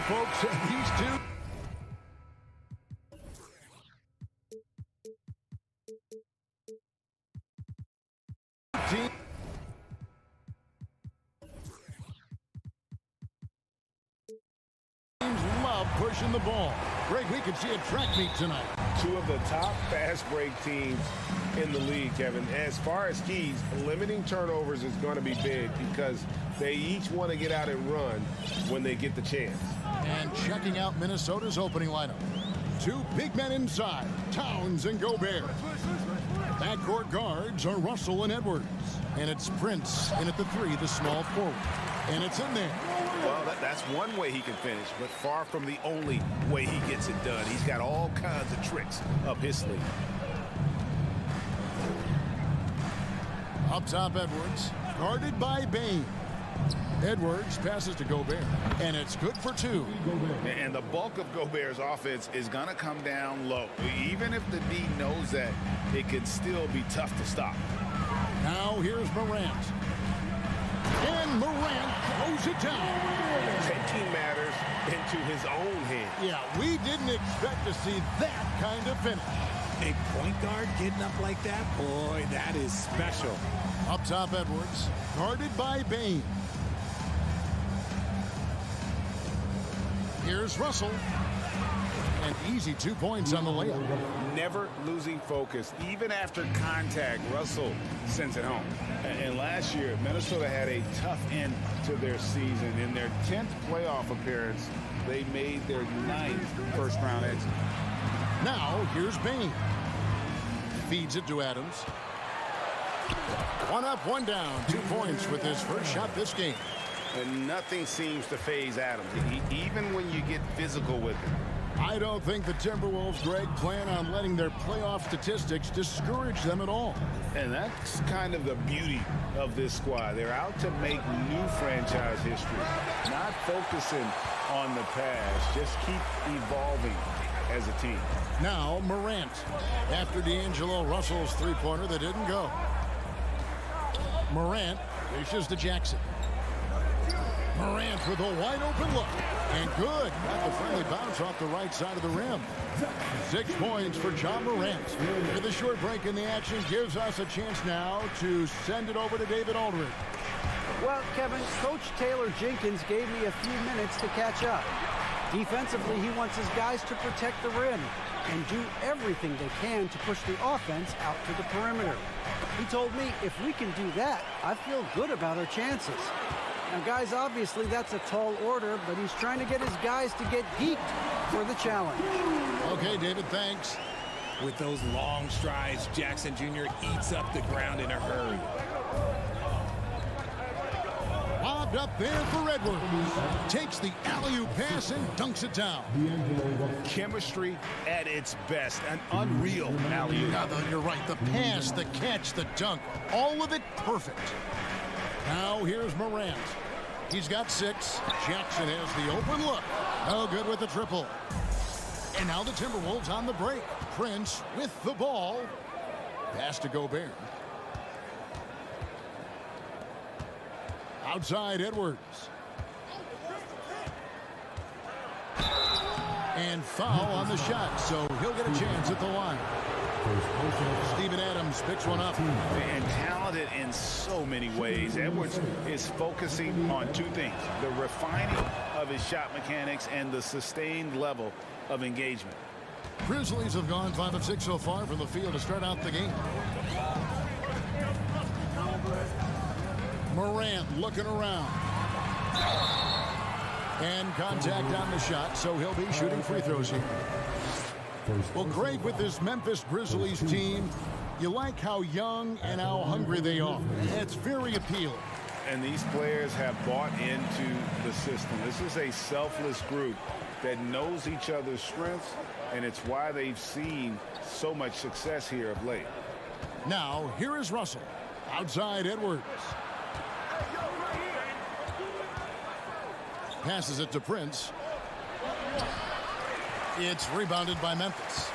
folks, these two. Teams love pushing the ball. Greg, we could see a track meet tonight. Two of the top fast break teams in the league, Kevin. As far as keys, limiting turnovers is going to be big because they each want to get out and run when they get the chance. And checking out Minnesota's opening lineup. Two big men inside, Towns and Gobert. Backcourt guards are Russell and Edwards. And it's Prince in at the 3, the small forward. And it's in there. Well, that's one way he can finish, but far from the only way he gets it done. He's got all kinds of tricks up his sleeve. Up top, Edwards, guarded by Bain. Edwards passes to Gobert, and it's good for 2. And the bulk of Gobert's offense is going to come down low. Even if the D knows that, it can still be tough to stop. Now here's Morant. And Morant throws it down. Taking matters into his own hand. Yeah, we didn't expect to see that kind of finish. A point guard getting up like that? Boy, that is special. Up top, Edwards, guarded by Bain. Here's Russell. An easy 2 points on the layup. Never losing focus. Even after contact, Russell sends it home. And last year, Minnesota had a tough end to their season. In their 10th playoff appearance, they made their 9th first-round exit. Now, here's Bain. Feeds it to Adams. 1 up, 1 down. 2 points with his first shot this game. And nothing seems to faze Adams, even when you get physical with him. I don't think the Timberwolves, Greg, plan on letting their playoff statistics discourage them at all. And that's kind of the beauty of this squad. They're out to make new franchise history, not focusing on the past. Just keep evolving as a team. Now Morant, after D'Angelo Russell's three-pointer that didn't go. Morant dishes to Jackson. Morant with a wide-open look. And good. Got the friendly bounce off the right side of the rim. 6 points for John Morant. With a short break in the action gives us a chance now to send it over to David Aldridge. Well, Kevin, Coach Taylor Jenkins gave me a few minutes to catch up. Defensively, he wants his guys to protect the rim and do everything they can to push the offense out to the perimeter. He told me if we can do that, I feel good about our chances. Now, guys, obviously that's a tall order, but he's trying to get his guys to get geeked for the challenge. Okay, David, thanks. With those long strides, Jackson Jr. eats up the ground in a hurry. Lobbed up there for Edwards. Takes the alley-oop pass and dunks it down. Chemistry at its best. An unreal alley-oop. Now, you're right. The pass, the catch, the dunk, all of it perfect. Now here's Morant. He's got 6. Jackson has the open look. No good with the triple. And now the Timberwolves on the break. Prince with the ball. Pass to Gobert. Outside Edwards. And foul on the shot, so he'll get a chance at the line. Steven Adams picks one up. And talented in so many ways. Edwards is focusing on 2 things. The refining of his shot mechanics and the sustained level of engagement. Grizzlies have gone 5 of 6 so far from the field to start out the game. Morant looking around. And contact on the shot, so he'll be shooting free throws here. Well, Greg, with this Memphis Grizzlies team, you like how young and how hungry they are. It's very appealing. And these players have bought into the system. This is a selfless group that knows each other's strengths, and it's why they've seen so much success here of late. Now, here is Russell. Outside Edwards. Passes it to Prince. It's rebounded by Memphis.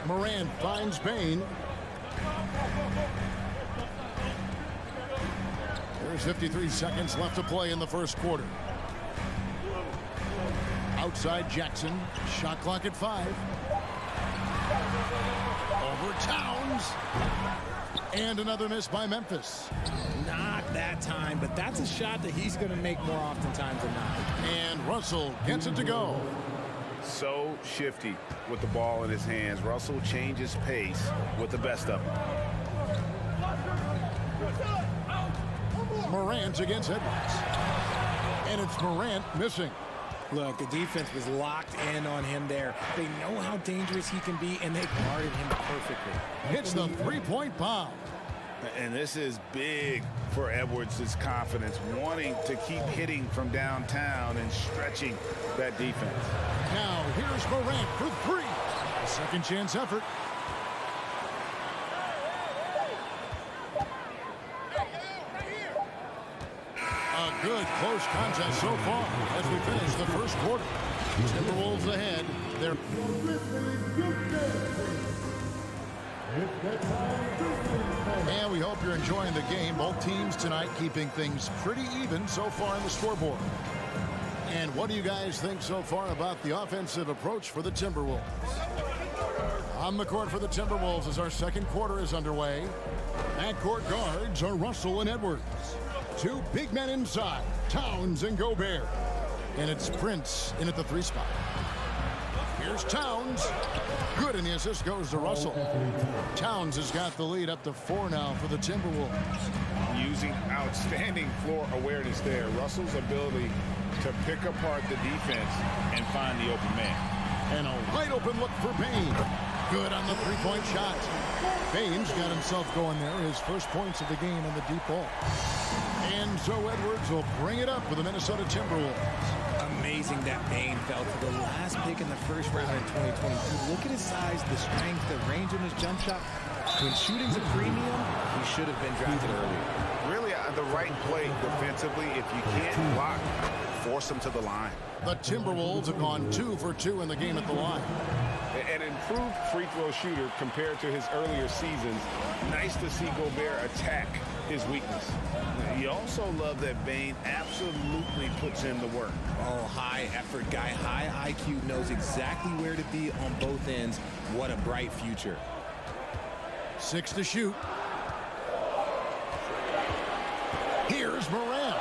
Morant finds Bain. There's 53 seconds left to play in the first quarter. Outside Jackson. Shot clock at 5. Over Towns. And another miss by Memphis. Not that time, but that's a shot that he's going to make more oftentimes than not. And Russell gets it to go. So shifty with the ball in his hands. Russell changes pace with the best of them. Morant against Edwards. And it's Morant missing. Look, the defense was locked in on him there. They know how dangerous he can be, and they guarded him perfectly. Hits the three-point bomb. And this is big for Edwards' confidence, wanting to keep hitting from downtown and stretching that defense. Now here's Morant for 3. A second chance effort. A good close contest so far as we finish the first quarter. Timberwolves ahead. They're and we hope you're enjoying the game. Both teams tonight keeping things pretty even so far in the scoreboard. And what do you guys think so far about the offensive approach for the Timberwolves? On the court for the Timberwolves as our second quarter is underway. Backcourt guards are Russell and Edwards. 2 big men inside, Towns and Gobert. And it's Prince in at the 3 spot. Here's Towns. Good, and the assist goes to Russell. Towns has got the lead up to 4 now for the Timberwolves. Using outstanding floor awareness there. Russell's ability to pick apart the defense and find the open man. And a wide open look for Bane. Good on the 3-point shot. Bane's got himself going there. His first points of the game on the deep ball. And so Edwards will bring it up for the Minnesota Timberwolves. Amazing that Bane fell to the last pick in the first round in 2022. Look at his size, the strength, the range in his jump shot. When shooting's a premium, he should have been drafted earlier. Really the right play defensively. If you can't block, force him to the line. The Timberwolves have gone 2 for 2 in the game at the line. An improved free throw shooter compared to his earlier seasons. Nice to see Gobert attack his weakness. You also love that Bane absolutely puts in the work. Oh, high effort guy, high IQ, knows exactly where to be on both ends. What a bright future. 6 to shoot. Here's Morant.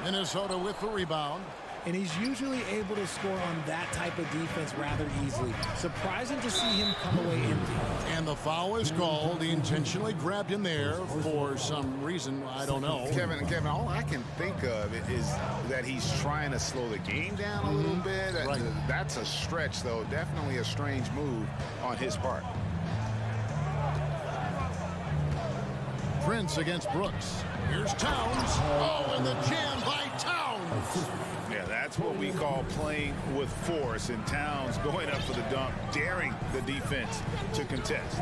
Minnesota with the rebound. And he's usually able to score on that type of defense rather easily. Surprising to see him come away empty. And the foul is called. He intentionally grabbed him there for some reason. I don't know. Kevin, all I can think of is that he's trying to slow the game down a little bit. Right. That's a stretch, though. Definitely a strange move on his part. Prince against Brooks. Here's Towns. Oh, and the jam by Towns. Yeah, that's what we call playing with force. And Towns going up for the dunk, daring the defense to contest.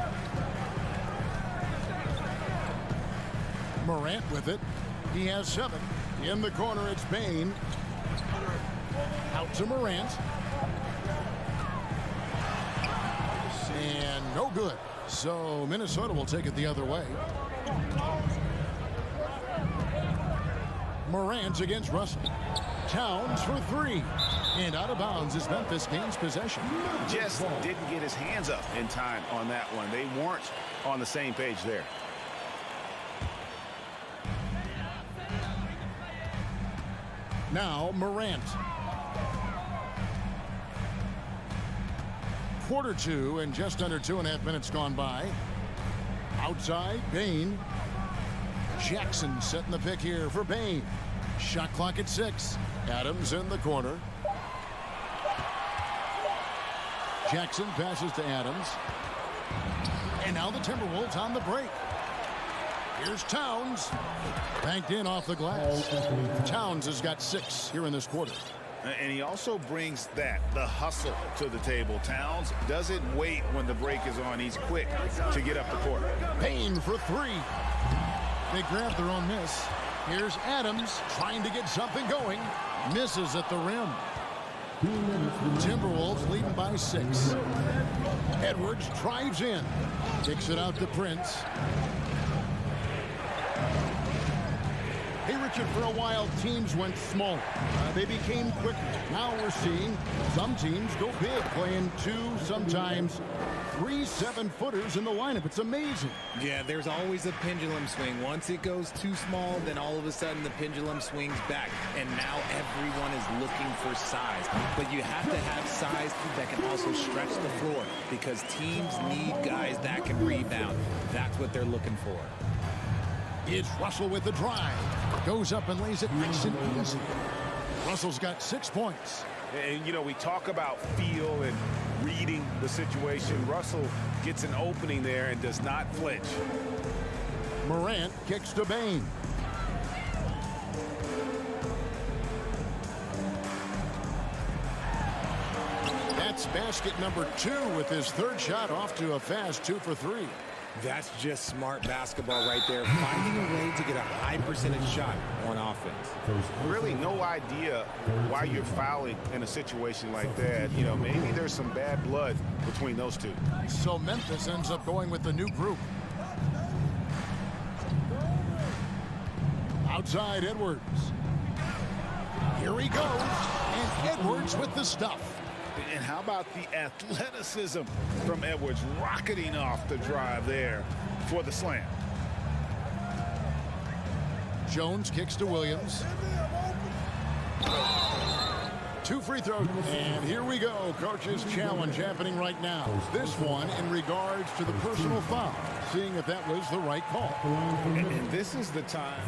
Morant with it. He has 7. In the corner, it's Bane. Out to Morant. And no good. So Minnesota will take it the other way. Morant against Russell. Towns for 3. And out of bounds as Memphis gains possession. Just didn't get his hands up in time on that one. They weren't on the same page there. Now Morant. Quarter 2 and just under 2.5 minutes gone by. Outside, Bane. Jackson setting the pick here for Bane. Shot clock at 6. Adams in the corner. Jackson passes to Adams. And now the Timberwolves on the break. Here's Towns. Banked in off the glass. Towns has got 6 here in this quarter. And he also brings the hustle to the table. Towns doesn't wait when the break is on. He's quick to get up the court. Payne for 3. They grab their own miss. Here's Adams trying to get something going. Misses at the rim. Timberwolves leading by 6. Edwards drives in. Kicks it out to Prince. Archer, for a while, teams went smaller. They became quicker. Now we're seeing some teams go big, playing 2, sometimes 3 7-footers in the lineup. It's amazing. Yeah, there's always a pendulum swing. Once it goes too small, then all of a sudden the pendulum swings back. And now everyone is looking for size. But you have to have size that can also stretch the floor because teams need guys that can rebound. That's what they're looking for. It's Russell with the drive. Goes up and lays it nice and easy. Russell's got 6 points. And, you know, we talk about feel and reading the situation. Russell gets an opening there and does not flinch. Morant kicks to Bain. That's basket number 2 with his 3rd shot off to a fast 2 for 3. That's just smart basketball right there. Finding a way to get a high percentage shot on offense. Really no idea why you're fouling in a situation like that. You know, maybe there's some bad blood between those two. So Memphis ends up going with the new group. Outside Edwards. Here he goes. And Edwards with the stuff. And how about the athleticism from Edwards rocketing off the drive there for the slam. Jones kicks to Williams. 2 free throws. And here we go. Coach's challenge happening right now. This one in regards to the personal foul. Seeing if that was the right call. And this is the time.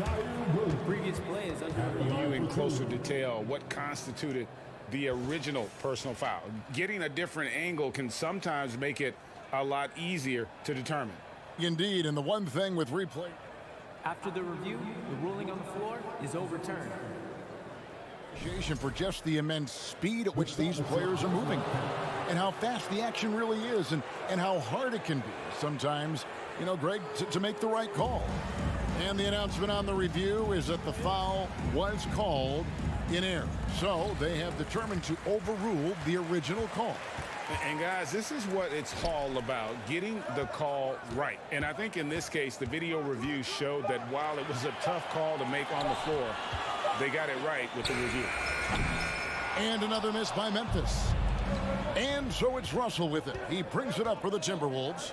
The previous play is under review in closer detail what constituted the original personal foul. Getting a different angle can sometimes make it a lot easier to determine. Indeed, and the one thing with replay. After the review, the ruling on the floor is overturned. Appreciation for just the immense speed at which these players are moving and how fast the action really is and how hard it can be sometimes, you know, Greg, to make the right call. And the announcement on the review is that the foul was called in error. So they have determined to overrule the original call. And guys, this is what it's all about, getting the call right. And I think in this case, the video review showed that while it was a tough call to make on the floor, they got it right with the review. And another miss by Memphis. And so it's Russell with it. He brings it up for the Timberwolves.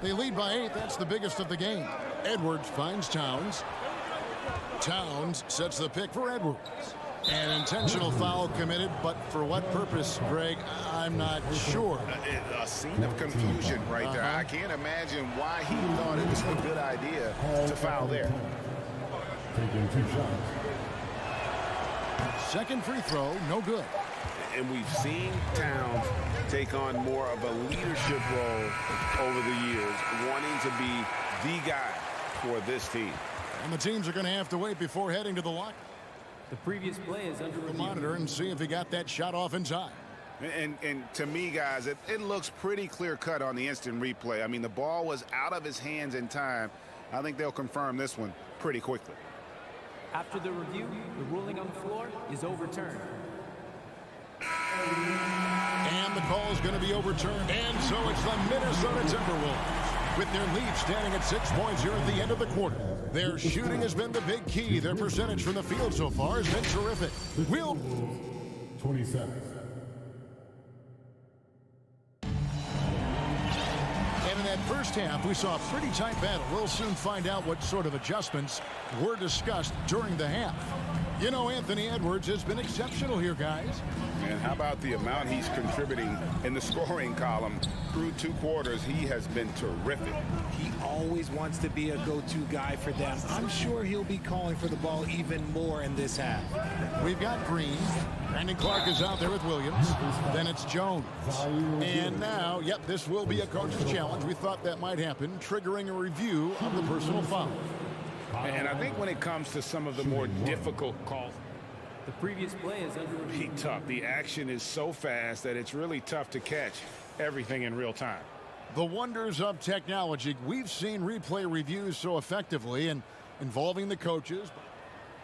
They lead by 8. That's the biggest of the game. Edwards finds Towns. Towns sets the pick for Edwards. An intentional foul committed, but for what purpose, Greg, I'm not sure. A scene of confusion right there. I can't imagine why he thought it was a good idea to foul there. Taking 2 shots. Second free throw, no good. And we've seen Towns take on more of a leadership role over the years, wanting to be the guy for this team. And the teams are going to have to wait before heading to the locker. The previous play is under review. Monitor and see if he got that shot off in time. And to me, guys, it looks pretty clear-cut on the instant replay. I mean, the ball was out of his hands in time. I think they'll confirm this one pretty quickly. After the review, the ruling on the floor is overturned. And the call is going to be overturned. And so it's the Minnesota Timberwolves with their lead standing at 6 points here at the end of the quarter. Their shooting has been the big key. Their percentage from the field so far has been terrific. 27. And in that first half, we saw a pretty tight battle. We'll soon find out what sort of adjustments were discussed during the half. You know, Anthony Edwards has been exceptional here, guys. And how about the amount he's contributing in the scoring column? Through 2 quarters, he has been terrific. He always wants to be a go-to guy for them. I'm sure he'll be calling for the ball even more in this half. We've got Green. Brandon Clark is out there with Williams. Then it's Jones. And now, yep, this will be a coach's challenge. We thought that might happen, triggering a review of the personal foul. And I think when it comes to some of the more difficult calls, The previous play is under review. tough. The action is so fast that it's really tough to catch everything in real time. The wonders of technology. We've seen replay reviews so effectively and involving the coaches.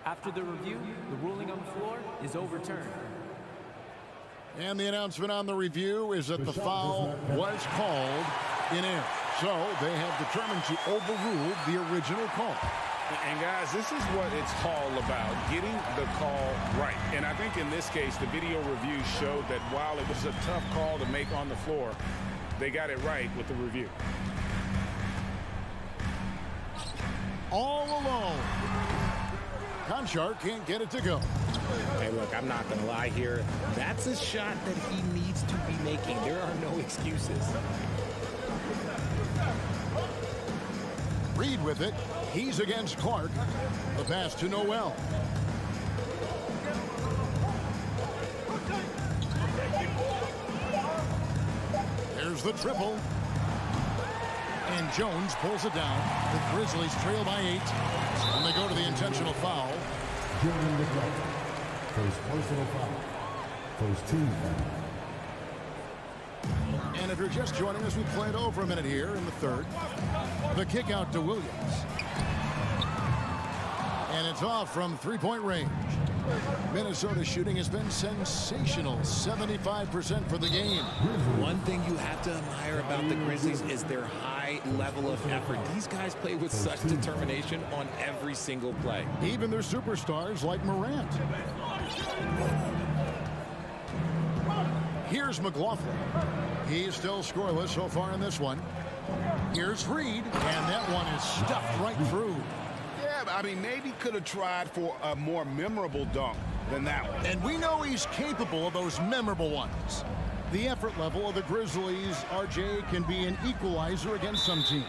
After the review, the ruling on the floor is overturned. And the announcement on the review is that the foul was called in error. So they have determined to overrule the original call. And guys, this is what it's all about, getting the call right. And I think in this case, the video review showed that while it was a tough call to make on the floor, they got it right with the review. All alone. Conchar can't get it to go. Hey, look, I'm not going to lie here. That's a shot that he needs to be making. There are no excuses. Reed with it. He's against Clark. The pass to Noel. There's the triple. And Jones pulls it down. The Grizzlies trail by 8. And they go to the intentional foul. Jordan McLaughlin. First personal foul. First team foul. And if you're just joining us, we played over a minute here in the third. The kick out to Williams. And it's off from three-point range. Minnesota shooting has been sensational. 75% for the game. One thing you have to admire about the Grizzlies is their high level of effort. These guys play with such determination on every single play. Even their superstars like Morant. Here's McLaughlin. He's still scoreless so far in this one. Here's Reed, and that one is stuffed right through. Yeah, I mean, maybe could have tried for a more memorable dunk than that one. And we know he's capable of those memorable ones. The effort level of the Grizzlies, RJ, can be an equalizer against some teams.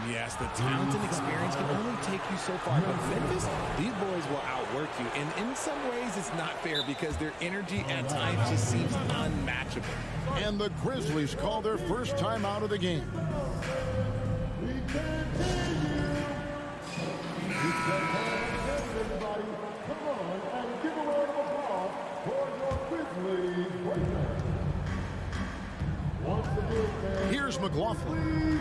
Yes, the talent and experience can only take you so far. But Memphis, these boys will outwork you. And in some ways, it's not fair because their energy at times just seems unmatchable. And the Grizzlies call their first time out of the game. Everybody, come on and give a round of applause for your Grizzlies. Once again, Here's McLaughlin.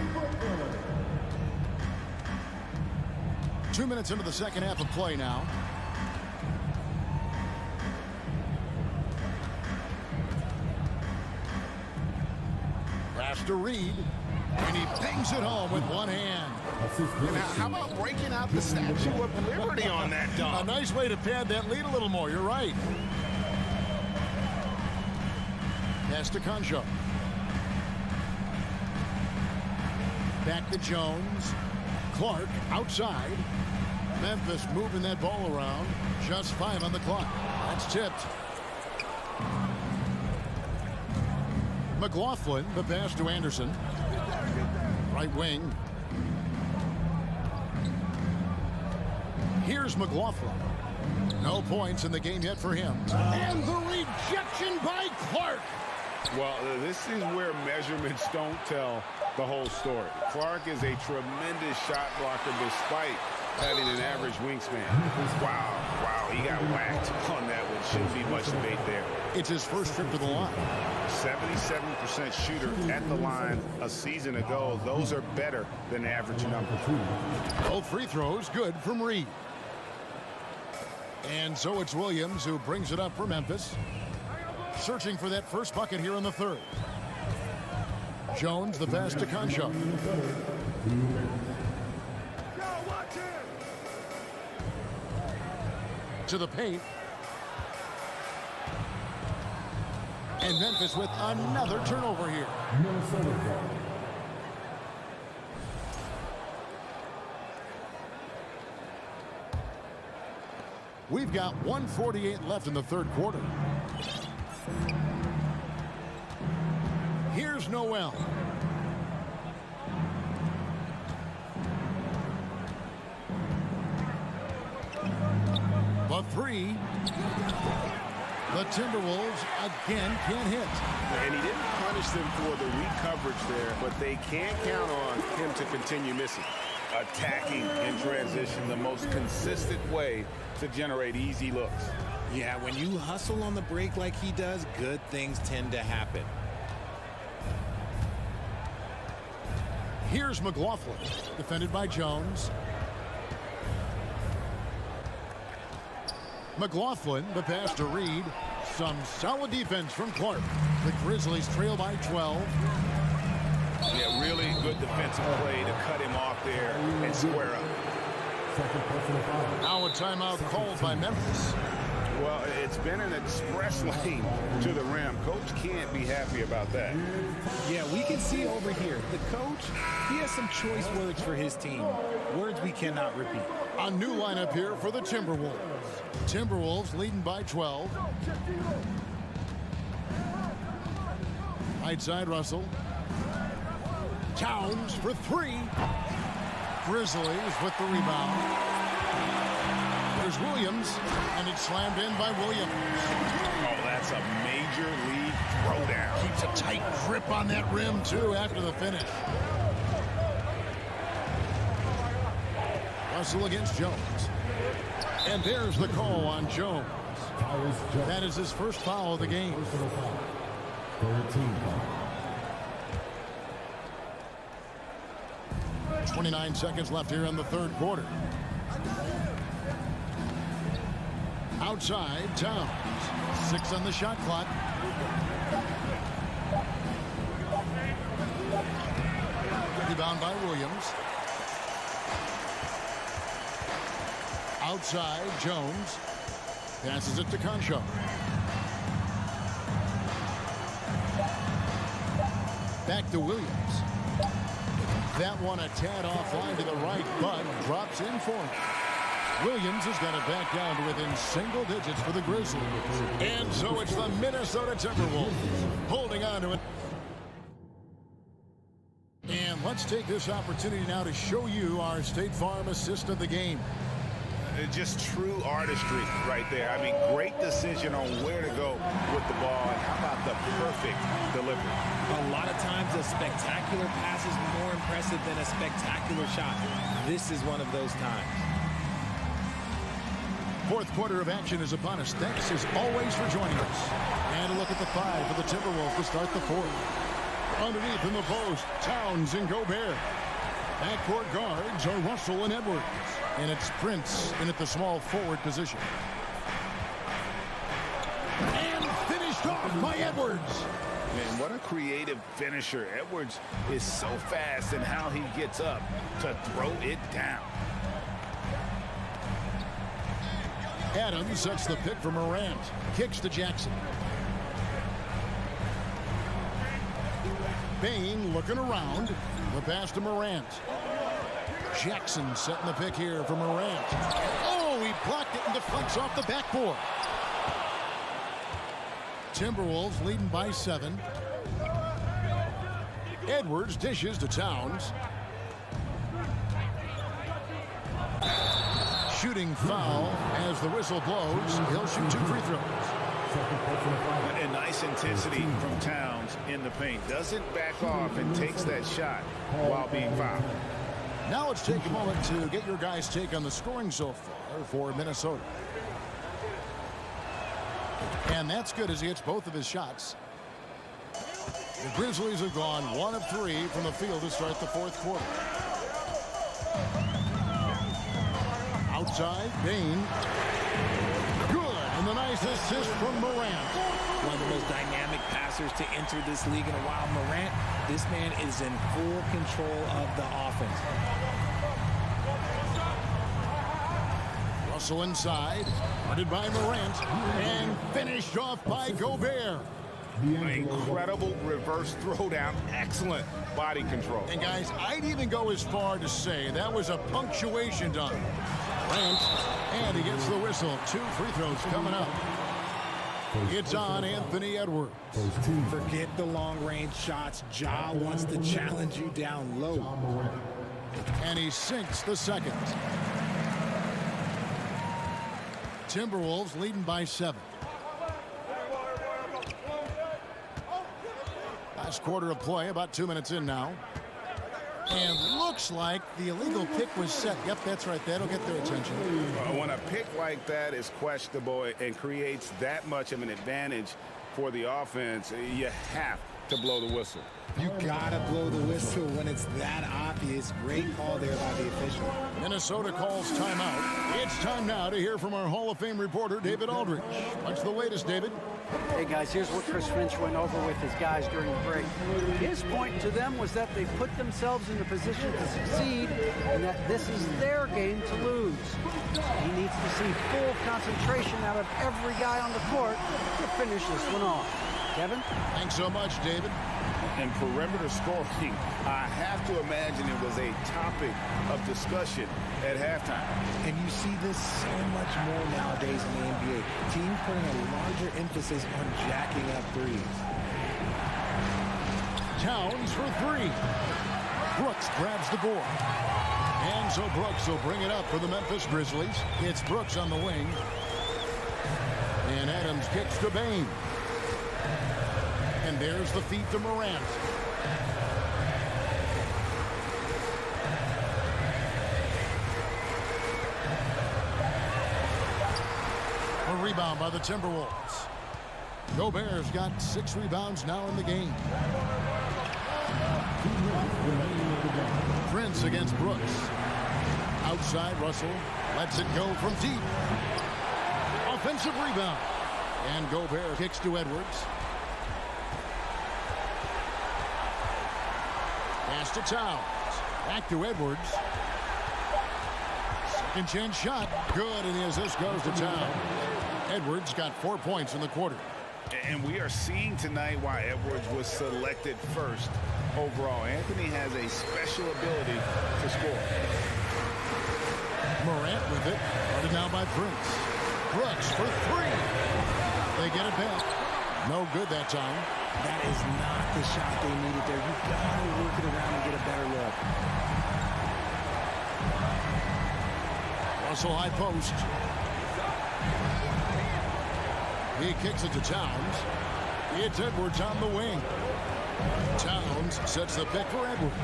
2 minutes into the second half of play now. Pass to Reed. And he bangs it home with one hand. Now, how about breaking out the Statue of Liberty on that A dunk? nice way to pad that lead a little more. You're right. Pass to Concho. Back to Jones. Clark outside. Memphis moving that ball around. Just 5 on the clock. That's tipped. McLaughlin, the pass to Anderson. Right wing. Here's McLaughlin. No points in the game yet for him. And the rejection by Clark. Well, this is where measurements don't tell the whole story. Clark is a tremendous shot blocker despite having an average wingspan. Wow, he got whacked on that one. Shouldn't be much debate there. It's his first trip to the line. 77% shooter at the line a season ago. Those are better than average numbers. Both free throws good from Reed. And so it's Williams who brings it up for Memphis. Searching for that first bucket here in the third. Jones, the pass to Concho. To the paint. And Memphis with another turnover here. We've got 1:48 left in the third quarter. Here's Noel. The three. The Timberwolves again can't hit. And he didn't punish them for the weak coverage there, but they can't count on him to continue missing. Attacking in transition, the most consistent way to generate easy looks. Yeah, when you hustle on the break like he does, good things tend to happen. Here's McLaughlin, defended by Jones. McLaughlin, the pass to Reed. Some solid defense from Clark. The Grizzlies trail by 12. Yeah, really good defensive play to cut him off there and square up. Second personal foul. Now a timeout called by Memphis. Well, it's been an express lane to the rim. Coach can't be happy about that. Yeah, we can see over here. The coach, he has some choice words for his team. Words we cannot repeat. A new lineup here for the Timberwolves. Timberwolves leading by 12. Right side, Russell. Towns for 3. Grizzlies with the rebound. There's Williams, and it's slammed in by Williams. Oh, that's a major league throwdown. Keeps a tight grip on that rim, too, after the finish. Russell against Jones. And there's the call on Jones. That is his first foul of the game. Personal foul. Third team foul. 29 seconds left here in the third quarter. Outside, Towns. 6 on the shot clock. Rebound by Williams. Outside, Jones. Passes it to Concho. Back to Williams. That one a tad offline to the right, but drops in for him. Williams has got it back down to within single digits for the Grizzlies. And so it's the Minnesota Timberwolves holding on to it. And let's take this opportunity now to show you our State Farm assist of the game. Just true artistry right there. I mean, great decision on where to go with the ball. And how about the perfect delivery? A lot of times a spectacular pass is more impressive than a spectacular shot. This is one of those times. Fourth quarter of action is upon us. Thanks as always for joining us. And a look at the 5 for the Timberwolves to start the fourth. Underneath in the post, Towns and Gobert. Backcourt guards are Russell and Edwards. And it's Prince in at the small forward position. And finished off by Edwards. Man, what a creative finisher. Edwards is so fast in how he gets up to throw it down. Adams sets the pick for Morant. Kicks to Jackson. Bain looking around. The pass to Morant. Jackson setting the pick here for Morant. Oh, he blocked it and deflects off the backboard. Timberwolves leading by 7. Edwards dishes to Towns. Shooting foul as the whistle blows. He'll shoot 2 free throws. And nice intensity from Towns in the paint. Doesn't back off and takes that shot while being fouled. Now let's take a moment to get your guys' take on the scoring so far for Minnesota. And that's good as he hits both of his shots. The Grizzlies have gone 1 of 3 from the field to start the fourth quarter. Outside, Bain. Good, and the nice assist from Morant. One of the most dynamic passers to enter this league in a while. Morant, this man is in full control of the offense. Russell inside, guarded by Morant, and finished off by Gobert. Incredible reverse throwdown. Excellent body control. And guys, I'd even go as far to say that was a punctuation dunk. Morant, and he gets the whistle. 2 free throws coming up. It's on Anthony Edwards. Forget the long-range shots. Ja wants to challenge you down low. And he sinks the second. Timberwolves leading by 7. Last quarter of play, about 2 minutes in now. And looks like the illegal pick was set. Yep, that's right. That'll get their attention. When a pick like that is questionable and creates that much of an advantage for the offense, you have to blow the whistle. You gotta blow the whistle when it's that obvious. Great call there by the official. Minnesota calls timeout. It's time now to hear from our Hall of Fame reporter, David Aldrich. What's the latest, David? Hey guys, here's what Chris Finch went over with his guys during the break. His point to them was that they put themselves in a position to succeed and that this is their game to lose. He needs to see full concentration out of every guy on the court to finish this one off. Kevin? Thanks so much, David. And perimeter scoring, I have to imagine it was a topic of discussion at halftime. And you see this so much more nowadays in the NBA. Teams putting a larger emphasis on jacking up threes. Towns for three. Brooks grabs the board. And so Brooks will bring it up for the Memphis Grizzlies. It's Brooks on the wing. And Adams kicks to Bain. And there's the feed to Morant. A rebound by the Timberwolves. Gobert's got 6 rebounds now in the game. Prince against Brooks. Outside, Russell lets it go from deep. Offensive rebound. And Gobert kicks to Edwards. Pass to Towns. Back to Edwards. Second chance shot. Good, and the assist goes to Towns. Edwards got 4 points in the quarter. And we are seeing tonight why Edwards was selected first overall. Anthony has a special ability to score. Morant with it. Guarded now by Prince. Brooks for 3. They get it back. No good that time. That is not the shot they needed there. You gotta work it around and get a better look. Russell high post. He kicks it to Towns. It's Edwards on the wing. Towns sets the pick for Edwards.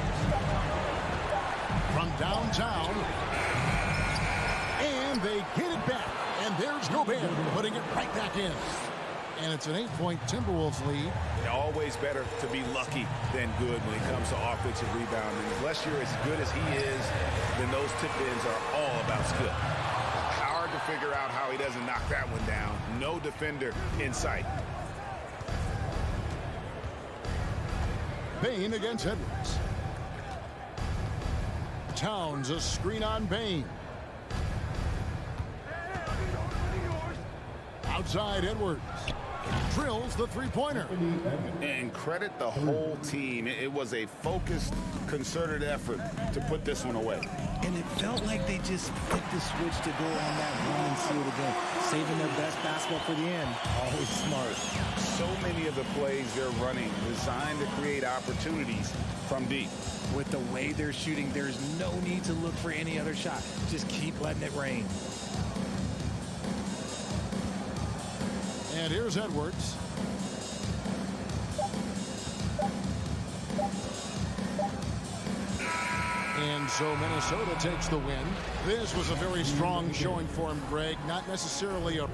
From downtown. And they get it back. And there's Gobert putting it right back in. And it's an 8-point Timberwolves lead. Always better to be lucky than good when it comes to offensive rebounding. Unless you're as good as he is, then those tip-ins are all about skill. Hard to figure out how he doesn't knock that one down. No defender in sight. Bain against Edwards. Towns a screen on Bain. Outside Edwards. Drills the three-pointer. And credit the whole team. It was a focused, concerted effort to put this one away. And it felt like they just flipped the switch to go on that run and seal the game. Saving their best basketball for the end. Always smart. So many of the plays they're running designed to create opportunities from deep. With the way they're shooting, there's no need to look for any other shot. Just keep letting it rain. And here's Edwards. And so Minnesota takes the win. This was a very strong showing for him, Greg. Not necessarily a...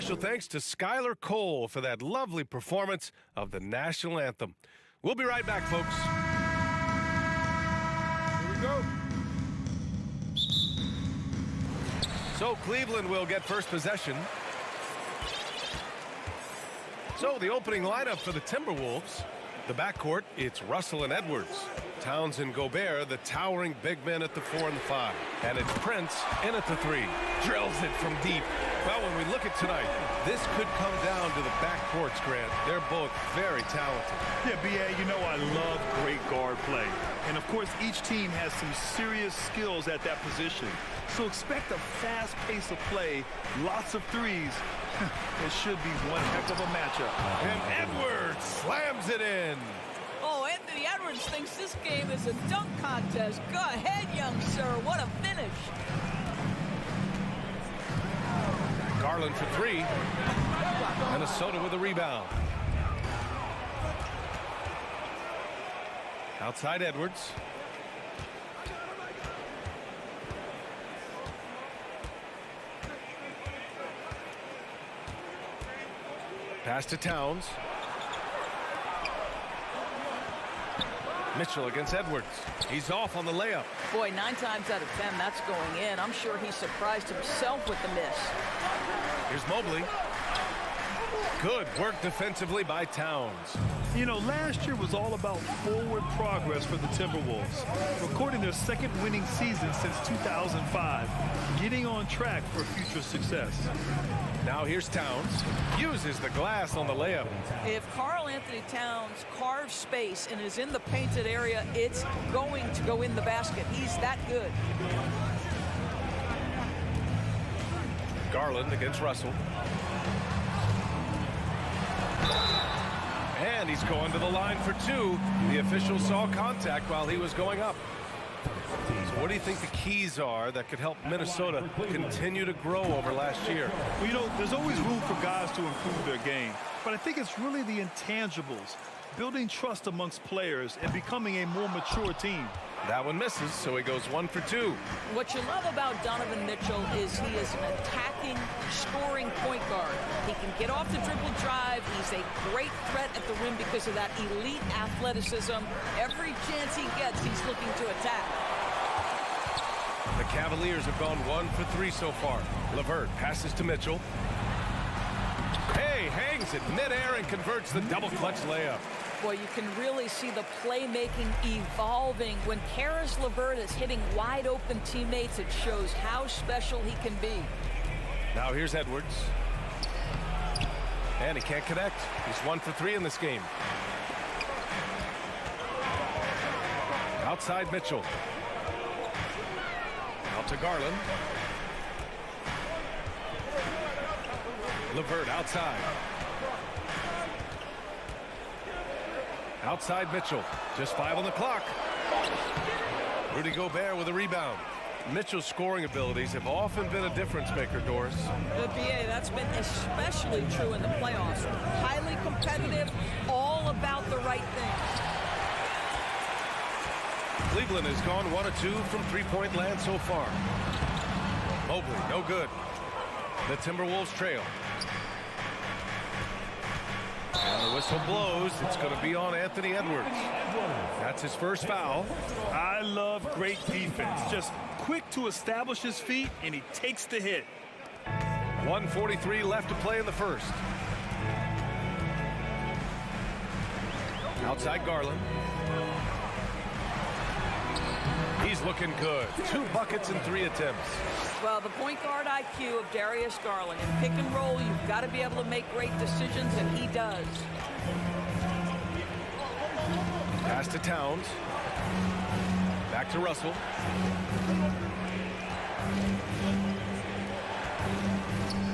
special thanks to Skylar Cole for that lovely performance of the national anthem. We'll be right back, folks. Here we go. So Cleveland will get first possession. So the opening lineup for the Timberwolves. The backcourt, it's Russell and Edwards. Towns and Gobert, the towering big men at the 4 and the 5. And it's Prince in at the 3. Drills it from deep. Well, when we look at tonight, this could come down to the backcourts, Grant. They're both very talented. Yeah, B.A., you know I love great guard play. And, of course, each team has some serious skills at that position. So expect a fast pace of play, lots of threes. It should be one heck of a matchup. And Edwards slams it in. Oh, Anthony Edwards thinks this game is a dunk contest. Go ahead, young sir. What a finish. Garland for 3. Minnesota with a rebound. Outside Edwards. Pass to Towns. Mitchell against Edwards. He's off on the layup. Boy, 9 times out of 10, that's going in. I'm sure he surprised himself with the miss. Here's Mobley. Good work defensively by Towns. You know, last year was all about forward progress for the Timberwolves, recording their second winning season since 2005, getting on track for future success. Now here's Towns. Uses the glass on the layup. If Karl Anthony Towns carves space and is in the painted area, it's going to go in the basket. He's that good. Garland against Russell. And he's going to the line for 2. The official saw contact while he was going up. So what do you think the keys are that could help Minnesota continue to grow over last year? Well, you know, there's always room for guys to improve their game, but I think it's really the intangibles, building trust amongst players and becoming a more mature team. That one misses, so he goes 1 for 2. What you love about Donovan Mitchell is he is an attacking, scoring point guard. He can get off the dribble drive. He's a great threat at the rim because of that elite athleticism. Every chance he gets, he's looking to attack. The Cavaliers have gone 1 for 3 so far. LeVert passes to Mitchell. Hey, hangs it midair and converts the double clutch layup. Boy, you can really see the playmaking evolving. When Karis LeVert is hitting wide open teammates, it shows how special he can be. Now here's Edwards. And he can't connect. He's 1 for 3 in this game. Outside Mitchell. Out to Garland. LeVert outside. Outside Mitchell. Just 5 on the clock. Rudy Gobert with a rebound. Mitchell's scoring abilities have often been a difference maker, Doris. The BA, that's been especially true in the playoffs. Highly competitive, all about the right things. Cleveland has gone 1 of 2 from three-point land so far. Mobley, no good. The Timberwolves trail. And the whistle blows. It's going to be on Anthony Edwards. That's his first foul. I love great defense. Just quick to establish his feet, and he takes the hit. 1:43 left to play in the first. Outside Garland. He's looking good. 2 buckets in 3 attempts. Well, the point guard IQ of Darius Garland. In pick and roll, you've got to be able to make great decisions, and he does. Pass to Towns. Back to Russell.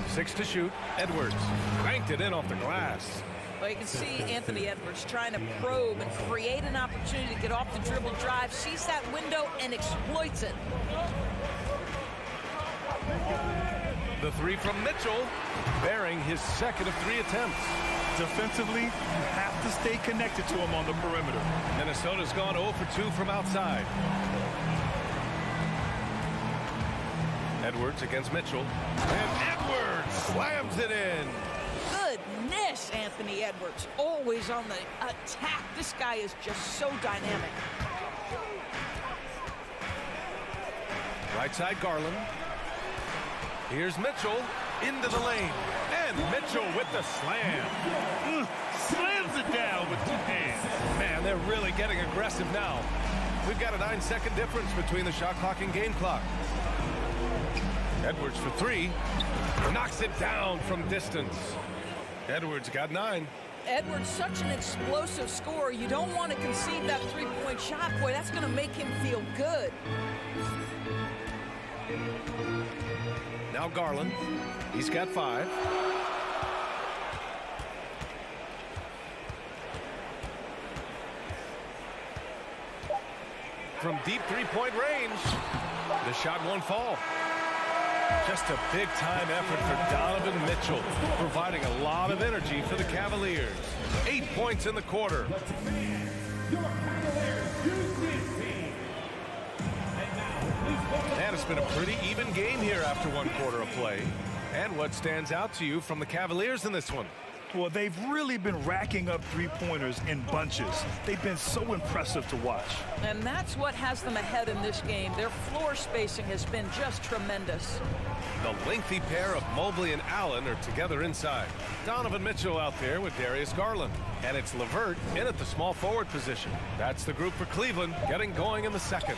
Six to shoot. Edwards cranked it in off the glass. Well, you can see Anthony Edwards trying to probe and create an opportunity to get off the dribble drive, sees that window and exploits it. The 3 from Mitchell, bearing his second of 3 attempts. Defensively, you have to stay connected to him on the perimeter. Minnesota's gone 0 for 2 from outside. Edwards against Mitchell. And Edwards slams it in. Goodness, Anthony Edwards, always on the attack. This guy is just so dynamic. Right side, Garland. Here's Mitchell into the lane. And Mitchell with the slam. Slams it down with 2 hands. Man, they're really getting aggressive now. We've got a 9-second difference between the shot clock and game clock. Edwards for 3. Knocks it down from distance. Edwards got 9. Edwards, such an explosive scorer. You don't want to concede that three-point shot. Boy, that's going to make him feel good. Now Garland. He's got 5. From deep three-point range, the shot won't fall. Just a big-time effort for Donovan Mitchell, providing a lot of energy for the Cavaliers. 8 points in the quarter. And it's been a pretty even game here after 1 quarter of play. And what stands out to you from the Cavaliers in this one? Well, they've really been racking up three-pointers in bunches. They've been so impressive to watch. And that's what has them ahead in this game. Their floor spacing has been just tremendous. The lengthy pair of Mobley and Allen are together inside. Donovan Mitchell out there with Darius Garland. And it's LeVert in at the small forward position. That's the group for Cleveland, getting going in the second.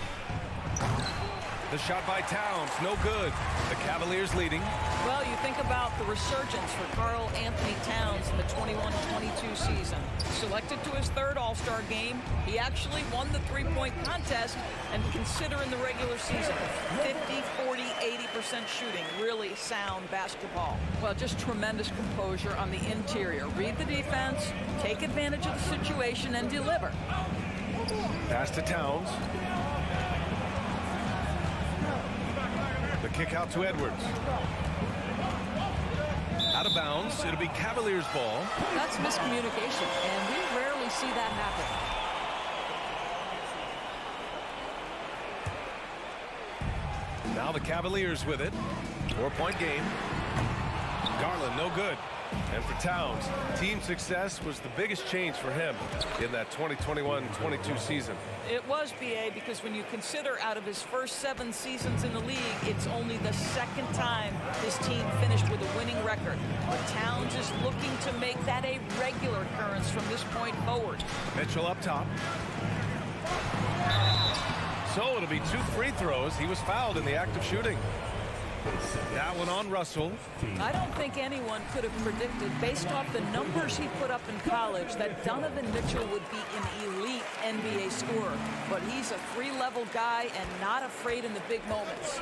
The shot by Towns, no good. The Cavaliers leading. Well, you think about the resurgence for Karl Anthony Towns in the 21-22 season. Selected to his 3rd All-Star game, he actually won the three-point contest, and considering the regular season, 50, 40, 80% shooting, really sound basketball. Well, just tremendous composure on the interior. Read the defense, take advantage of the situation, and deliver. Pass to Towns. The kick out to Edwards. Out of bounds. It'll be Cavaliers ball. That's miscommunication, and we rarely see that happen. Now the Cavaliers with it. 4-point game. Garland, no good. And for Towns, team success was the biggest change for him in that 2021-22 season. It was, BA, because when you consider out of his first 7 seasons in the league, it's only the 2nd time his team finished with a winning record. But Towns is looking to make that a regular occurrence from this point forward. Mitchell up top. So it'll be 2 free throws. He was fouled in the act of shooting. That one on Russell. I don't think anyone could have predicted, based off the numbers he put up in college, that Donovan Mitchell would be an elite NBA scorer. But he's a 3-level guy and not afraid in the big moments.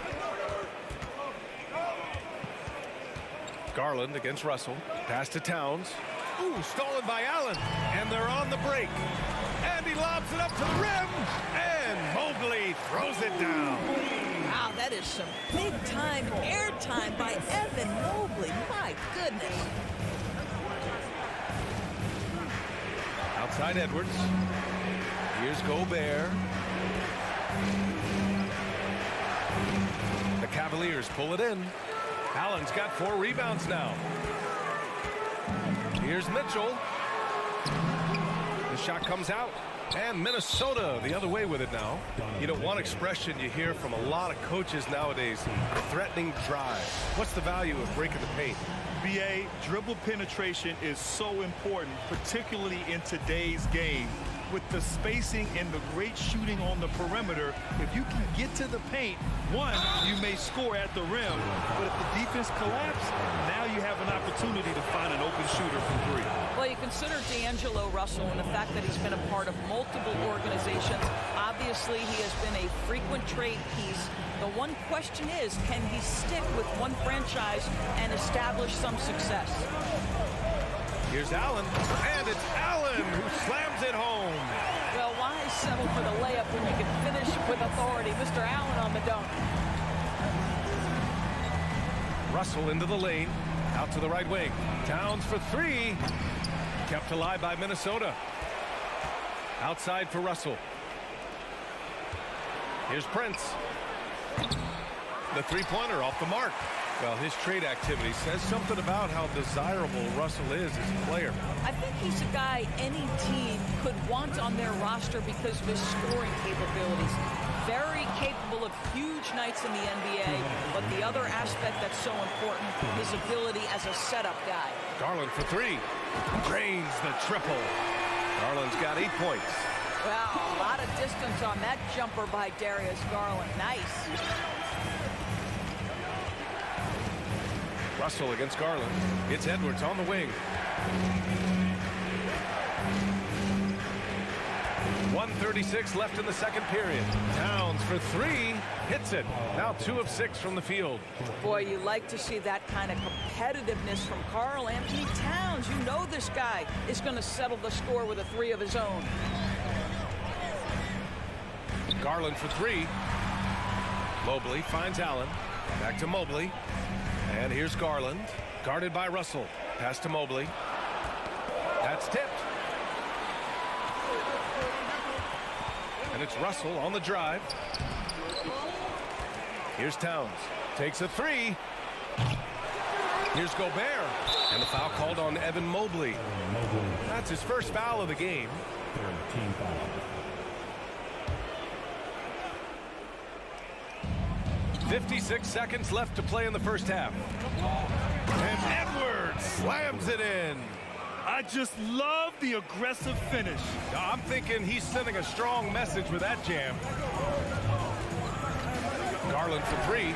Garland against Russell. Pass to Towns. Ooh, stolen by Allen. And they're on the break. And he lobs it up to the rim. And Mobley throws it down. Wow, that is some big-time airtime by Evan Mobley. My goodness. Outside Edwards. Here's Gobert. The Cavaliers pull it in. Allen's got 4 rebounds now. Here's Mitchell. The shot comes out. And Minnesota the other way with it now. You know, one expression you hear from a lot of coaches nowadays, threatening drive. What's the value of breaking the paint? BA, dribble penetration is so important, particularly in today's game. With the spacing and the great shooting on the perimeter, if you can get to the paint, one, you may score at the rim, but if the defense collapses, now you have an opportunity to find an open shooter from 3. Well, you consider D'Angelo Russell and the fact that he's been a part of multiple organizations. Obviously, he has been a frequent trade piece. The one question is, can he stick with one franchise and establish some success? Here's Allen, and it's Allen who slams it home. Well, why settle for the layup when you can finish with authority? Mr. Allen on the dunk. Russell into the lane, out to the right wing. Towns for 3. Kept alive by Minnesota. Outside for Russell. Here's Prince. The 3-pointer off the mark. Well, his trade activity says something about how desirable Russell is as a player. I think he's a guy any team could want on their roster because of his scoring capabilities. Very capable of huge nights in the NBA, but the other aspect that's so important, his ability as a setup guy. Garland for three. Drains the triple. Garland's got 8 points. Well, a lot of distance on that jumper by Darius Garland. Nice. Russell against Garland. It's Edwards on the wing. 1:36 left in the second period. Towns for three. Hits it. Now 2 of 6 from the field. Boy, you like to see that kind of competitiveness from Karl Anthony Towns. You know this guy is going to settle the score with a 3 of his own. Garland for three. Mobley finds Allen. Back to Mobley. And here's Garland. Guarded by Russell. Pass to Mobley. That's tipped. And it's Russell on the drive. Here's Towns. Takes a three. Here's Gobert. And the foul called on Evan Mobley. That's his first foul of the game. Team foul. 56 seconds left to play in the first half. And Edwards slams it in. I just love the aggressive finish. I'm thinking he's sending a strong message with that jam. Garland for three.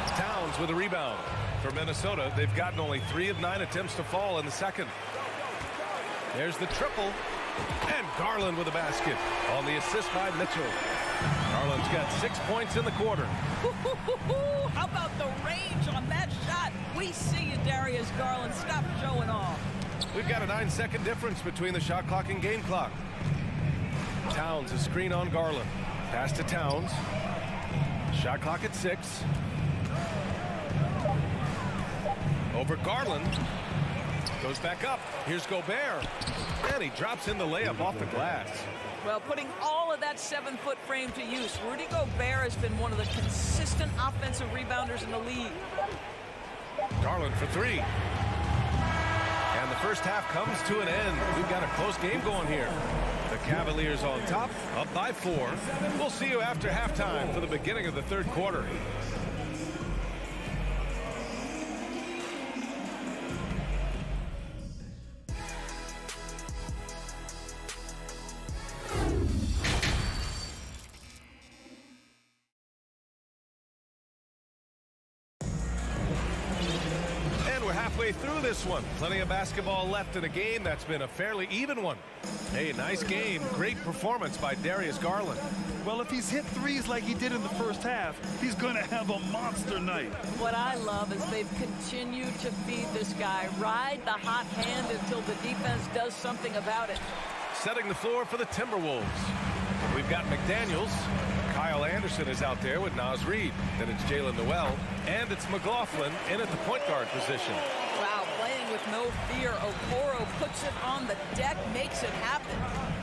Towns with a rebound. For Minnesota, they've gotten only 3 of 9 attempts to fall in the second. There's the triple. And Garland with a basket on the assist by Mitchell. Garland's got 6 points in the quarter. How about the range on that shot? We see you, Darius Garland. Stop showing off. We've got a 9-second difference between the shot clock and game clock. Towns a screen on Garland. Pass to Towns. Shot clock at 6. Over Garland. Goes back up. Here's Gobert. And he drops in the layup off the glass. Well, putting all of that 7-foot frame to use, Rudy Gobert has been one of the consistent offensive rebounders in the league. Garland for three. And the first half comes to an end. We've got a close game going here. The Cavaliers on top, up by 4. We'll see you after halftime for the beginning of the third quarter. Through this one. Plenty of basketball left in a game that's been a fairly even one. Hey, nice game. Great performance by Darius Garland. Well, if he's hit threes like he did in the first half, he's going to have a monster night. What I love is they've continued to feed this guy. Ride the hot hand until the defense does something about it. Setting the floor for the Timberwolves. We've got McDaniels. Kyle Anderson is out there with Naz Reid. Then it's Jalen Noel. And it's McLaughlin in at the point guard position. Wow, playing with no fear. Okoro puts it on the deck, makes it happen.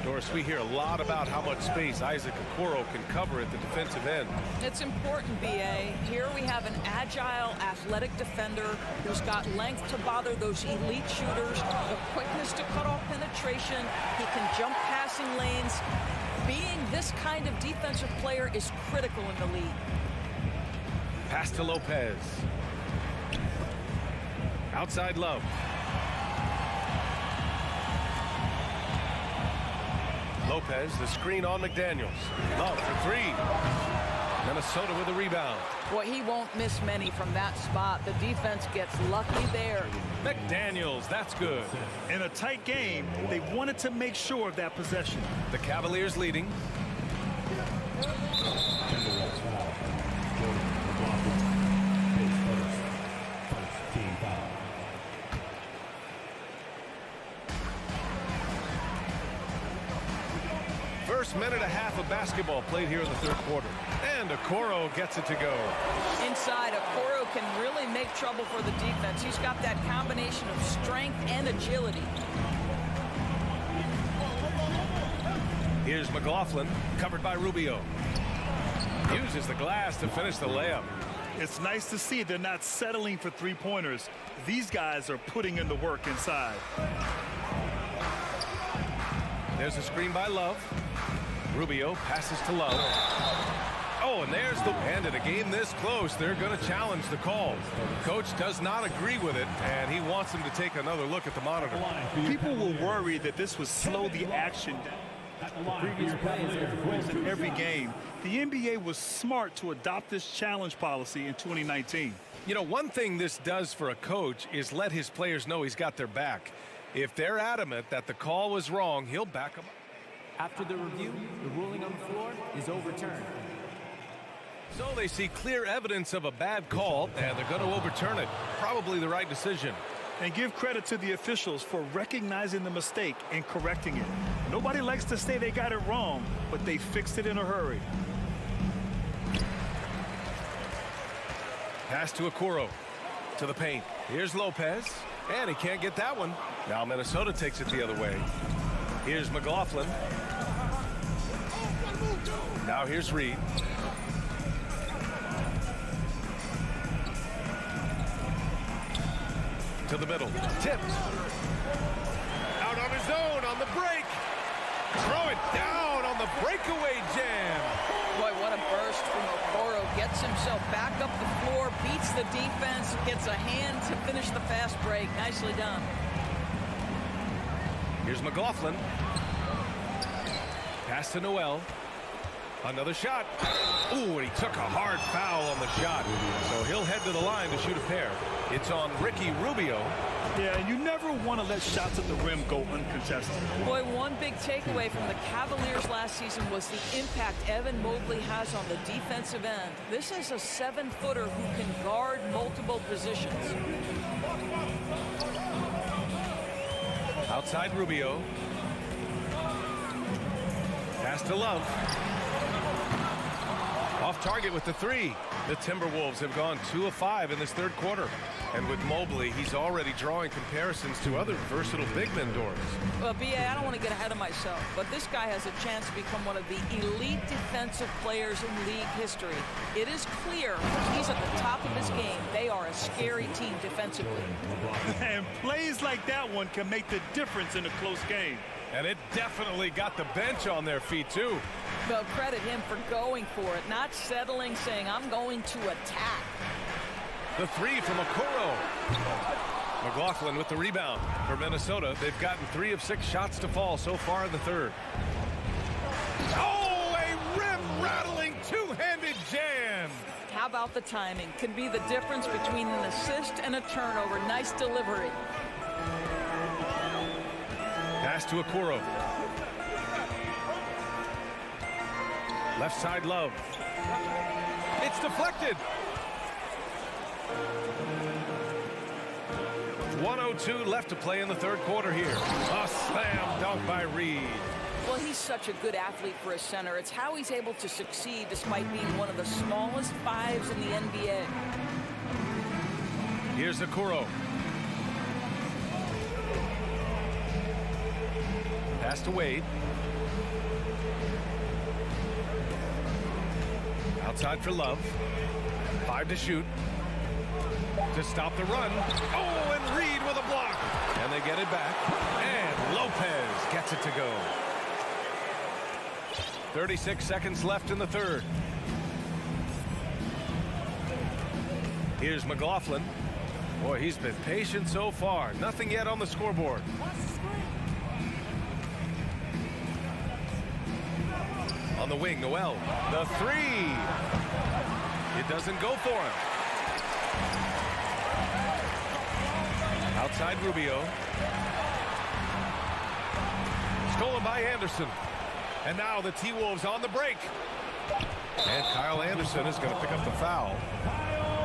Doris, we hear a lot about how much space Isaac Okoro can cover at the defensive end. It's important, B.A. Here we have an agile, athletic defender who's got length to bother those elite shooters, the quickness to cut off penetration. He can jump passing lanes. Being this kind of defensive player is critical in the league. Pass to Lopez. Outside Love. Lopez, the screen on McDaniels. Love for three. Minnesota with a rebound. Boy, he won't miss many from that spot. The defense gets lucky there. McDaniels, that's good. In a tight game, they wanted to make sure of that possession. The Cavaliers leading. First minute and a half of basketball played here in the third quarter. And Okoro gets it to go. Inside, Okoro can really make trouble for the defense. He's got that combination of strength and agility. Here's McLaughlin, covered by Rubio. Uses the glass to finish the layup. It's nice to see they're not settling for three-pointers. These guys are putting in the work inside. There's a screen by Love. Rubio passes to Love. Oh, and there's the end. In a game this close, they're going to challenge the call. Coach does not agree with it, and he wants them to take another look at the monitor. People will worry that this would slow the action down. The previous play is in every game. The NBA was smart to adopt this challenge policy in 2019. You know, one thing this does for a coach is let his players know he's got their back. If they're adamant that the call was wrong, he'll back them up. After the review, the ruling on the floor is overturned. So they see clear evidence of a bad call, and they're going to overturn it. Probably the right decision. And give credit to the officials for recognizing the mistake and correcting it. Nobody likes to say they got it wrong, but they fixed it in a hurry. Pass to Okoro. To the paint. Here's Lopez. And he can't get that one. Now Minnesota takes it the other way. Here's McLaughlin. Now here's Reed. To the middle. Tipped. Out on his own on the break. Throw it down on the breakaway jam. Boy, what a burst from Okoro. Gets himself back up the floor, beats the defense, gets a hand to finish the fast break. Nicely done. Here's McLaughlin. Pass to Noel. Another shot. Ooh, and he took a hard foul on the shot. So he'll head to the line to shoot a pair. It's on Ricky Rubio. Yeah, and you never want to let shots at the rim go uncontested. Boy, one big takeaway from the Cavaliers last season was the impact Evan Mobley has on the defensive end. This is a 7-footer who can guard multiple positions. Outside Rubio. Pass to Love. Off target with the three. The Timberwolves have gone 2 of 5 in this third quarter. And with Mobley, he's already drawing comparisons to other versatile big men, Doris. Well, B.A., I don't want to get ahead of myself, but this guy has a chance to become one of the elite defensive players in league history. It is clear he's at the top of his game. They are a scary team defensively. And plays like that one can make the difference in a close game. And it definitely got the bench on their feet, too. Well, credit him for going for it, not settling, saying, I'm going to attack. The three from Okoro. McLaughlin with the rebound for Minnesota. They've gotten 3 of 6 shots to fall so far in the third. Oh, a rim-rattling two-handed jam. How about the timing? Can be the difference between an assist and a turnover. Nice delivery. Pass to Okoro. Left side Love. It's deflected. 1:02 left to play in the third quarter here. A slam dunk by Reed. Well, he's such a good athlete for a center. It's how he's able to succeed despite being one of the smallest 5s in the NBA. Here's Okoro. Pass to Wade. Outside for Love. 5 to shoot. To stop the run. Oh, and Reed with a block. And they get it back. And Lopez gets it to go. 36 seconds left in the third. Here's McLaughlin. Boy, he's been patient so far. Nothing yet on the scoreboard. On the wing, Noel. The three. It doesn't go for him. Outside Rubio. Stolen by Anderson. And now the T-Wolves on the break. And Kyle Anderson is going to pick up the foul.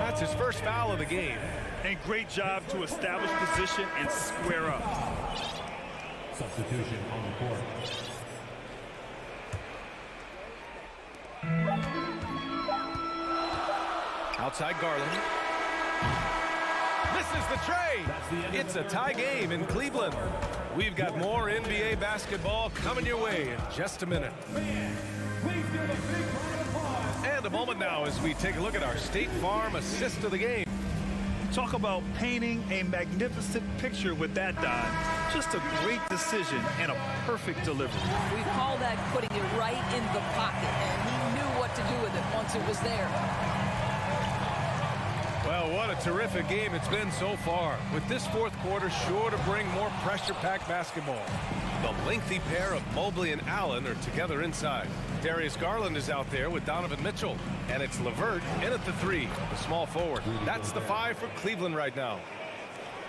That's his first foul of the game. And great job to establish position and square up. Substitution on the court. Outside Garland. Misses the tray. It's a tie game in Cleveland. We've got more NBA basketball coming your way in just a minute. And And a moment now as we take a look at our State Farm assist of the game. Talk about painting a magnificent picture with that dive. Just a great decision and a perfect delivery. We call that putting it right in the pocket, and he knew what to do with it once it was there. Well, what a terrific game it's been so far, with this fourth quarter sure to bring more pressure-packed basketball. The lengthy pair of Mobley and Allen are together inside. Darius Garland is out there with Donovan Mitchell, and it's LeVert in at the 3, the small forward. That's the 5 for Cleveland right now.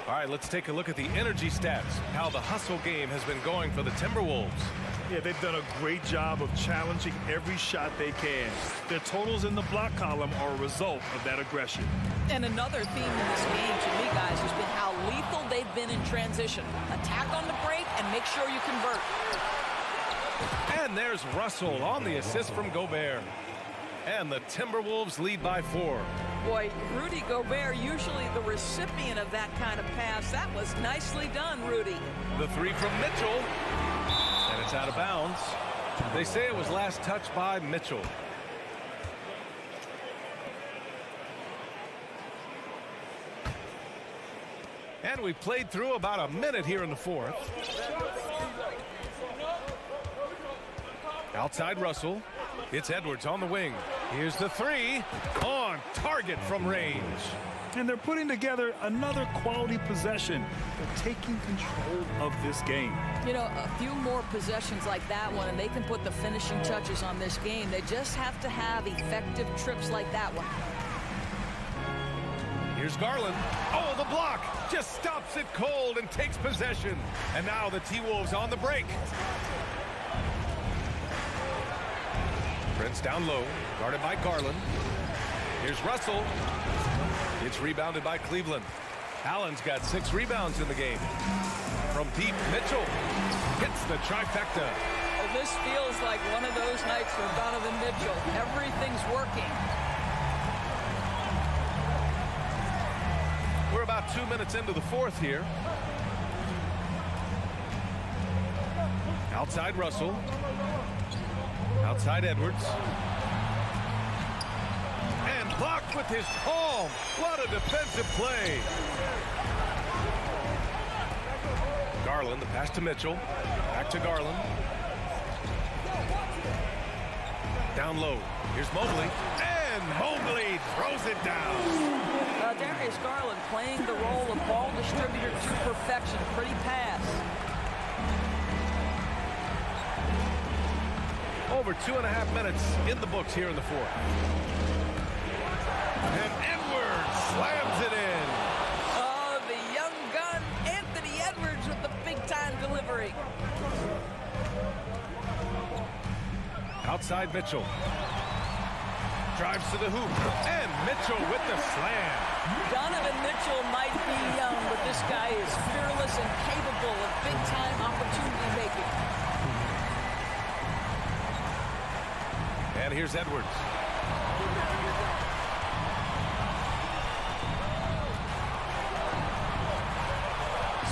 All right, let's take a look at the energy stats, how the hustle game has been going for the Timberwolves. Yeah, they've done a great job of challenging every shot they can. Their totals in the block column are a result of that aggression. And another theme in this game to me, guys, has been how lethal they've been in transition. Attack on the break and make sure you convert. And there's Russell on the assist from Gobert. And the Timberwolves lead by 4. Boy, Rudy Gobert, usually the recipient of that kind of pass. That was nicely done, Rudy. The 3 from Mitchell. And it's out of bounds. They say it was last touched by Mitchell. And we played through about a minute here in the fourth. Outside Russell. It's Edwards on the wing. Here's the 3. On target from range. And they're putting together another quality possession. They're taking control of this game. You know, a few more possessions like that one, and they can put the finishing touches on this game. They just have to have effective trips like that one. Here's Garland. Oh, the block just stops it cold and takes possession. And now the T-Wolves on the break. Prince down low, guarded by Garland. Here's Russell. It's rebounded by Cleveland. Allen's got 6 rebounds in the game. From deep, Mitchell hits the trifecta. Well, this feels like one of those nights for Donovan Mitchell. Everything's working. We're about 2 minutes into the fourth here. Outside Russell. Outside Edwards. And blocked with his palm. What a defensive play. Garland, the pass to Mitchell. Back to Garland. Down low. Here's Mobley. And Mobley throws it down. Darius Garland playing the role of ball distributor to perfection. Pretty pass. Over 2.5 minutes in the books here in the fourth. And Edwards slams it in. Oh, the young gun, Anthony Edwards with the big-time delivery. Outside Mitchell. Drives to the hoop. And Mitchell with the slam. Donovan Mitchell might be young, but this guy is fearless and capable of big-time opportunity making. And here's Edwards.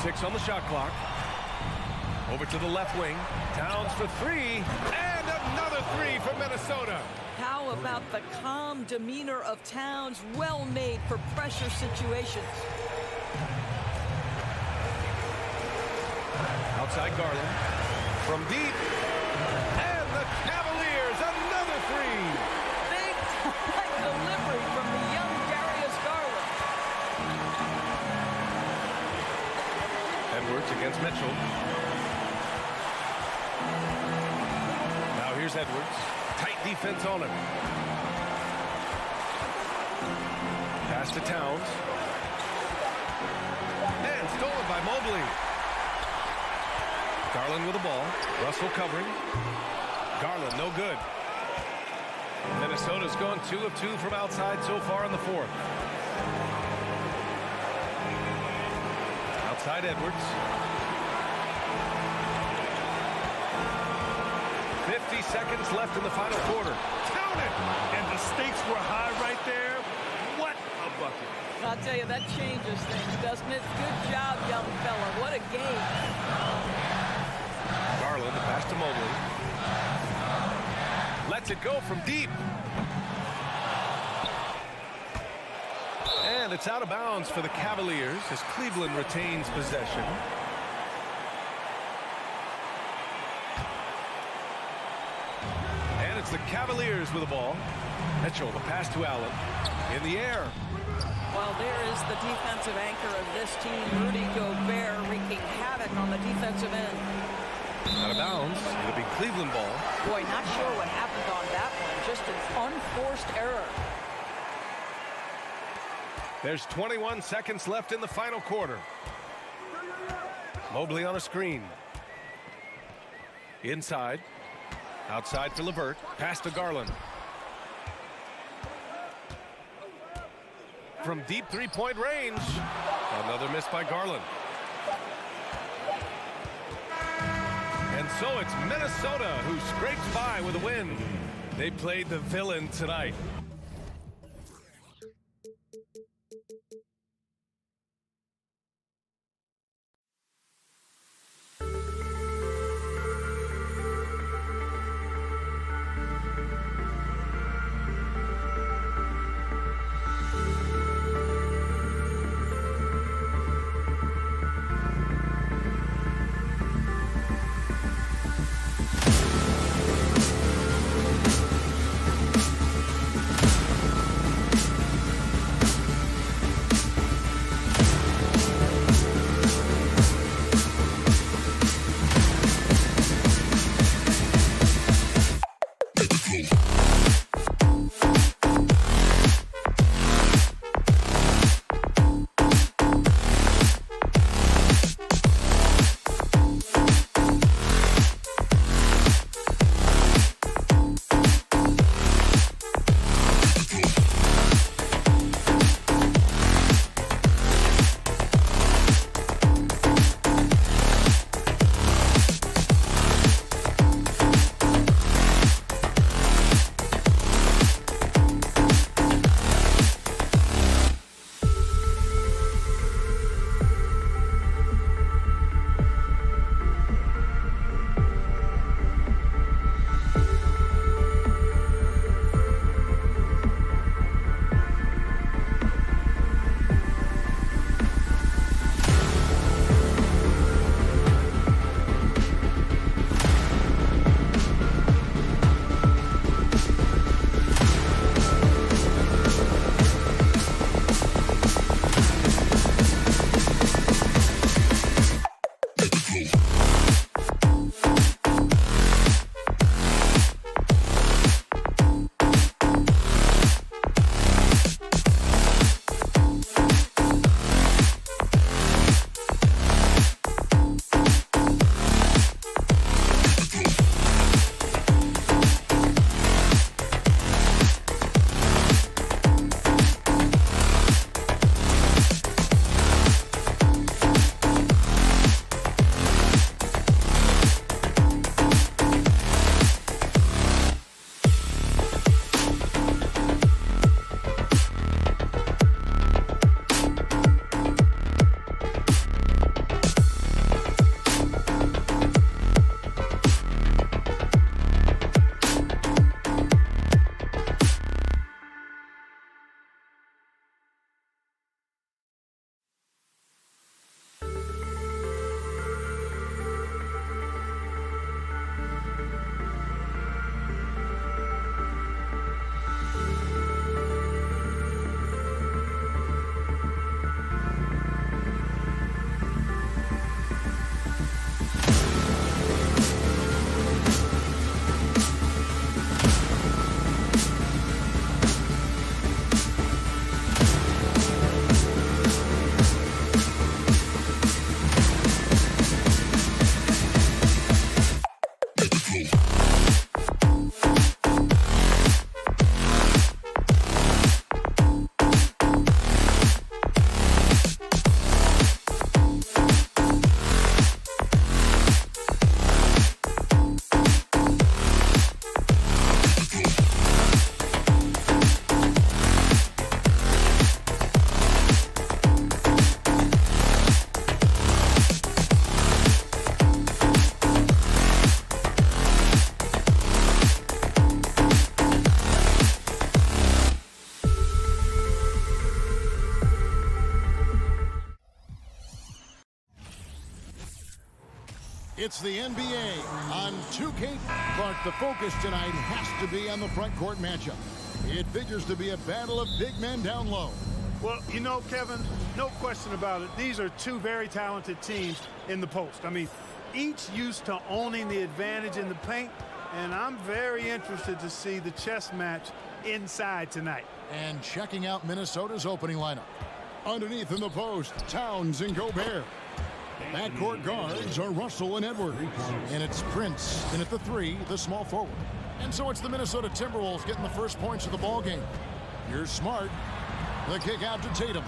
Six on the shot clock. Over to the left wing. Towns for 3. And another 3 for Minnesota. How about the calm demeanor of Towns? Well made for pressure situations. Outside Garland. From deep. And the Cavaliers, another 3. Big time delivery from the young Darius Garland. Edwards against Mitchell. Now here's Edwards. Tight defense on him. Pass to Towns. And stolen by Mobley. Garland with the ball. Russell covering. Garland no good. Minnesota's gone 2 of 2 from outside so far in the fourth. Outside Edwards. 50 seconds left in the final quarter. Count it! And the stakes were high right there. What a bucket. I'll tell you, that changes things, doesn't it? Good job, young fella. What a game. Garland, the pass to Mobley. Lets it go from deep. And it's out of bounds for the Cavaliers as Cleveland retains possession. And it's the Cavaliers with the ball. Mitchell, the pass to Allen. In the air. Well, there is the defensive anchor of this team, Rudy Gobert, wreaking havoc on the defensive end. Out of bounds. It'll be Cleveland ball. Boy, not sure what happened on that one. Just an unforced error. There's 21 seconds left in the final quarter. Mobley on a screen. Inside. Outside for LeVert. Pass to Garland. From deep three-point range. Another miss by Garland. And so it's Minnesota who scrapes by with a win. They played the villain tonight. It's the NBA on 2K. Clark, the focus tonight has to be on the front court matchup. It figures to be a battle of big men down low. Well, you know, Kevin, no question about it. These are two very talented teams in the post. I mean, each used to owning the advantage in the paint, and I'm very interested to see the chess match inside tonight. And checking out Minnesota's opening lineup. Underneath in the post, Towns and Gobert. Backcourt guards are Russell and Edwards. And it's Prince in at the 3, the small forward. And so it's the Minnesota Timberwolves getting the first points of the ball game. Here's Smart. The kick out to Tatum.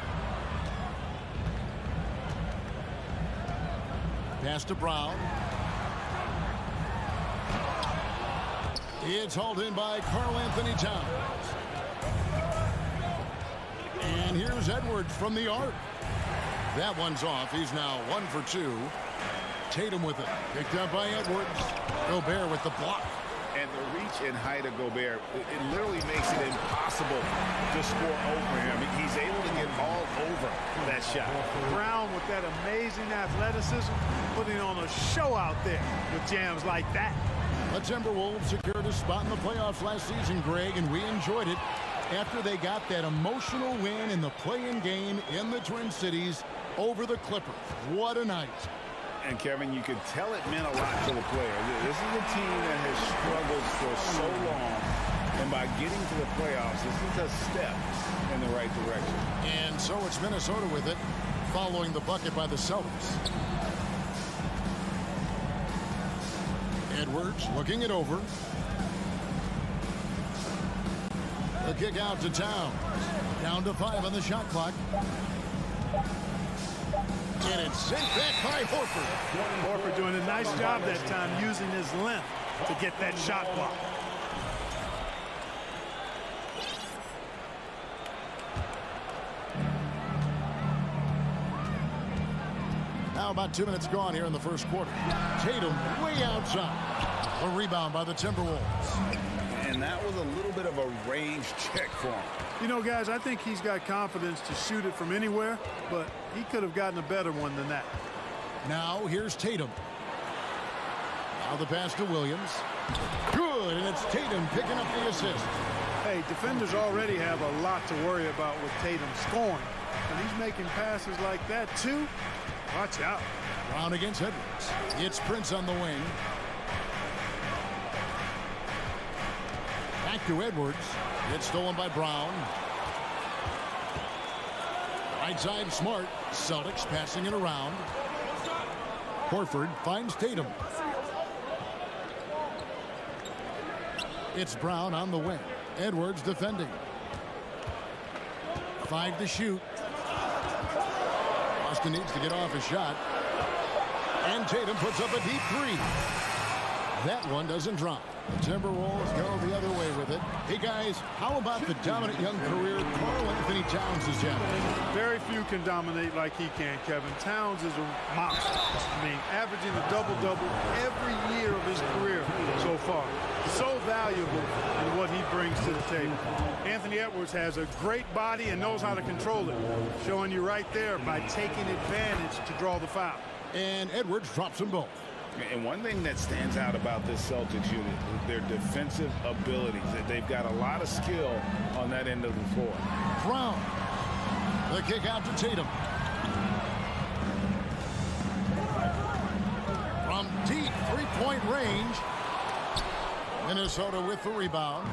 Pass to Brown. It's hauled in by Karl-Anthony Towns. And here's Edwards from the arc. That one's off. He's now 1 for 2. Tatum with it. Picked up by Edwards. Gobert with the block. And the reach and height of Gobert, it literally makes it impossible to score over him. He's able to get all over that shot. Brown with that amazing athleticism, putting on a show out there with jams like that. The Timberwolves secured a spot in the playoffs last season, Greg, and we enjoyed it after they got that emotional win in the play-in game in the Twin Cities over the Clippers. What a night. And, Kevin, you could tell it meant a lot to the player. This is a team that has struggled for so long, and by getting to the playoffs, this is a step in the right direction. And so it's Minnesota with it, following the bucket by the Celtics. Edwards looking it over. The kick out to Towns. Down to 5 on the shot clock. And it's sent back by Horford. Horford doing a nice job that time using his length to get that shot block. Now about 2 minutes gone here in the first quarter. Tatum way outside. A rebound by the Timberwolves. And that was a little bit of a range check for him. You know, guys, I think he's got confidence to shoot it from anywhere, but he could have gotten a better one than that. Now here's Tatum. Now the pass to Williams. Good, and it's Tatum picking up the assist. Hey, defenders already have a lot to worry about with Tatum scoring. And he's making passes like that, too. Watch out. Brown against Edwards. It's Prince on the wing. Back to Edwards. It's stolen by Brown. Right side, Smart. Celtics passing it around. Horford finds Tatum. It's Brown on the wing. Edwards defending. 5 to shoot. Boston needs to get off a shot. And Tatum puts up a deep 3. That one doesn't drop. The Timberwolves go the other way with it. Hey, guys, how about the dominant young career Karl-Anthony Towns has had? Very few can dominate like he can, Kevin. Towns is a monster. I mean, averaging a double-double every year of his career so far. So valuable in what he brings to the table. Anthony Edwards has a great body and knows how to control it. Showing you right there by taking advantage to draw the foul. And Edwards drops them both. And one thing that stands out about this Celtics unit is their defensive abilities. They've got a lot of skill on that end of the floor. Brown. The kick out to Tatum. From deep three-point range. Minnesota with the rebound.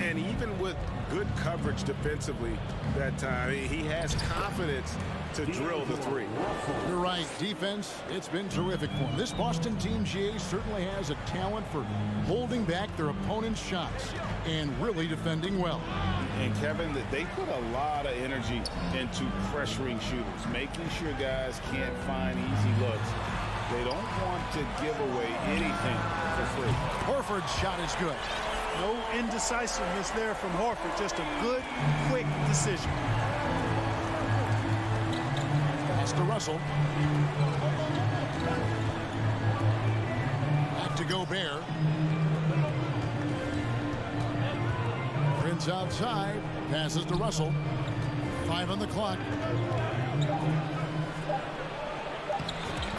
And even with good coverage defensively that time, he has confidence to drill the 3. You're right. Defense, it's been terrific for him. This Boston team, GA, certainly has a talent for holding back their opponent's shots and really defending well. And, Kevin, they put a lot of energy into pressuring shooters, making sure guys can't find easy looks. They don't want to give away anything for free. Horford's shot is good. No indecisiveness there from Horford. Just a good, quick decision. Pass to Russell. Back to Gobert. Prince outside. Passes to Russell. 5 on the clock.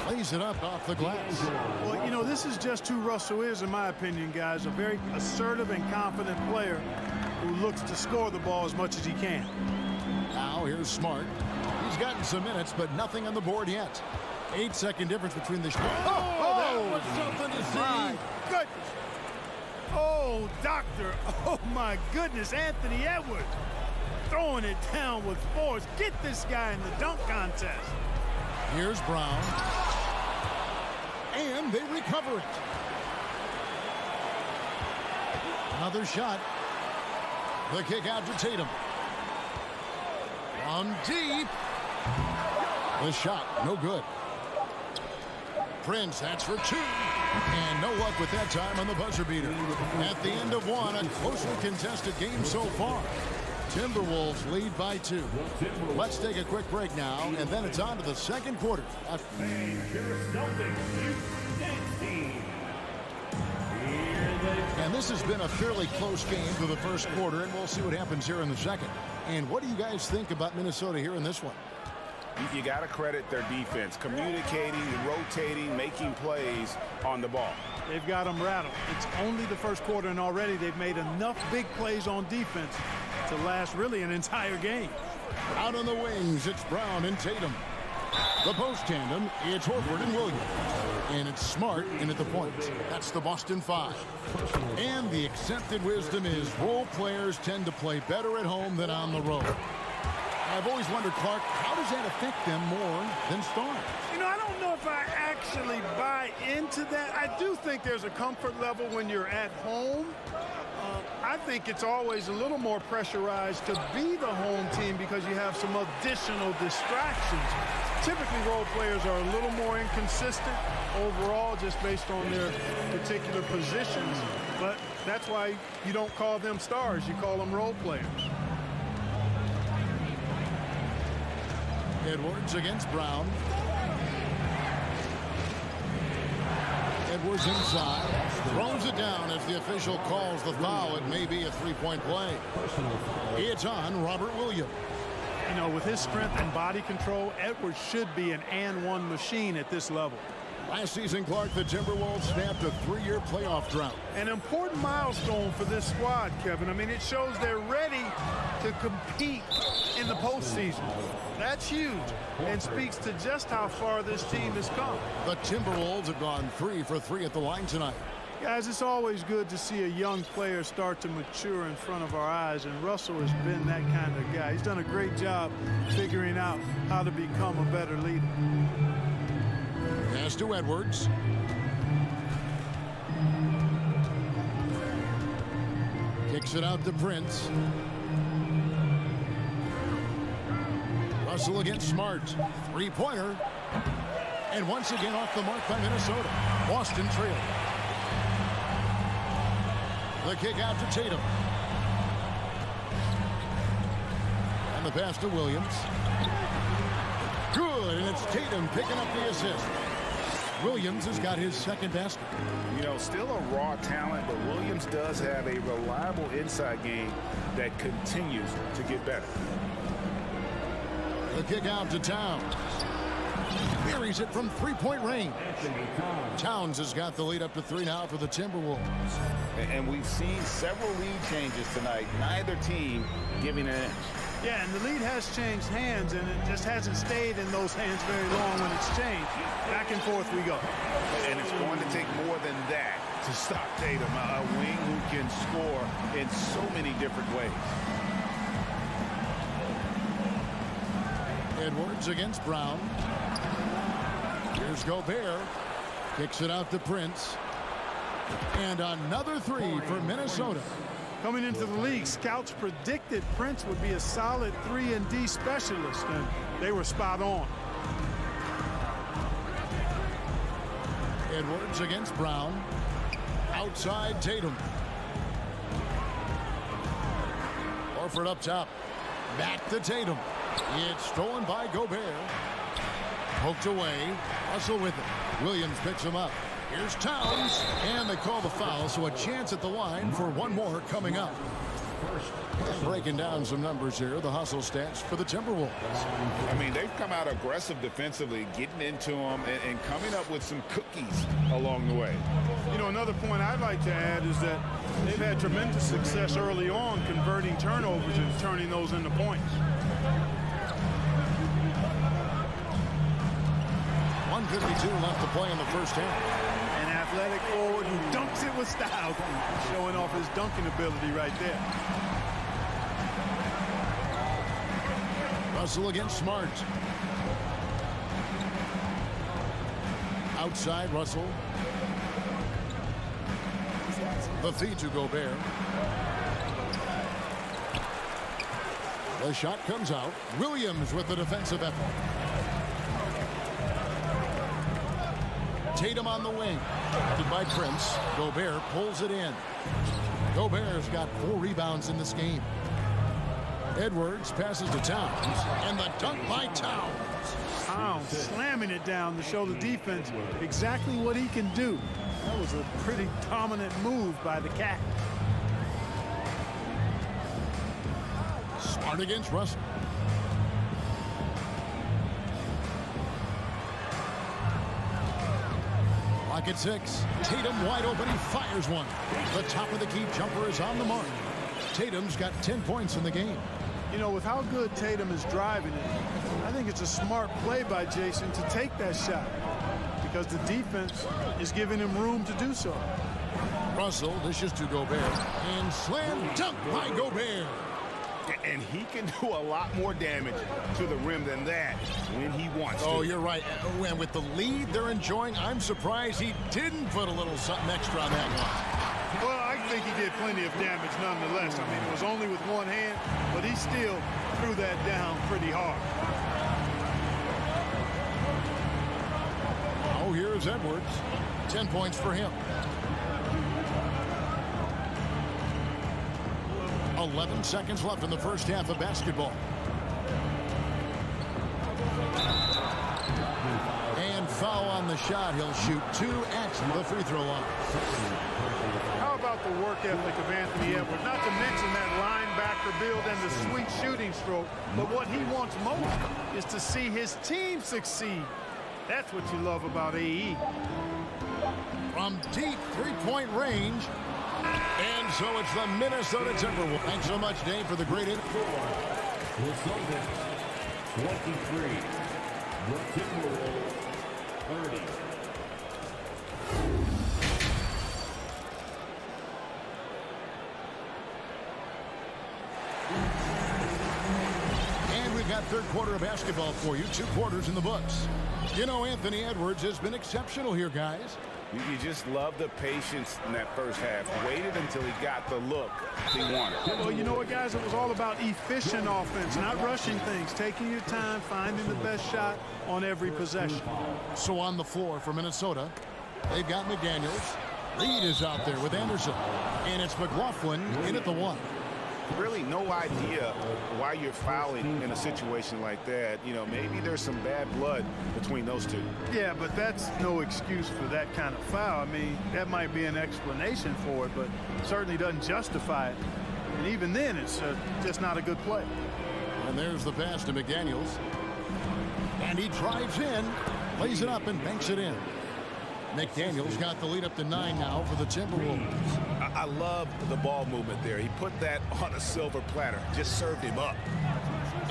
Plays lays it up off the glass. Well, you know, this is just who Russell is, in my opinion, guys. A very assertive and confident player who looks to score the ball as much as he can. Now here's Smart. He's gotten some minutes, but nothing on the board yet. 8-second difference between the shots. Oh, that was something to see. My goodness. Oh, doctor. Oh, my goodness. Anthony Edwards throwing it down with force. Get this guy in the dunk contest. Here's Brown. And they recover it. Another shot. The kick out to Tatum. On deep. The shot, no good. Prince, that's for two. And no luck with that time on the buzzer beater. At the end of one, a closely contested game so far. Timberwolves lead by 2. Let's take a quick break now, and then it's on to the second quarter. And this has been a fairly close game for the first quarter, and we'll see what happens here in the second. And what do you guys think about Minnesota here in this one? You got to credit their defense, communicating, rotating, making plays on the ball. They've got them rattled. It's only the first quarter, and already they've made enough big plays on defense to last really an entire game. Out on the wings, it's Brown and Tatum. The post tandem, it's Horford and Williams. And it's Smart in at the point. That's the Boston 5. And the accepted wisdom is role players tend to play better at home than on the road. I've always wondered, Clark, how does that affect them more than stars? You know, I don't know if I actually buy into that. I do think there's a comfort level when you're at home. I think it's always a little more pressurized to be the home team because you have some additional distractions. Typically, role players are a little more inconsistent overall just based on their particular positions. But that's why you don't call them stars. You call them role players. Edwards against Brown. Edwards inside. Throws it down as the official calls the foul. It may be a three-point play. It's on Robert Williams. You know, with his strength and body control, Edwards should be an and-one machine at this level. Last season, Clark, the Timberwolves snapped a 3-year playoff drought. An important milestone for this squad, Kevin. I mean, it shows they're ready to compete in the postseason. That's huge and speaks to just how far this team has come. The Timberwolves have gone 3 for 3 at the line tonight. Guys, it's always good to see a young player start to mature in front of our eyes, and Russell has been that kind of guy. He's done a great job figuring out how to become a better leader. Pass to Edwards. Kicks it out to Prince. Russell against Smart. Three-pointer. And once again off the mark by Minnesota. Boston trail. The kick out to Tatum. And the pass to Williams. Good, and it's Tatum picking up the assist. Williams has got his second basket. You know, still a raw talent, but Williams does have a reliable inside game that continues to get better. The kick out to Towns. Buries it from three-point range. Towns has got the lead up to 3 now for the Timberwolves. And we've seen several lead changes tonight. Neither team giving an inch. Yeah, and the lead has changed hands, and it just hasn't stayed in those hands very long when it's changed. Back and forth we go. And it's going to take more than that to stop Tatum, a wing who can score in so many different ways. Edwards against Brown. Here's Gobert. Kicks it out to Prince. And another 3 for Minnesota. Coming into the league, scouts predicted Prince would be a solid 3-and-D specialist, and they were spot on. Edwards against Brown. Outside Tatum. Horford up top. Back to Tatum. It's stolen by Gobert. Poked away. Russell with it. Williams picks him up. Here's Towns. And they call the foul, so a chance at the line for one more coming up. Breaking down some numbers here, the hustle stats for the Timberwolves. I mean, they've come out aggressive defensively, getting into them and coming up with some cookies along the way. You know, another point I'd like to add is that they've had tremendous success early on converting turnovers and turning those into points. 1:52 left to play in the first half. An athletic forward who dunks it with style, showing off his dunking ability right there. Russell against Smart. Outside Russell. The feed to Gobert. The shot comes out. Williams with the defensive effort. Tatum on the wing. Guarded by Prince. Gobert pulls it in. Gobert's got 4 rebounds in this game. Edwards passes to Towns, and the dunk by Towns. Towns slamming it down to show the defense exactly what he can do. That was a pretty dominant move by the Cat. Smart against Russell. Clock at 6. Tatum wide open. He fires one. The top of the key jumper is on the mark. Tatum's got 10 points in the game. You know, with how good Tatum is driving it, I think it's a smart play by Jason to take that shot because the defense is giving him room to do so. Russell dishes to Gobert and slam dunk by Gobert. And he can do a lot more damage to the rim than that when he wants to. Oh, you're right. And with the lead they're enjoying, I'm surprised he didn't put a little something extra on that one. Well, I think he did plenty of damage nonetheless. I mean, it was only with one hand, but he still threw that down pretty hard. Oh, here's Edwards. 10 points for him. 11 seconds left in the first half of basketball. And foul on the shot. He'll shoot 2 at the free throw line. How about the work ethic of Anthony Edwards? Not to mention that linebacker build and the sweet shooting stroke. But what he wants most is to see his team succeed. That's what you love about AE. From deep three-point range. And so it's the Minnesota Timberwolves. Thanks so much, Dave, for the great info. The Celtics, 23. The Timberwolves, 30. And we've got third quarter of basketball for you. 2 quarters in the books. You know, Anthony Edwards has been exceptional here, guys. You just love the patience in that first half. Waited until he got the look he wanted. Well, you know what, guys? It was all about efficient offense, not rushing things, taking your time, finding the best shot on every possession. So on the floor for Minnesota, they've got McDaniels. Reed is out there with Anderson. And it's McLaughlin in at the 1. Really no idea why you're fouling in a situation like that. You know, maybe there's some bad blood between those two. Yeah, but that's no excuse for that kind of foul. I mean, that might be an explanation for it, but certainly doesn't justify it. And even then, it's just not a good play. And there's the pass to McDaniels. And he drives in, lays it up, and banks it in. McDaniels got the lead up to 9 now for the Timberwolves. I love the ball movement there. He put that on a silver platter. Just served him up.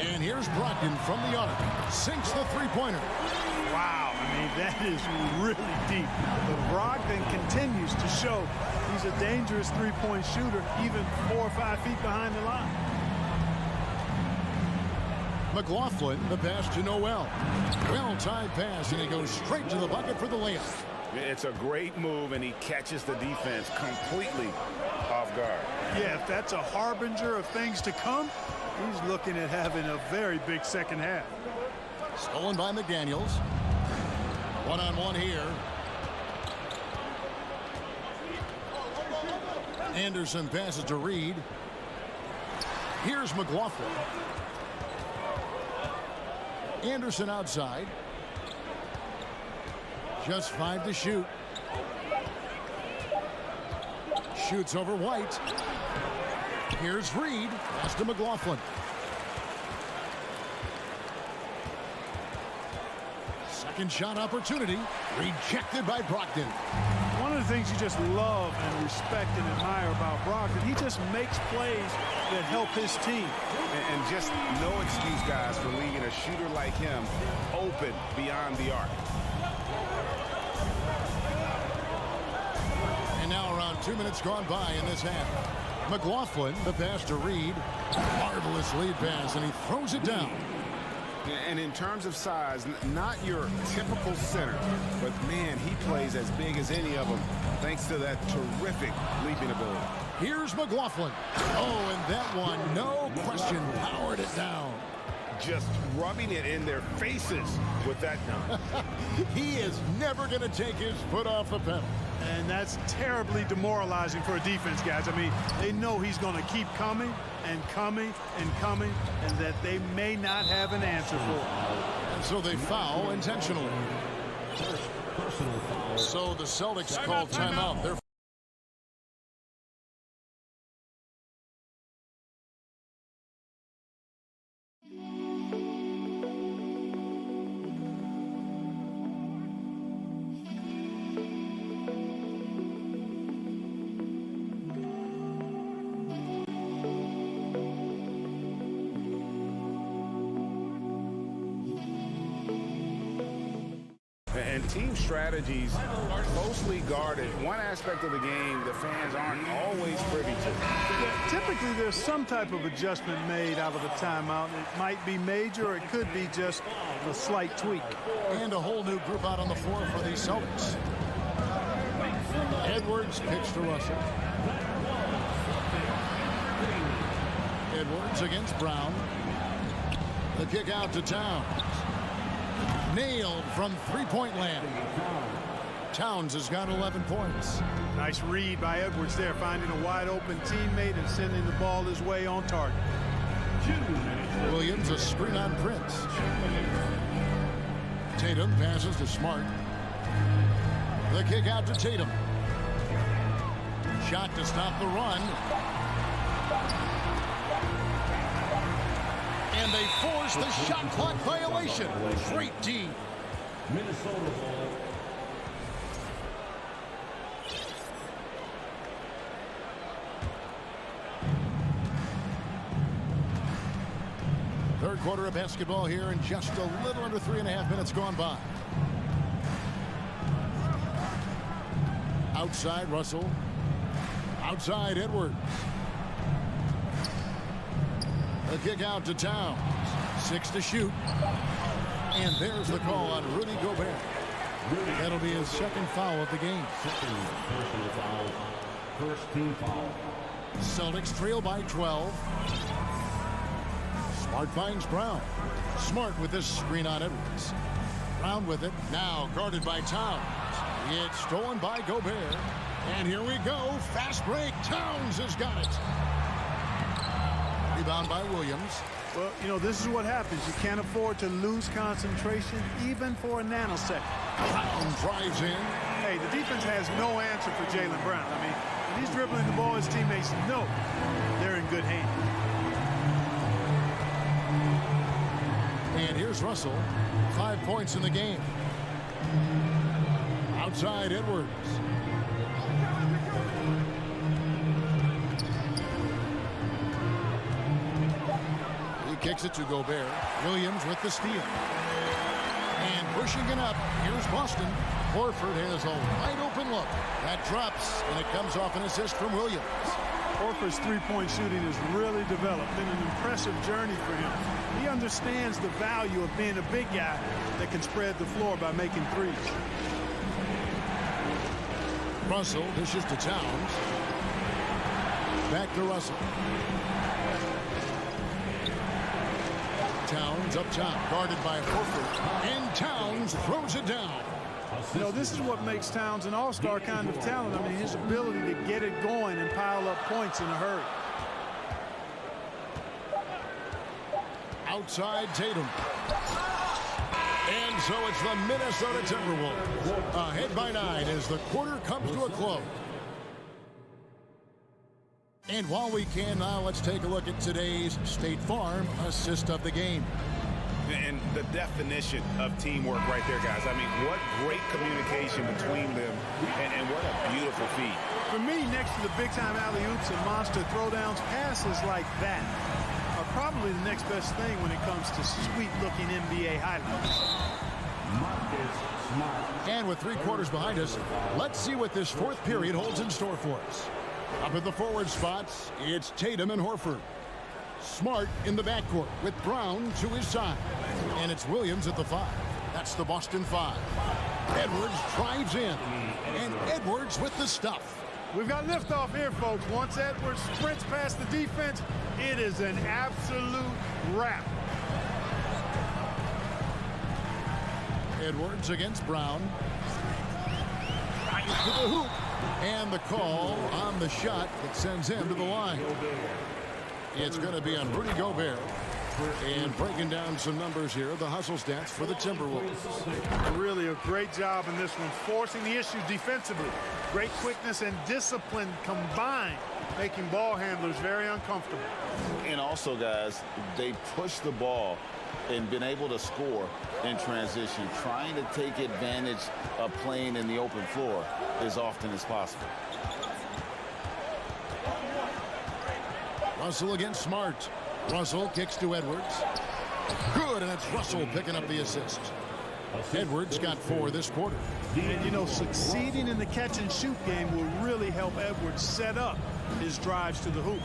And here's Brogdon from the arc. Sinks the three-pointer. Wow, I mean, that is really deep. But Brogdon continues to show he's a dangerous three-point shooter, even 4 or 5 feet behind the line. McLaughlin, the pass to Noel. Well-timed pass, and he goes straight to the bucket for the layup. It's a great move, and he catches the defense completely off guard. Yeah, if that's a harbinger of things to come, he's looking at having a very big second half. Stolen by McDaniels. One-on-one here. Anderson passes to Reed. Here's McLaughlin. Anderson outside. Just 5 to shoot. Shoots over White. Here's Reed. Pass to McLaughlin. Second shot opportunity. Rejected by Brogdon. One of the things you just love and respect and admire about Brogdon, he just makes plays that help his team. And just no excuse, guys, for leaving a shooter like him open beyond the arc. And now around 2 minutes gone by in this half. McLaughlin, the pass to Reed. Marvelous lead pass, and he throws it down. And in terms of size, not your typical center, but man, he plays as big as any of them thanks to that terrific leaping ability. Here's McLaughlin. Oh, and that one, no question, powered it down. Just rubbing it in their faces with that dunk. He is never going to take his foot off the pedal. And that's terribly demoralizing for a defense, guys. I mean, they know he's going to keep coming and coming and coming, and that they may not have an answer for. And so they foul intentionally. So the Celtics call timeout. They're And team strategies are closely guarded. One aspect of the game the fans aren't always privy to. Yeah, typically, there's some type of adjustment made out of the timeout. It might be major, or it could be just a slight tweak. and a whole new group out on the floor for the Celtics. Edwards pitch to Russell. Edwards against Brown. The kick out to Towns. Nailed from three-point land. Towns has got 11 points. Nice read by Edwards there, finding a wide-open teammate and sending the ball his way on target. Williams a screen on Prince. Tatum passes to Smart. The kick out to Tatum. Shot to stop the run. And they force the shot clock violation. Great D. Minnesota ball. Third quarter of basketball here, and just a little under 3.5 minutes gone by. Outside Russell. Outside Edwards. The kick out to Towns. 6 to shoot. And there's the call on Rudy Gobert. That'll be his second foul of the game. Second personal foul. First team foul. Celtics trail by 12. Smart finds Brown. Smart with this screen on Edwards. Brown with it. Now guarded by Towns. It's stolen by Gobert. And here we go. Fast break. Towns has got it. Rebound by Williams. Well, you know, this is what happens. You can't afford to lose concentration even for a nanosecond. Brown drives in. Hey, the defense has no answer for Jaylen Brown. I mean, when he's dribbling the ball, his teammates know they're in good hands. And here's Russell. 5 points in the game. Outside Edwards. Kicks it to Gobert. Williams with the steal. And pushing it up. Here's Boston. Horford has a wide open look. That drops, and it comes off an assist from Williams. Horford's three-point shooting has really developed. Been an impressive journey for him. He understands the value of being a big guy that can spread the floor by making threes. Russell dishes to Towns. Back to Russell. Towns up top, guarded by Horford, and Towns throws it down. You know, this is what makes Towns an all-star kind of talent. I mean, his ability to get it going and pile up points in a hurry. Outside Tatum. And so it's the Minnesota Timberwolves ahead by 9 as the quarter comes to a close. And while we can now, let's take a look at today's State Farm assist of the game. And the definition of teamwork right there, guys. I mean, what great communication between them, and what a beautiful feed. For me, next to the big-time alley-oops and monster throwdowns, passes like that are probably the next best thing when it comes to sweet-looking NBA highlights. And with 3 quarters behind us, let's see what this fourth period holds in store for us. Up at the forward spots, it's Tatum and Horford. Smart in the backcourt with Brown to his side. And it's Williams at the 5. That's the Boston 5. Edwards drives in. And Edwards with the stuff. We've got liftoff here, folks. Once Edwards sprints past the defense, it is an absolute wrap. Edwards against Brown. Right to the hoop. And the call on the shot that sends him to the line. It's going to be on Rudy Gobert. And breaking down some numbers here, the hustle stats for the Timberwolves. Really a great job in this one, forcing the issue defensively. Great quickness and discipline combined, making ball handlers very uncomfortable. And also, guys, they push the ball and been able to score in transition, trying to take advantage of playing in the open floor as often as possible. Russell against Smart. Russell kicks to Edwards. Good, and it's Russell picking up the assist. Edwards got 4 this quarter. And, you know, succeeding in the catch-and-shoot game will really help Edwards set up his drives to the hoop.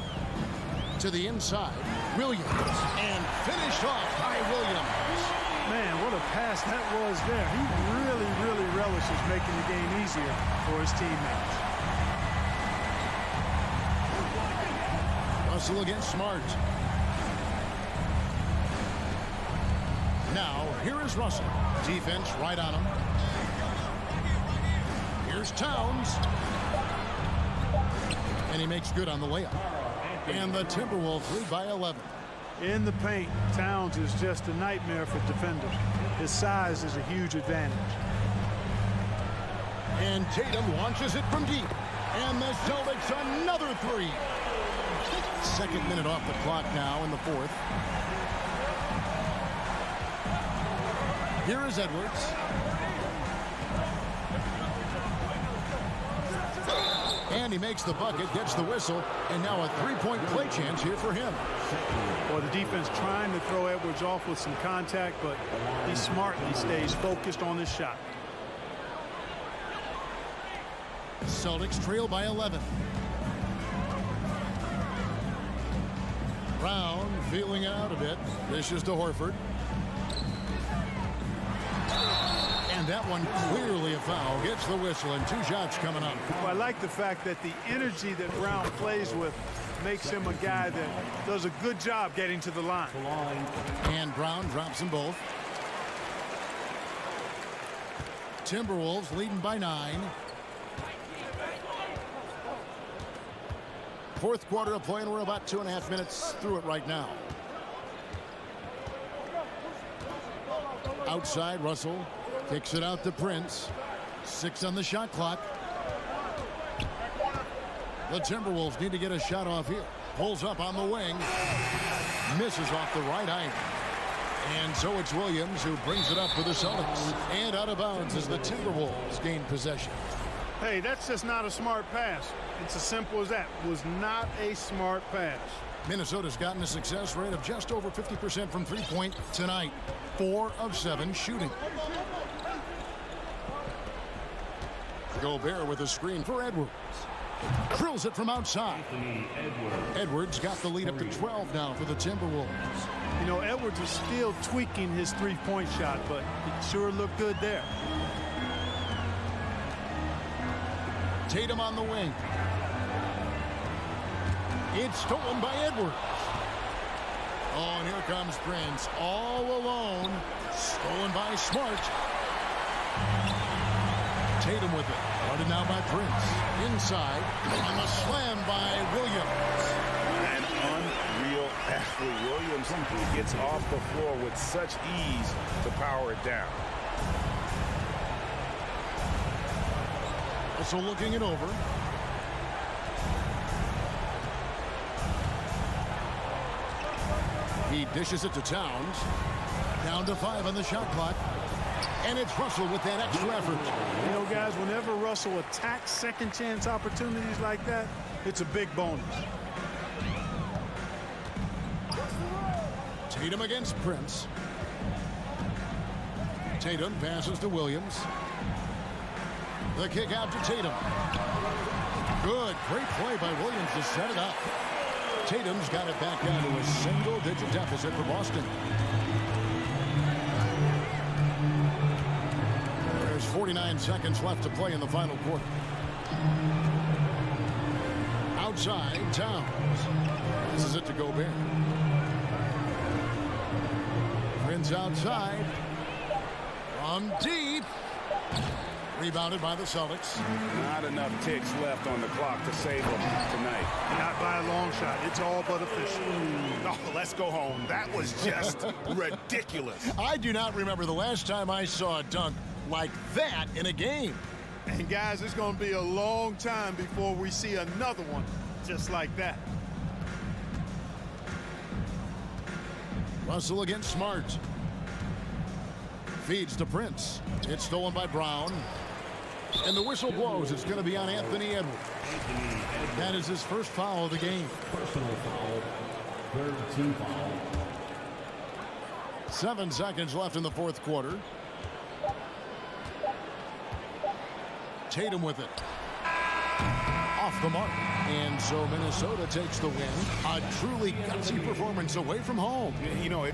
To the inside, Williams, and finished off by Williams. Man, what a pass that was there. He really relishes making the game easier for his teammates. Russell against Smart. Now, here is Russell. Defense right on him. Here's Towns. And he makes good on the layup. And the Timberwolves lead by 11. In the paint, Towns is just a nightmare for defenders. His size is a huge advantage. And Tatum launches it from deep. And the Celtics another 3. Second minute off the clock now in the fourth. Here is Edwards. And he makes the bucket, gets the whistle, and now a three-point play chance here for him. Well, the defense trying to throw Edwards off with some contact, but he smartly stays focused on his shot. Celtics trail by 11. Brown feeling out a bit. Dishes to Horford. And that one clearly a foul. Gets the whistle and 2 shots coming up. Well, I like the fact that the energy that Brown plays with makes him a guy that does a good job getting to the line. And Brown drops them both. Timberwolves leading by 9. Fourth quarter of play, and we're about 2.5 minutes through it right now. Outside, Russell kicks it out to Prince. 6 on the shot clock. The Timberwolves need to get a shot off here. Pulls up on the wing. Misses off the right eye. And so it's Williams who brings it up for the Celtics. And out of bounds as the Timberwolves gain possession. Hey, that's just not a smart pass. It's as simple as that. Was not a smart pass. Minnesota's gotten a success rate of just over 50% from three-point tonight. 4 of 7 shooting. Gobert with a screen for Edwards. Drills it from outside. Edwards got the lead up to 12 now for the Timberwolves. You know, Edwards is still tweaking his three-point shot, but it sure looked good there. Tatum on the wing. It's stolen by Edwards. Oh, and here comes Prince all alone. Stolen by Smart. Tatum with it. Guarded now by Prince. Inside. On the slam by Williams. An unreal athlete. Williams gets off the floor with such ease to power it down. Also looking it over. He dishes it to Towns. Down to 5 on the shot clock. And it's Russell with that extra effort. You know, guys, whenever Russell attacks second chance opportunities like that, it's a big bonus. Tatum against Prince. Tatum passes to Williams. The kick out to Tatum. Good, great play by Williams to set it up. Tatum's got it back down to a single-digit deficit for Boston. There's 49 seconds left to play in the final quarter. Outside, Towns. Passes it to Gobert. Prince outside. From deep. Rebounded by the Celtics. Not enough ticks left on the clock to save them tonight. Not by a long shot. It's all but official. Oh, let's go home. That was just ridiculous. I do not remember the last time I saw a dunk like that in a game. And, guys, it's going to be a long time before we see another one just like that. Russell against Smart. Feeds to Prince. It's stolen by Brown. And the whistle blows. It's going to be on Anthony Edwards. That is his first foul of the game. Personal foul. Third team foul. 7 seconds left in the fourth quarter. Tatum with it. Off the mark. And so Minnesota takes the win. A truly gutsy performance away from home. You know,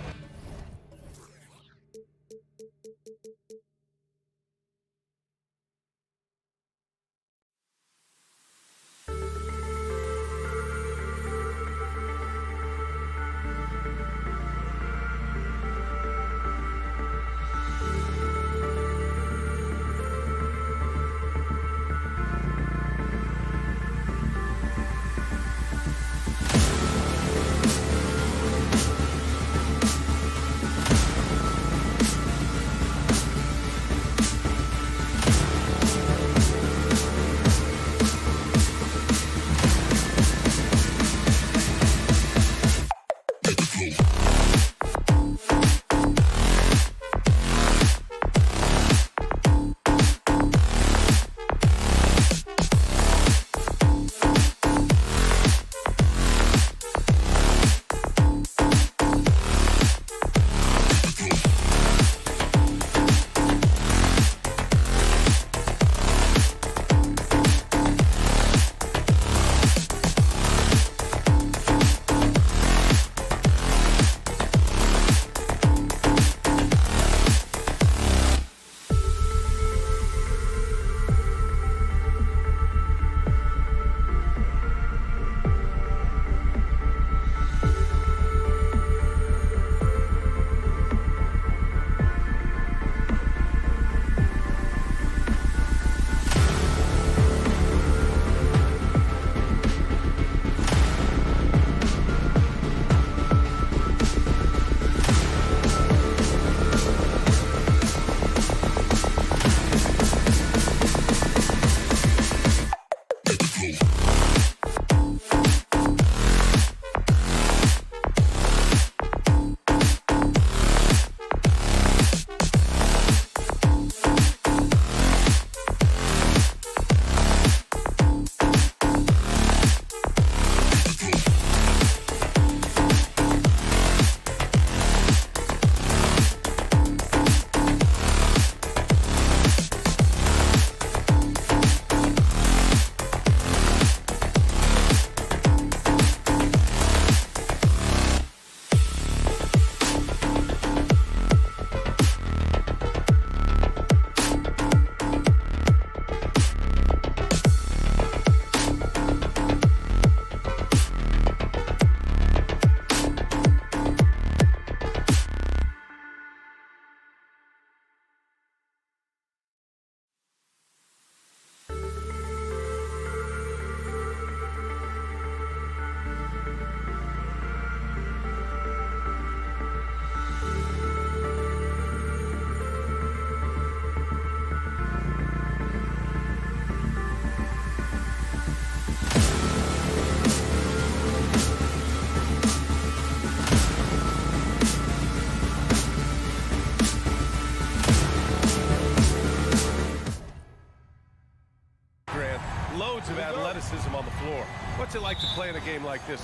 loads of athleticism on the floor. What's it like to play in a game like this?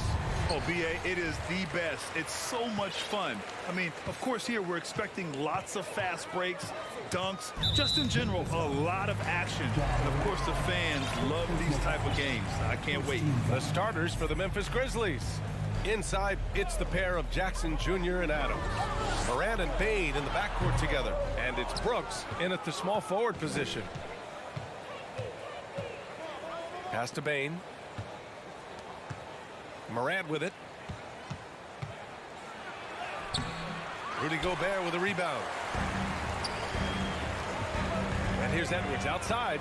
Oh, B.A., it is the best. It's so much fun. I mean, of course, here we're expecting lots of fast breaks, dunks, just in general, a lot of action. And, of course, the fans love these type of games. I can't wait. The starters for the Memphis Grizzlies. Inside, it's the pair of Jackson Jr. and Adams. Morant and Bane in the backcourt together. And it's Brooks in at the small forward position. Pass to Bane. Morant with it. Rudy Gobert with a rebound. And here's Edwards outside.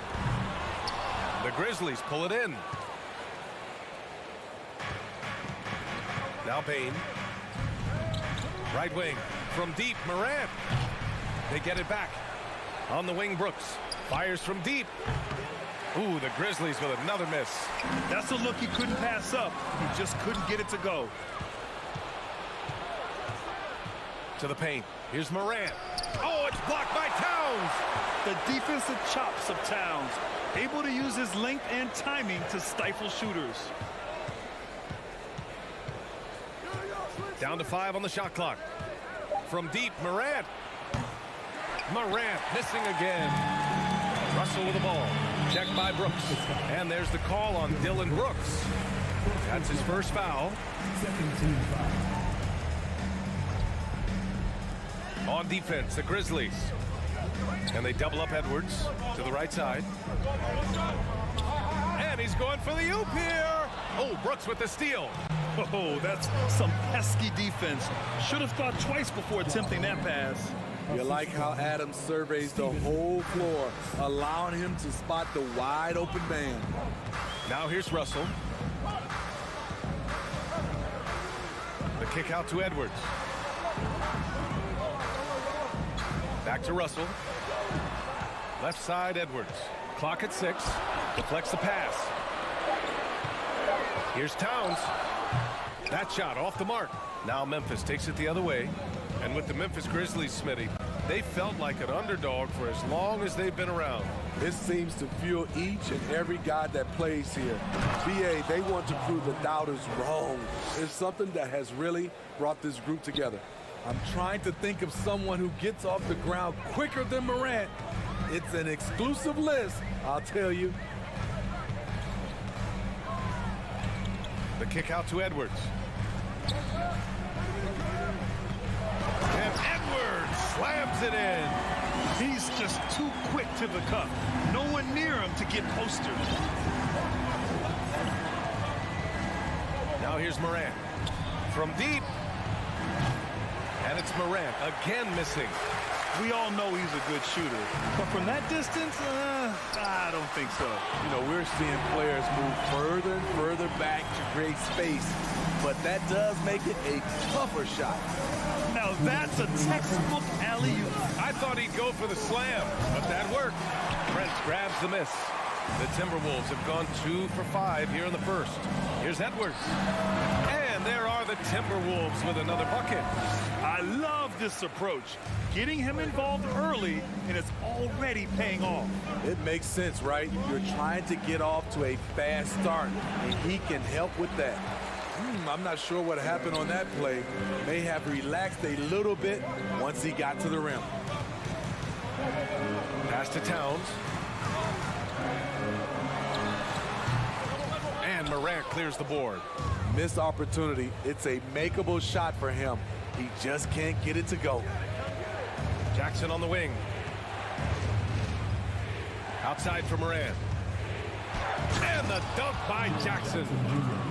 The Grizzlies pull it in. Now Bane. Right wing from deep, Morant. They get it back. On the wing, Brooks. Fires from deep. Ooh, the Grizzlies with another miss. That's a look he couldn't pass up. He just couldn't get it to go. To the paint. Here's Morant. Oh, it's blocked by Towns. The defensive chops of Towns. Able to use his length and timing to stifle shooters. Down to 5 on the shot clock. From deep, Morant. Morant missing again. Russell with the ball. Checked by Brooks. And there's the call on Dylan Brooks. That's his first foul. On defense, the Grizzlies. And they double up Edwards to the right side. And he's going for the oop here. Oh, Brooks with the steal. Oh, that's some pesky defense. Should have thought twice before attempting that pass. You like how Adams surveys the whole floor, allowing him to spot the wide open man. Now here's Russell. The kick out to Edwards. Back to Russell. Left side, Edwards. Clock at 6. Deflects the pass. Here's Towns. That shot off the mark. Now Memphis takes it the other way. And with the Memphis Grizzlies, Smitty, they felt like an underdog for as long as they've been around. This seems to fuel each and every guy that plays here. BA, they want to prove the doubters wrong. It's something that has really brought this group together. I'm trying to think of someone who gets off the ground quicker than Morant. It's an exclusive list, I'll tell you. The kick out to Edwards. And Edwards slams it in. He's just too quick to the cup. No one near him to get postered. Now here's Morant. From deep. And it's Morant again missing. We all know he's a good shooter. But from that distance, I don't think so. You know, we're seeing players move further and further back to create space. But that does make it a tougher shot. Now that's a textbook alley-oop. I thought he'd go for the slam, but that worked. Prince grabs the miss. The Timberwolves have gone 2 for 5 here in the first. Here's Edwards. And there are the Timberwolves with another bucket. I love this approach. Getting him involved early, and it's already paying off. It makes sense, right? You're trying to get off to a fast start, and he can help with that. I'm not sure what happened on that play. May have relaxed a little bit once he got to the rim. Pass to Towns. And Morant clears the board. Missed opportunity. It's a makeable shot for him. He just can't get it to go. Jackson on the wing. Outside for Morant. And the dunk by Jackson.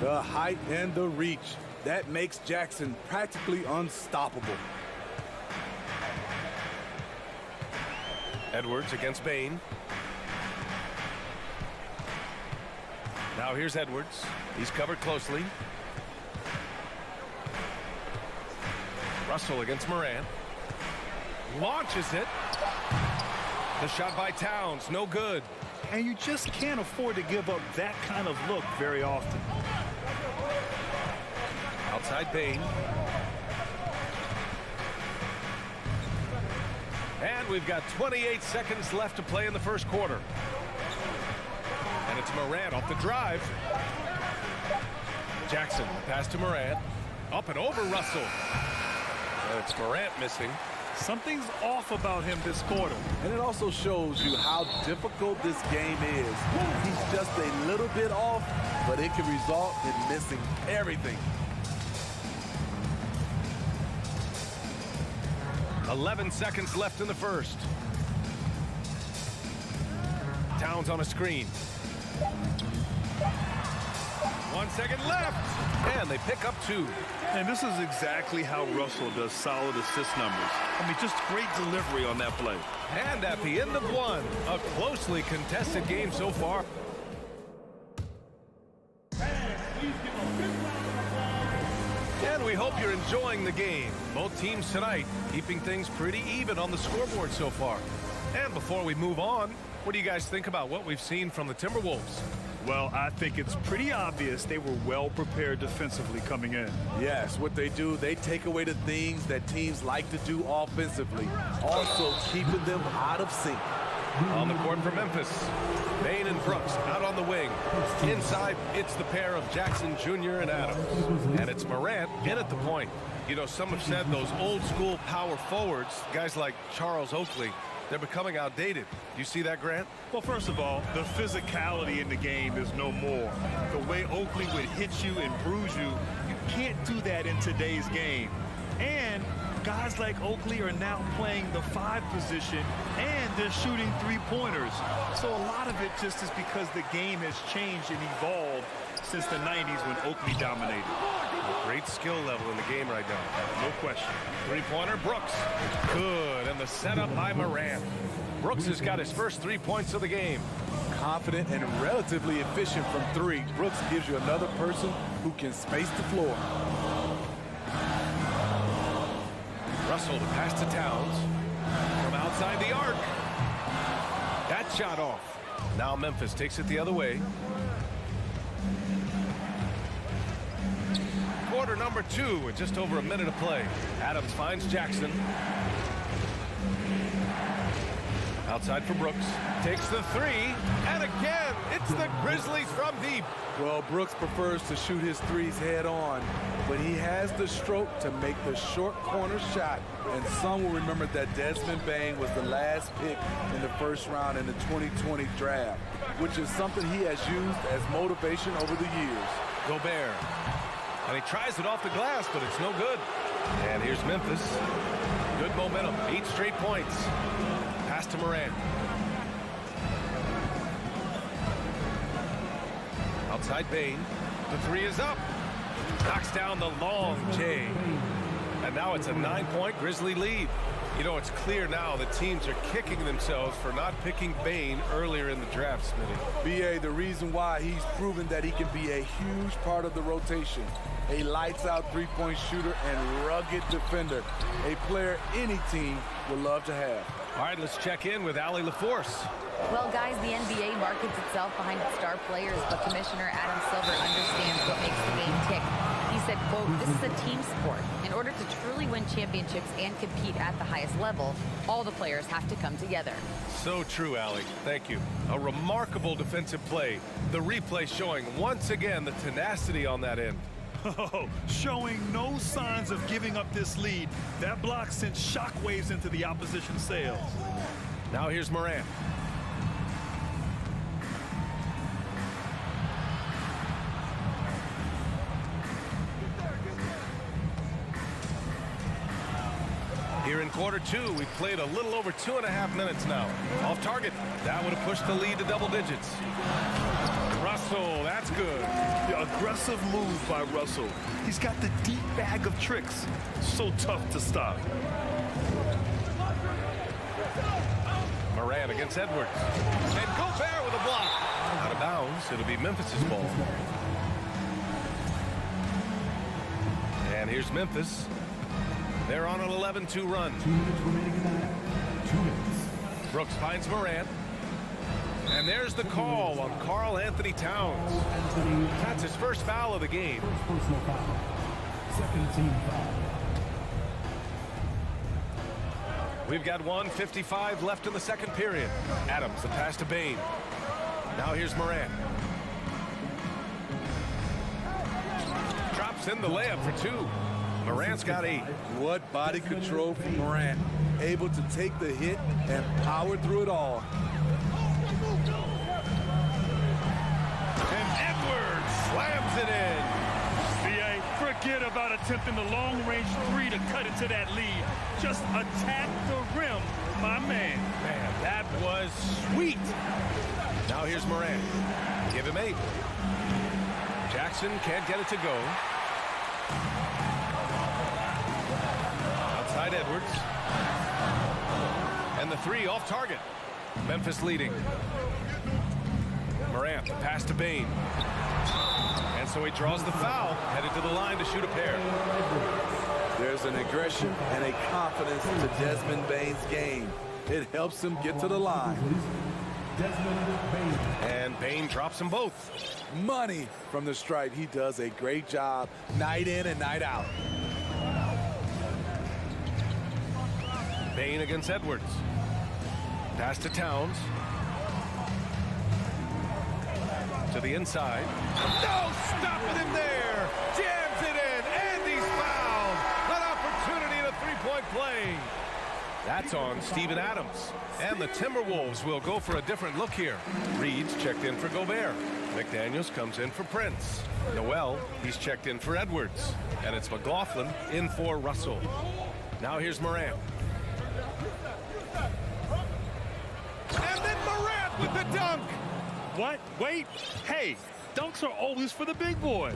The height and the reach. That makes Jackson practically unstoppable. Edwards against Bane. Now here's Edwards. He's covered closely. Russell against Morant. Launches it. The shot by Towns, no good. And you just can't afford to give up that kind of look very often. Outside Bane. And we've got 28 seconds left to play in the first quarter. And it's Morant off the drive. Jackson, pass to Morant. Up and over Russell. It's Morant missing. Something's off about him this quarter. And it also shows you how difficult this game is. He's just a little bit off, but it can result in missing everything. 11 seconds left in the first. Towns on a screen. 1 second left. And they pick up 2. And this is exactly how Russell does solid assist numbers. I mean, just great delivery on that play. And at the end of 1, a closely contested game so far. And we hope you're enjoying the game. Both teams tonight keeping things pretty even on the scoreboard so far. And before we move on, what do you guys think about what we've seen from the Timberwolves? Well, I think it's pretty obvious they were well prepared defensively coming in. Yes, what they do, they take away the things that teams like to do offensively, also keeping them out of sync. On the court for Memphis, Bane and Brooks out on the wing. Inside, it's the pair of Jackson Jr. and Adams. And it's Morant in at the point. You know, some have said those old school power forwards, guys like Charles Oakley, they're becoming outdated. You see that, Grant? Well, first of all, the physicality in the game is no more. The way Oakley would hit you and bruise you, you can't do that in today's game. And guys like Oakley are now playing the 5 position, and they're shooting 3-pointers. So a lot of it just is because the game has changed and evolved since the 90s when Oakley dominated. A great skill level in the game right now. No question. 3-pointer, Brooks. Good, and the setup by Morant. Brooks has got his first 3 points of the game. Confident and relatively efficient from 3. Brooks gives you another person who can space the floor. Russell to pass to Towns. From outside the arc. That shot off. Now Memphis takes it the other way. Quarter number 2 with just over a minute of play. Adams finds Jackson. Outside for Brooks. Takes the 3. And again, it's the Grizzlies from deep. Well, Brooks prefers to shoot his 3s head on, but he has the stroke to make the short corner shot. And some will remember that Desmond Bane was the last pick in the first round in the 2020 draft, which is something he has used as motivation over the years. Gobert. And he tries it off the glass, but it's no good. And here's Memphis. Good momentum. 8 straight points. Pass to Morant. Outside Bane. The 3 is up. Knocks down the long J. And now it's a 9-point Grizzly lead. You know, it's clear now that teams are kicking themselves for not picking Bane earlier in the draft, Smitty. B.A., the reason why he's proven that he can be a huge part of the rotation. A lights-out 3-point shooter and rugged defender. A player any team would love to have. All right, let's check in with Allie LaForce. Well, guys, the NBA markets itself behind its star players, but Commissioner Adam Silver understands what makes the game tick. He said, quote, "This is a team sport. In order to truly win championships and compete at the highest level, all the players have to come together." So true, Allie. Thank you. A remarkable defensive play. The replay showing once again the tenacity on that end. Oh, showing no signs of giving up this lead. That block sent shockwaves into the opposition's sails. Now here's Morant. Here in quarter 2, we've played a little over 2.5 minutes now. Off target. That would have pushed the lead to double digits. Russell, that's good. The aggressive move by Russell. He's got the deep bag of tricks. So tough to stop. Morant against Edwards. And Gobert with a block. Out of bounds. It'll be Memphis's ball. And here's Memphis. They're on an 11-2 run. 2 minutes remaining in that. 2 minutes. Brooks finds Morant. And there's the call on Karl Anthony Towns. That's his first foul of the game. First personal foul. Second team foul. We've got 1:55 left in the second period. Adams, the pass to Bane. Now Now here's Morant. Drops in the layup for 2. Morant's got 8. What body control from Morant. Able to take the hit and power through it all. And Edwards slams it in. BA, forget about attempting the long-range 3 to cut into that lead. Just attack the rim, my man. Man, that was sweet. Now here's Morant. Give him 8. Jackson can't get it to go. Outside Edwards. And the 3 off target. Memphis leading. Morant, the pass to Bane. And so he draws the foul, headed to the line to shoot a pair. There's an aggression and a confidence to Desmond Bane's game. It helps him get to the line. And Bane drops them both. Money from the stripe. He does a great job night in and night out. Bane against Edwards. Pass to Towns. To the inside. No, stopping him there. Jams it in, and he's fouled. An opportunity in a three-point play. That's on Steven Adams. And the Timberwolves will go for a different look here. Reed's checked in for Gobert. McDaniels comes in for Prince. Noel, he's checked in for Edwards. And it's McLaughlin in for Russell. Now here's Morant. And then Morant with the dunk. What? Wait. Hey, dunks are always for the big boys.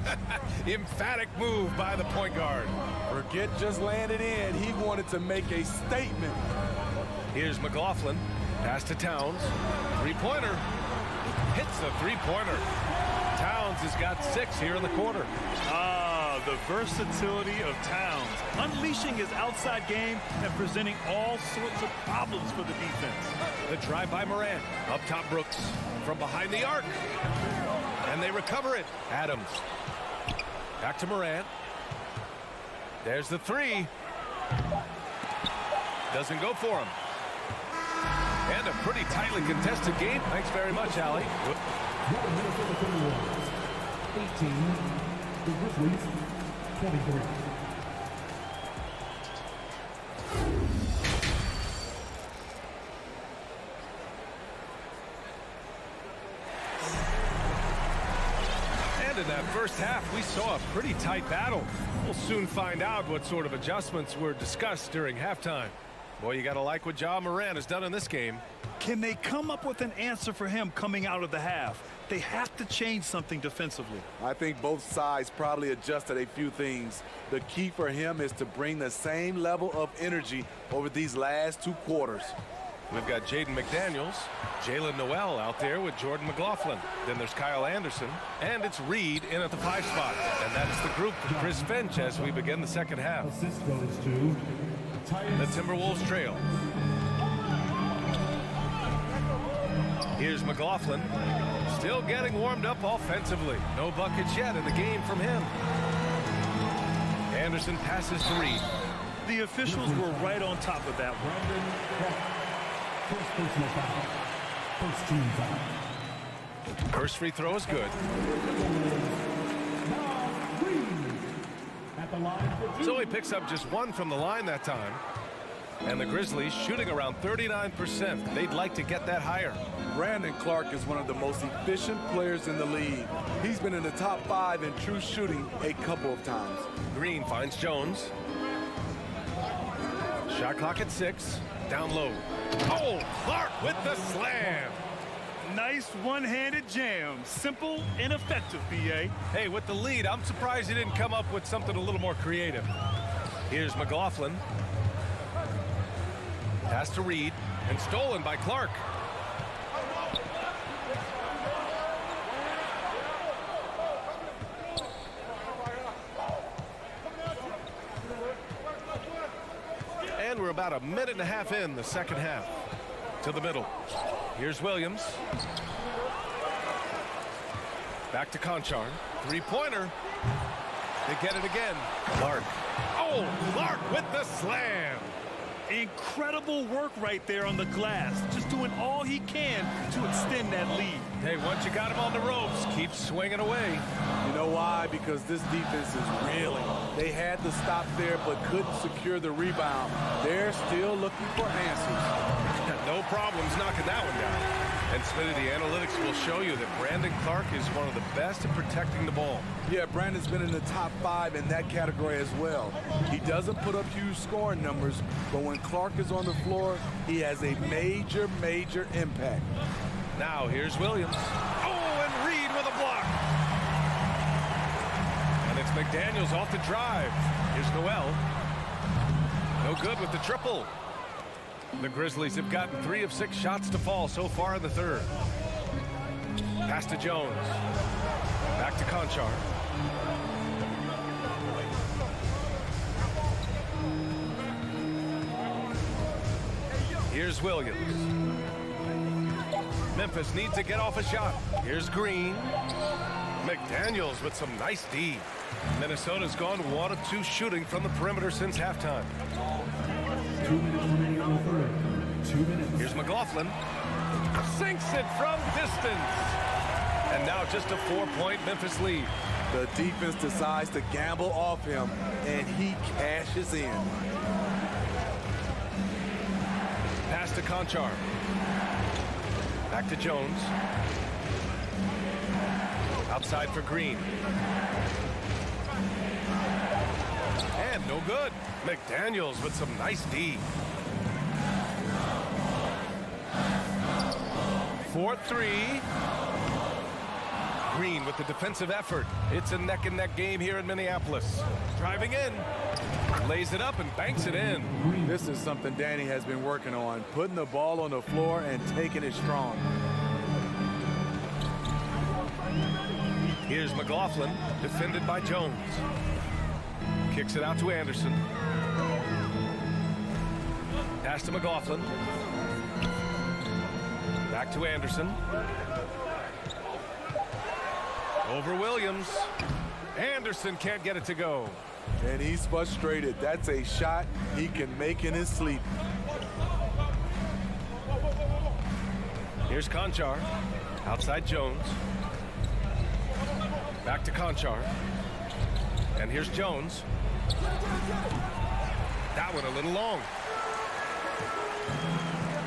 Emphatic move by the point guard. Forget just landed in. He wanted to make a statement. Here's McLaughlin. Pass to Towns. Three-pointer. Hits the three-pointer. Towns has got 6 here in the quarter. Ah, the versatility of Towns. Unleashing his outside game and presenting all sorts of problems for the defense. The drive by Morant. Up top Brooks. From behind the arc. And they recover it. Adams. Back to Morant. There's the 3. Doesn't go for him. And a pretty tightly contested game. Thanks very much, Allie. 18, the Grizzlies, 23. And in that first half, we saw a pretty tight battle. We'll soon find out what sort of adjustments were discussed during halftime. Boy, you got to like what Ja Morant has done in this game. Can they come up with an answer for him coming out of the half? They have to change something defensively. I think both sides probably adjusted a few things. The key for him is to bring the same level of energy over these last 2 quarters. We've got Jaden McDaniels, Jalen Noel out there with Jordan McLaughlin. Then there's Kyle Anderson, and it's Reed in at the 5 spot. And that's the group for Chris Finch as we begin the second half. Assist goes to The Timberwolves trail. Here's McLaughlin, still getting warmed up offensively. No buckets yet in the game from him. Anderson passes to Reed. The officials were right on top of that one. first personal foul. First team foul. First free throw is good. So he picks up just 1 from the line that time. And the Grizzlies shooting around 39%. They'd like to get that higher. Brandon Clark is one of the most efficient players in the league. He's been in the top 5 in true shooting a couple of times. Green finds Jones. Shot clock at 6. Down low. Oh, Clark with the slam. Nice one-handed jam. Simple and effective, B.A. Hey, with the lead, I'm surprised he didn't come up with something a little more creative. Here's McLaughlin. Pass to Reed, and stolen by Clark. And we're about a minute and a half in the second half. To the middle. Here's Williams. Back to Conchar. Three-pointer. They get it again. Clark. Oh, Clark with the slam. Incredible work right there on the glass. Just doing all he can to extend that lead. Hey, once you got him on the ropes, keep swinging away. You know why? Because this defense is reeling. They had to stop there but couldn't secure the rebound. They're still looking for answers. No problems knocking that one down. And Smitty, the analytics will show you that Brandon Clark is one of the best at protecting the ball. Yeah, Brandon's been in the top 5 in that category as well. He doesn't put up huge scoring numbers, but when Clark is on the floor, he has a major, major impact. Now here's Williams. Oh, and Reed with a block. And it's McDaniels off the drive. Here's Noel. No good with the triple. The Grizzlies have gotten 3 of 6 shots to fall so far in the third. Pass to Jones. Back to Conchar. Here's Williams. Memphis needs to get off a shot. Here's Green. McDaniels with some nice D. Minnesota's gone 1 of 2 shooting from the perimeter since halftime. 2 minutes remaining on the third. 2 minutes. Here's McLaughlin. Sinks it from distance. And now just a 4-point Memphis lead. The defense decides to gamble off him, and he cashes in. Pass to Conchar. Back to Jones. Outside for Green. And no good. McDaniels with some nice D. 4-3. Green with the defensive effort. It's a neck-and-neck game here in Minneapolis. Driving in. Lays it up and banks it in. This is something Danny has been working on, putting the ball on the floor and taking it strong. Here's McLaughlin, defended by Jones. Kicks it out to Anderson. Pass to McLaughlin. Back to Anderson. Over Williams. Anderson can't get it to go. And he's frustrated. That's a shot he can make in his sleep. Here's Conchar. Outside Jones. Back to Conchar. And here's Jones. That one a little long.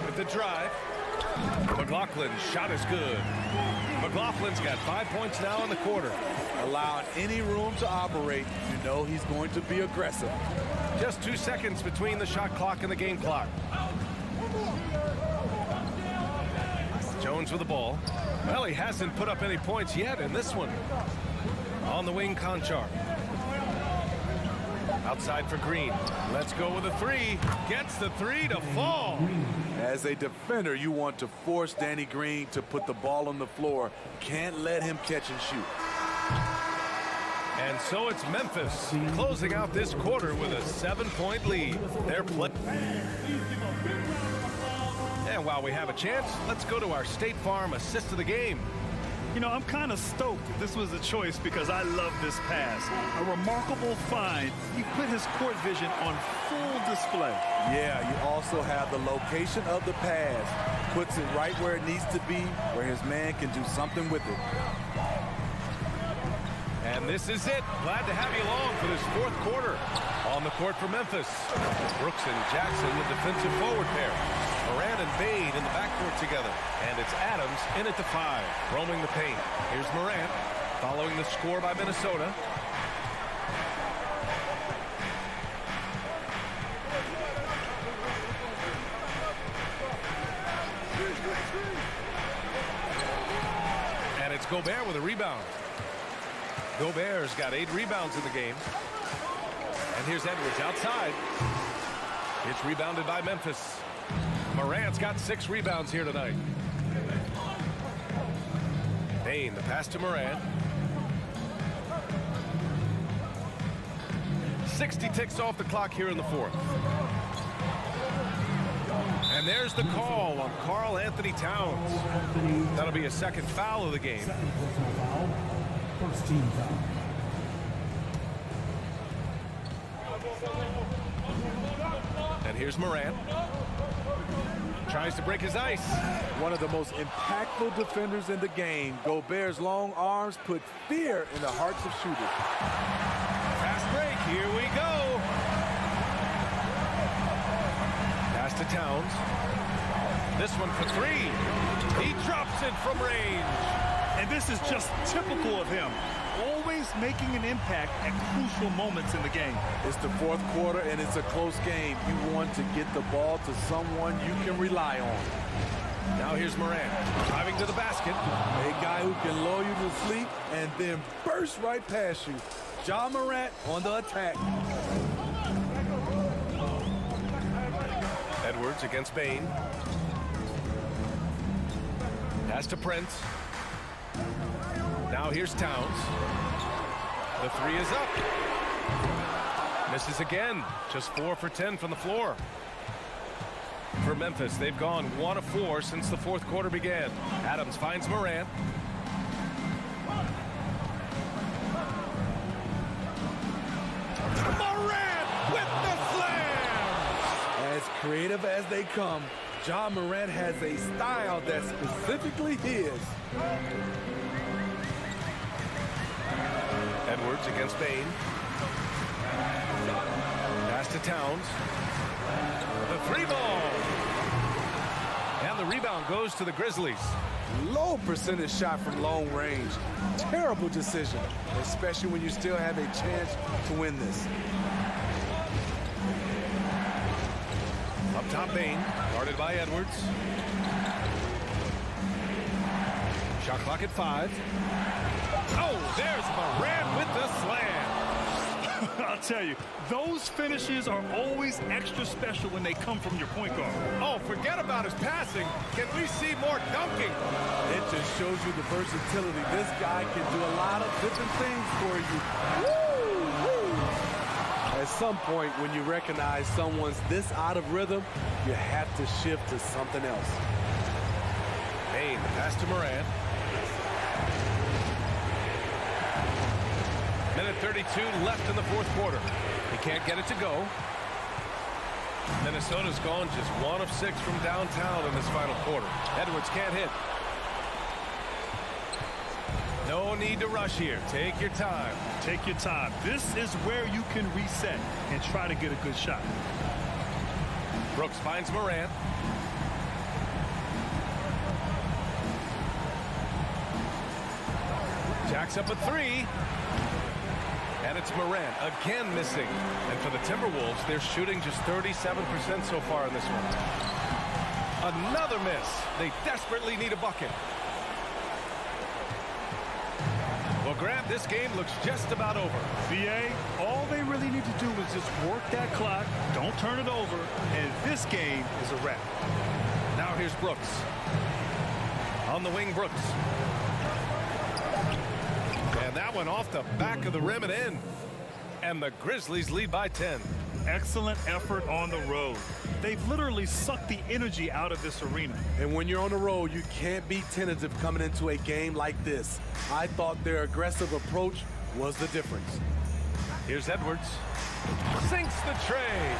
With the drive. McLaughlin's shot is good. McLaughlin's got 5 points now in the quarter. Allowing any room to operate, you know he's going to be aggressive. Just 2 seconds between the shot clock and the game clock. Jones with the ball. Well, he hasn't put up any points yet in this one. On the wing, Conchar. Outside for Green. Let's go with a 3. Gets the 3 to fall. As a defender, you want to force Danny Green to put the ball on the floor. Can't let him catch and shoot. And so it's Memphis closing out this quarter with a 7-point lead. They're playing. And while we have a chance, let's go to our State Farm assist of the game. You know, I'm kind of stoked this was a choice because I love this pass. A remarkable find. He put his court vision on full display. Yeah, you also have the location of the pass. Puts it right where it needs to be, where his man can do something with it. And this is it. Glad to have you along for this 4th quarter. On the court for Memphis. Brooks and Jackson, the defensive forward pair. Moran and Bade in the backcourt together. And it's Adams in at the 5, roaming the paint. Here's Moran, following the score by Minnesota. And it's Gobert with a rebound. Gobert's got 8 rebounds in the game. And here's Edwards outside. It's rebounded by Memphis. Morant's got 6 rebounds here tonight. Bain, the pass to Morant. 60 ticks off the clock here in the 4th. And there's the call on Karl Anthony Towns. That'll be a 2nd foul of the game. First team foul. And here's Morant. tries to break his ice. One of the most impactful defenders in the game. Gobert's long arms put fear in the hearts of shooters. Fast break, here we go. Pass to Towns. This one for three. He drops it from range. And this is just typical of him. Always making an impact at crucial moments in the game. It's the fourth quarter, and it's a close game. You want to get the ball to someone you can rely on. Now here's Morant, driving to the basket. A guy who can lull you to sleep and then burst right past you. Ja Morant on the attack. Edwards against Bane. Pass to Prince. Now here's Towns. The three is up. Misses again. Just 4 for 10 from the floor. For Memphis, they've gone 1 of 4 since the fourth quarter began. Adams finds Morant. Morant with the slam! As creative as they come, Ja Morant has a style that's specifically his. Edwards against Bane. Pass to Towns. The three ball. And the rebound goes to the Grizzlies. Low percentage shot from long range. Terrible decision, especially when you still have a chance to win this. Up top, Bane, guarded by Edwards. Shot clock at 5. Oh, there's Morant with the slam. I'll tell you, those finishes are always extra special when they come from your point guard. Oh, forget about his passing. Can we see more dunking? It just shows you the versatility. This guy can do a lot of different things for you. Woo! Woo! At some point, when you recognize someone's this out of rhythm, you have to shift to something else. Bane, pass to Morant. Minute 32 left in the fourth quarter. He can't get it to go. Minnesota's gone just 1 of 6 from downtown in this final quarter. Edwards can't hit. No need to rush here. Take your time. Take your time. This is where you can reset and try to get a good shot. Brooks finds Morant. Jacks up a 3. And it's Morant again missing. And for the Timberwolves, they're shooting just 37% so far in this one. Another miss. They desperately need a bucket. Well, Grant, this game looks just about over. BA, all they really need to do is just work that clock, don't turn it over, and this game is a wrap. Now here's Brooks. On the wing, Brooks. And that one off the back of the rim and in. And the Grizzlies lead by 10. Excellent effort on the road. They've literally sucked the energy out of this arena. And when you're on the road, you can't be tentative coming into a game like this. I thought their aggressive approach was the difference. Here's Edwards. Sinks the tray.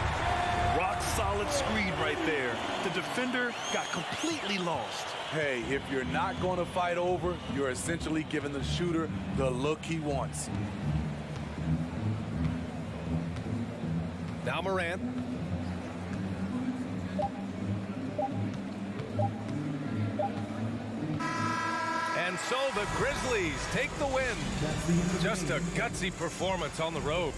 Rock solid screen right there. The defender got completely lost. Hey, if you're not going to fight over, you're essentially giving the shooter the look he wants. Now Morant. And so the Grizzlies take the win. Just a gutsy performance on the road.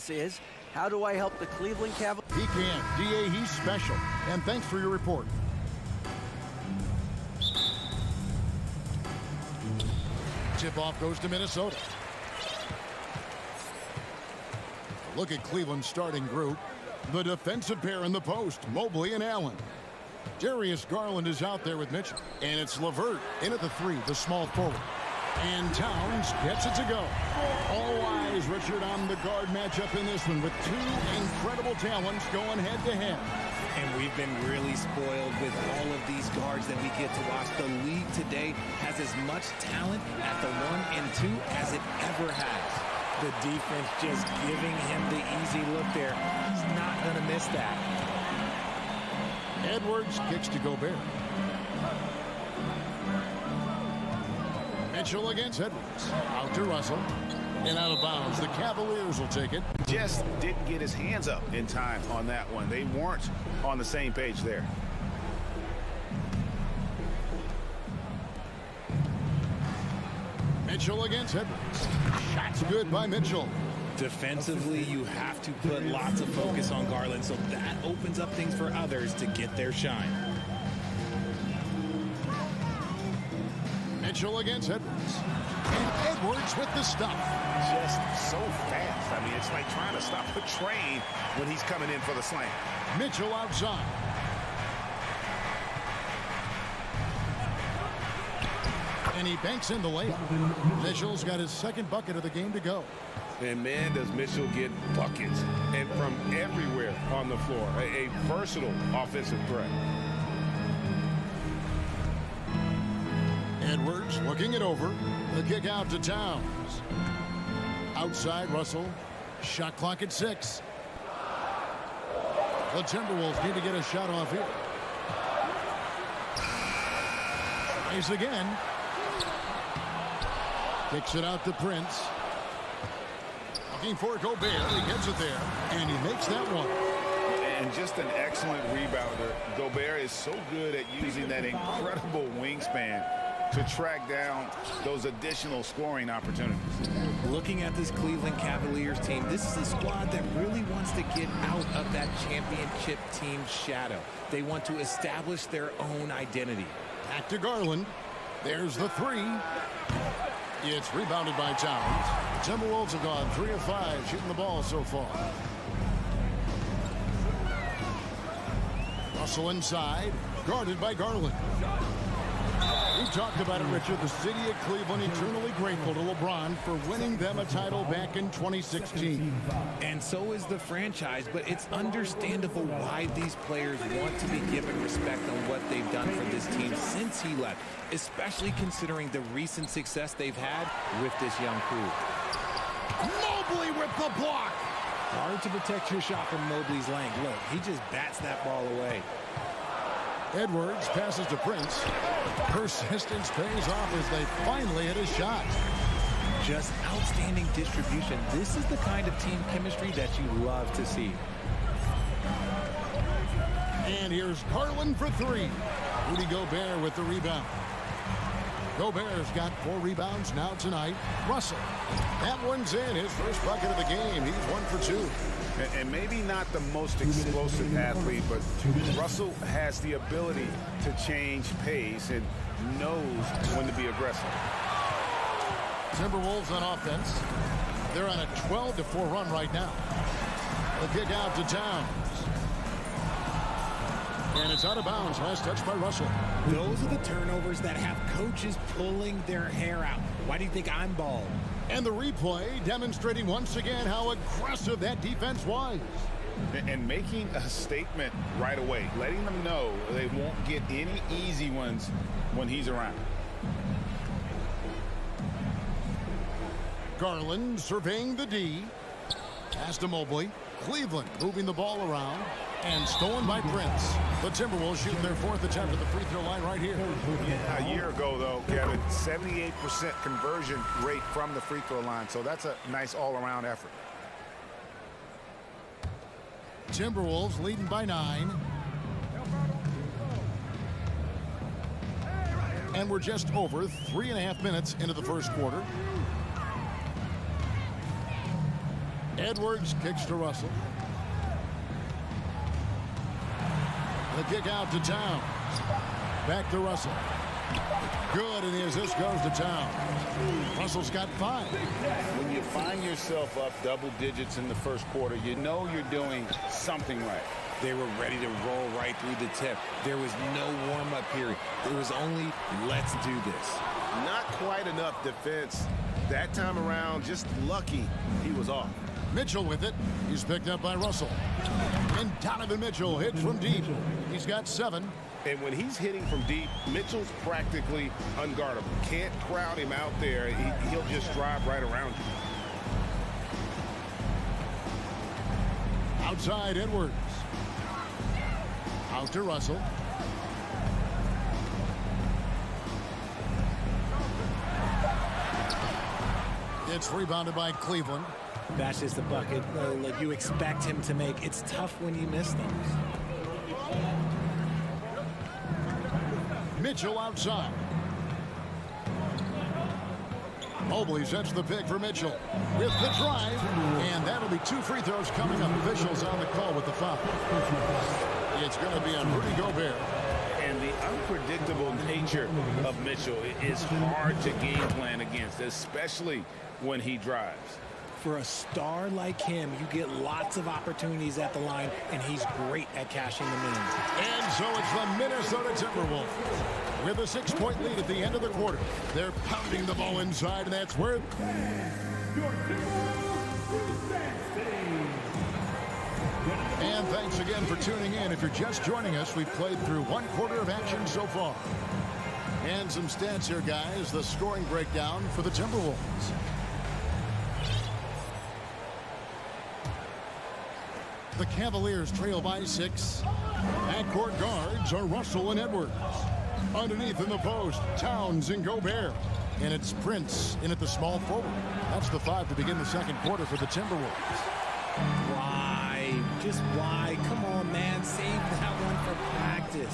Is how do I help the Cleveland Cavaliers? He can. DA, he's special. And thanks for your report. Tip-off goes to Minnesota. Look at Cleveland's starting group. The defensive pair in the post, Mobley and Allen. Darius Garland is out there with Mitchell. And it's LeVert in at the 3, the small forward. And Towns gets it to go. All eyes, Richard, on the guard matchup in this one with two incredible talents going head-to-head. And we've been really spoiled with all of these guards that we get to watch. The league today has as much talent at the 1 and 2 as it ever has. The defense just giving him the easy look there. He's not going to miss that. Edwards kicks to Gobert. Mitchell against Edwards. Out to Russell. And out of bounds. The Cavaliers will take it. Just didn't get his hands up in time on that one. They weren't on the same page there. Mitchell against Edwards. Shots good by Mitchell. Defensively, you have to put lots of focus on Garland, so that opens up things for others to get their shine. Mitchell against Edwards. And Edwards with the stuff. Just so fast. I mean, it's like trying to stop a train when he's coming in for the slam. Mitchell outside. And he banks in the layup. Mitchell's got his second bucket of the game to go. And man, does Mitchell get buckets and from everywhere on the floor. A versatile offensive threat. Edwards looking it over. The kick out to Towns. Outside Russell. Shot clock at 6. The Timberwolves need to get a shot off here. Tries again. Kicks it out to Prince. Looking for Gobert. He gets it there. And he makes that one. And just an excellent rebounder. Gobert is so good at using that incredible wingspan to track down those additional scoring opportunities. Looking at this Cleveland Cavaliers team, this is a squad that really wants to get out of that championship team shadow. They want to establish their own identity. Back to Garland. There's the three. It's rebounded by Towns. The Timberwolves have gone 3 of 5 shooting the ball so far. Russell inside, guarded by Garland. We talked about it, Richard. The city of Cleveland eternally grateful to LeBron for winning them a title back in 2016. And so is the franchise, but it's understandable why these players want to be given respect on what they've done for this team since he left, especially considering the recent success they've had with this young crew. Mobley with the block. Hard to protect your shot from Mobley's length. Look, he just bats that ball away. Edwards passes to Prince. Persistence pays off as they finally hit a shot. Just outstanding distribution. This is the kind of team chemistry that you love to see. And here's Garland for three. Rudy Gobert with the rebound. Gobert's got 4 rebounds now tonight. Russell. That one's in. His first bucket of the game. He's 1 for 2. And maybe not the most explosive athlete, but Russell has the ability to change pace and knows when to be aggressive. Timberwolves on offense. They're on a 12-4 run right now. The kick out to Towns. And it's out of bounds. Last touch by Russell. Those are the turnovers that have coaches pulling their hair out. Why do you think I'm bald? And the replay demonstrating once again how aggressive that defense was. And making a statement right away, letting them know they won't get any easy ones when he's around. Garland surveying the D. Pass to Mobley. Cleveland moving the ball around. And stolen by Prince. The Timberwolves shooting their 4th attempt at the free throw line right here. A year ago, though, Kevin, 78% conversion rate from the free throw line. So that's a nice all-around effort. Timberwolves leading by 9. And we're just over 3.5 minutes into the first quarter. Edwards kicks to Russell. The kick out to Towns. Back to Russell. Good, and the assist goes to Towns. Russell's got 5. When you find yourself up double digits in the first quarter, you know you're doing something right. They were ready to roll right through the tip. There was no warm-up period. It was only, let's do this. Not quite enough defense that time around. Just lucky he was off. Mitchell with it. He's picked up by Russell. And Donovan Mitchell hits from deep. He's got 7. And when he's hitting from deep, Mitchell's practically unguardable. Can't crowd him out there. He'll just drive right around you. Outside Edwards. Out to Russell. It's rebounded by Cleveland. That's just a bucket look, you expect him to make. It's tough when you miss those. Mitchell outside. Mobley sets the pick for Mitchell with the drive, and that'll be 2 free throws coming up. Officials on the call with the foul. It's going to be on Rudy Gobert. And the unpredictable nature of Mitchell is hard to game plan against, especially when he drives. For a star like him, you get lots of opportunities at the line, and he's great at cashing them in. And so it's the Minnesota Timberwolves with a 6-point lead at the end of the quarter. They're pounding the ball inside, and that's where... And thanks again for tuning in. If you're just joining us, we've played through 1 quarter of action so far. And some stats here, guys. The scoring breakdown for the Timberwolves. The Cavaliers trail by 6. Backcourt guards are Russell and Edwards. Underneath in the post, Towns and Gobert. And it's Prince in at the small forward. That's the 5 to begin the second quarter for the Timberwolves. Why? Just why? Come on, man. Save that one for practice.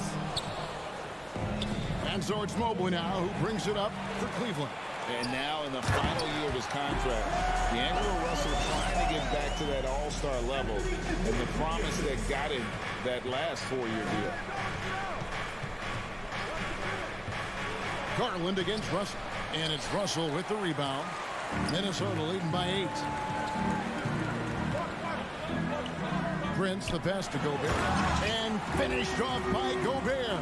And And so it's Mobley now who brings it up for Cleveland. And now in the final year of his contract, D'Angelo Russell trying to get back to that all-star level and the promise that got him that last 4-year deal. Garland against Russell. And it's Russell with the rebound. Minnesota leading by 8. Prince the pass to Gobert. And finished off by Gobert.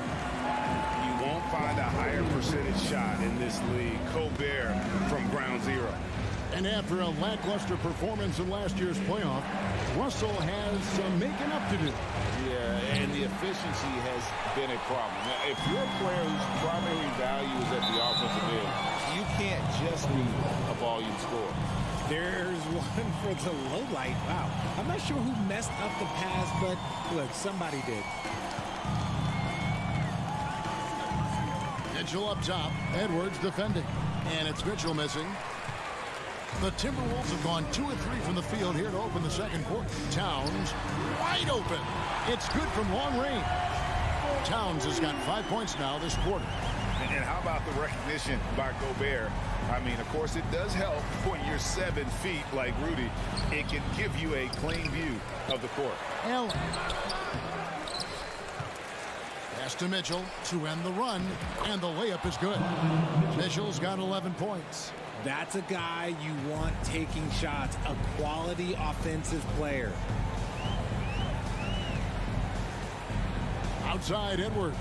You won't find a higher percentage shot in this league. Gobert from ground zero. And after a lackluster performance in last year's playoff, Russell has some making up to do. Yeah, and the efficiency has been a problem. Now, if you're a player whose primary value is at the offensive end, you can't just be a volume scorer. There's one for the low light. Wow. I'm not sure who messed up the pass, but look, somebody did. Mitchell up top. Edwards defending. And it's Mitchell missing. The Timberwolves have gone 2 of 3 from the field here to open the second quarter. Towns wide open. It's good from long range. Towns has got 5 points now this quarter. And how about the recognition by Gobert? I mean, of course, it does help when you're 7 feet like Rudy. It can give you a clean view of the court. Allen. Pass to Mitchell to end the run, and the layup is good. Mitchell's got 11 points. That's a guy you want taking shots, a quality offensive player. Outside Edwards.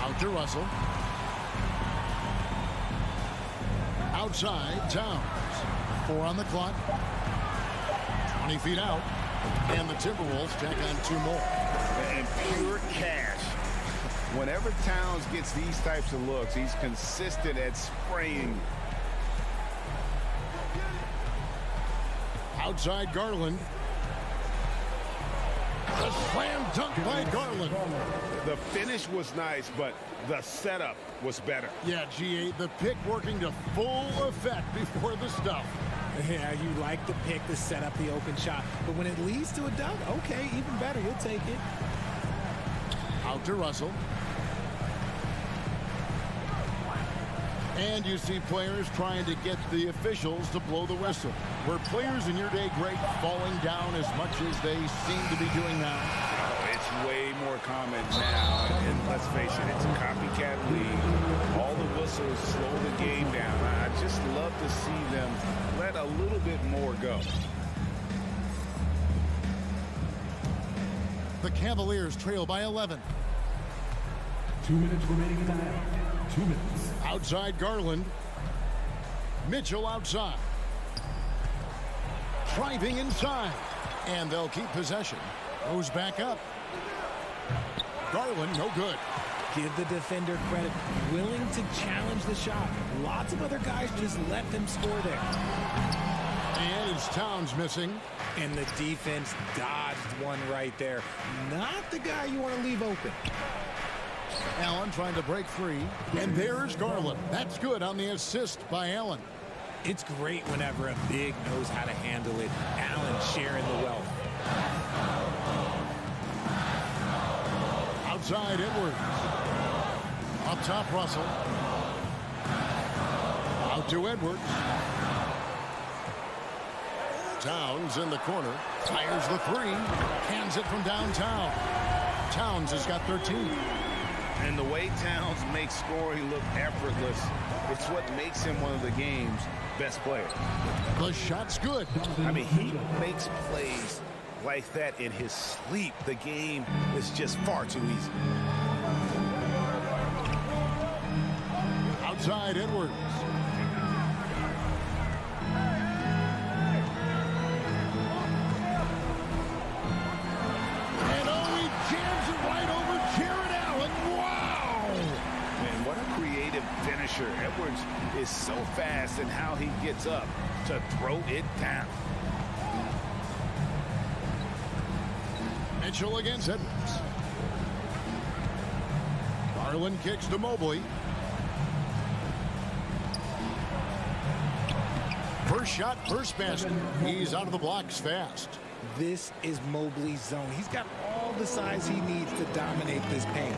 Out to Russell. Outside Towns. 4 on the clock. 20 feet out. And the Timberwolves tack on 2 more. And pure cash. Whenever Towns gets these types of looks, he's consistent at spraying. Outside Garland. A slam dunk by Garland. The finish was nice, but the setup was better. Yeah, G8, the pick working to full effect before the stuff. Yeah, you like the pick to set up the open shot, but when it leads to a dunk, okay, even better, you'll take it. Out to Russell. And you see players trying to get the officials to blow the whistle. Were players in your day great falling down as much as they seem to be doing now? Oh, it's way more common now. And let's face it, it's a copycat league. All the whistles slow the game down. I just love to see them let a little bit more go. The Cavaliers trail by 11. 2 minutes remaining in the half. 2 minutes. Outside Garland. Mitchell outside. Driving inside. And they'll keep possession. Goes back up. Garland, no good. Give the defender credit. Willing to challenge the shot. Lots of other guys just let them score there. And it's Towns missing. And the defense dodged one right there. Not the guy you want to leave open. Allen trying to break free. And there's Garland. That's good on the assist by Allen. It's great whenever a big knows how to handle it. Allen sharing the wealth. Outside Edwards. Up top Russell. Out to Edwards. Towns in the corner. Fires the 3. Cans it from downtown. Towns has got 13. And the way Towns makes scoring look effortless, it's what makes him one of the game's best players. The shot's good. I mean, he makes plays like that in his sleep. The game is just far too easy. Outside Edwards. And oh, he jams it right over Jared Allen. Wow! And what a creative finisher. Edwards is so fast in how he gets up to throw it down. Mitchell against Edwards. Garland kicks to Mobley. First shot, first basket. He's out of the blocks fast. This is Mobley's zone. He's got all all the size he needs to dominate this paint.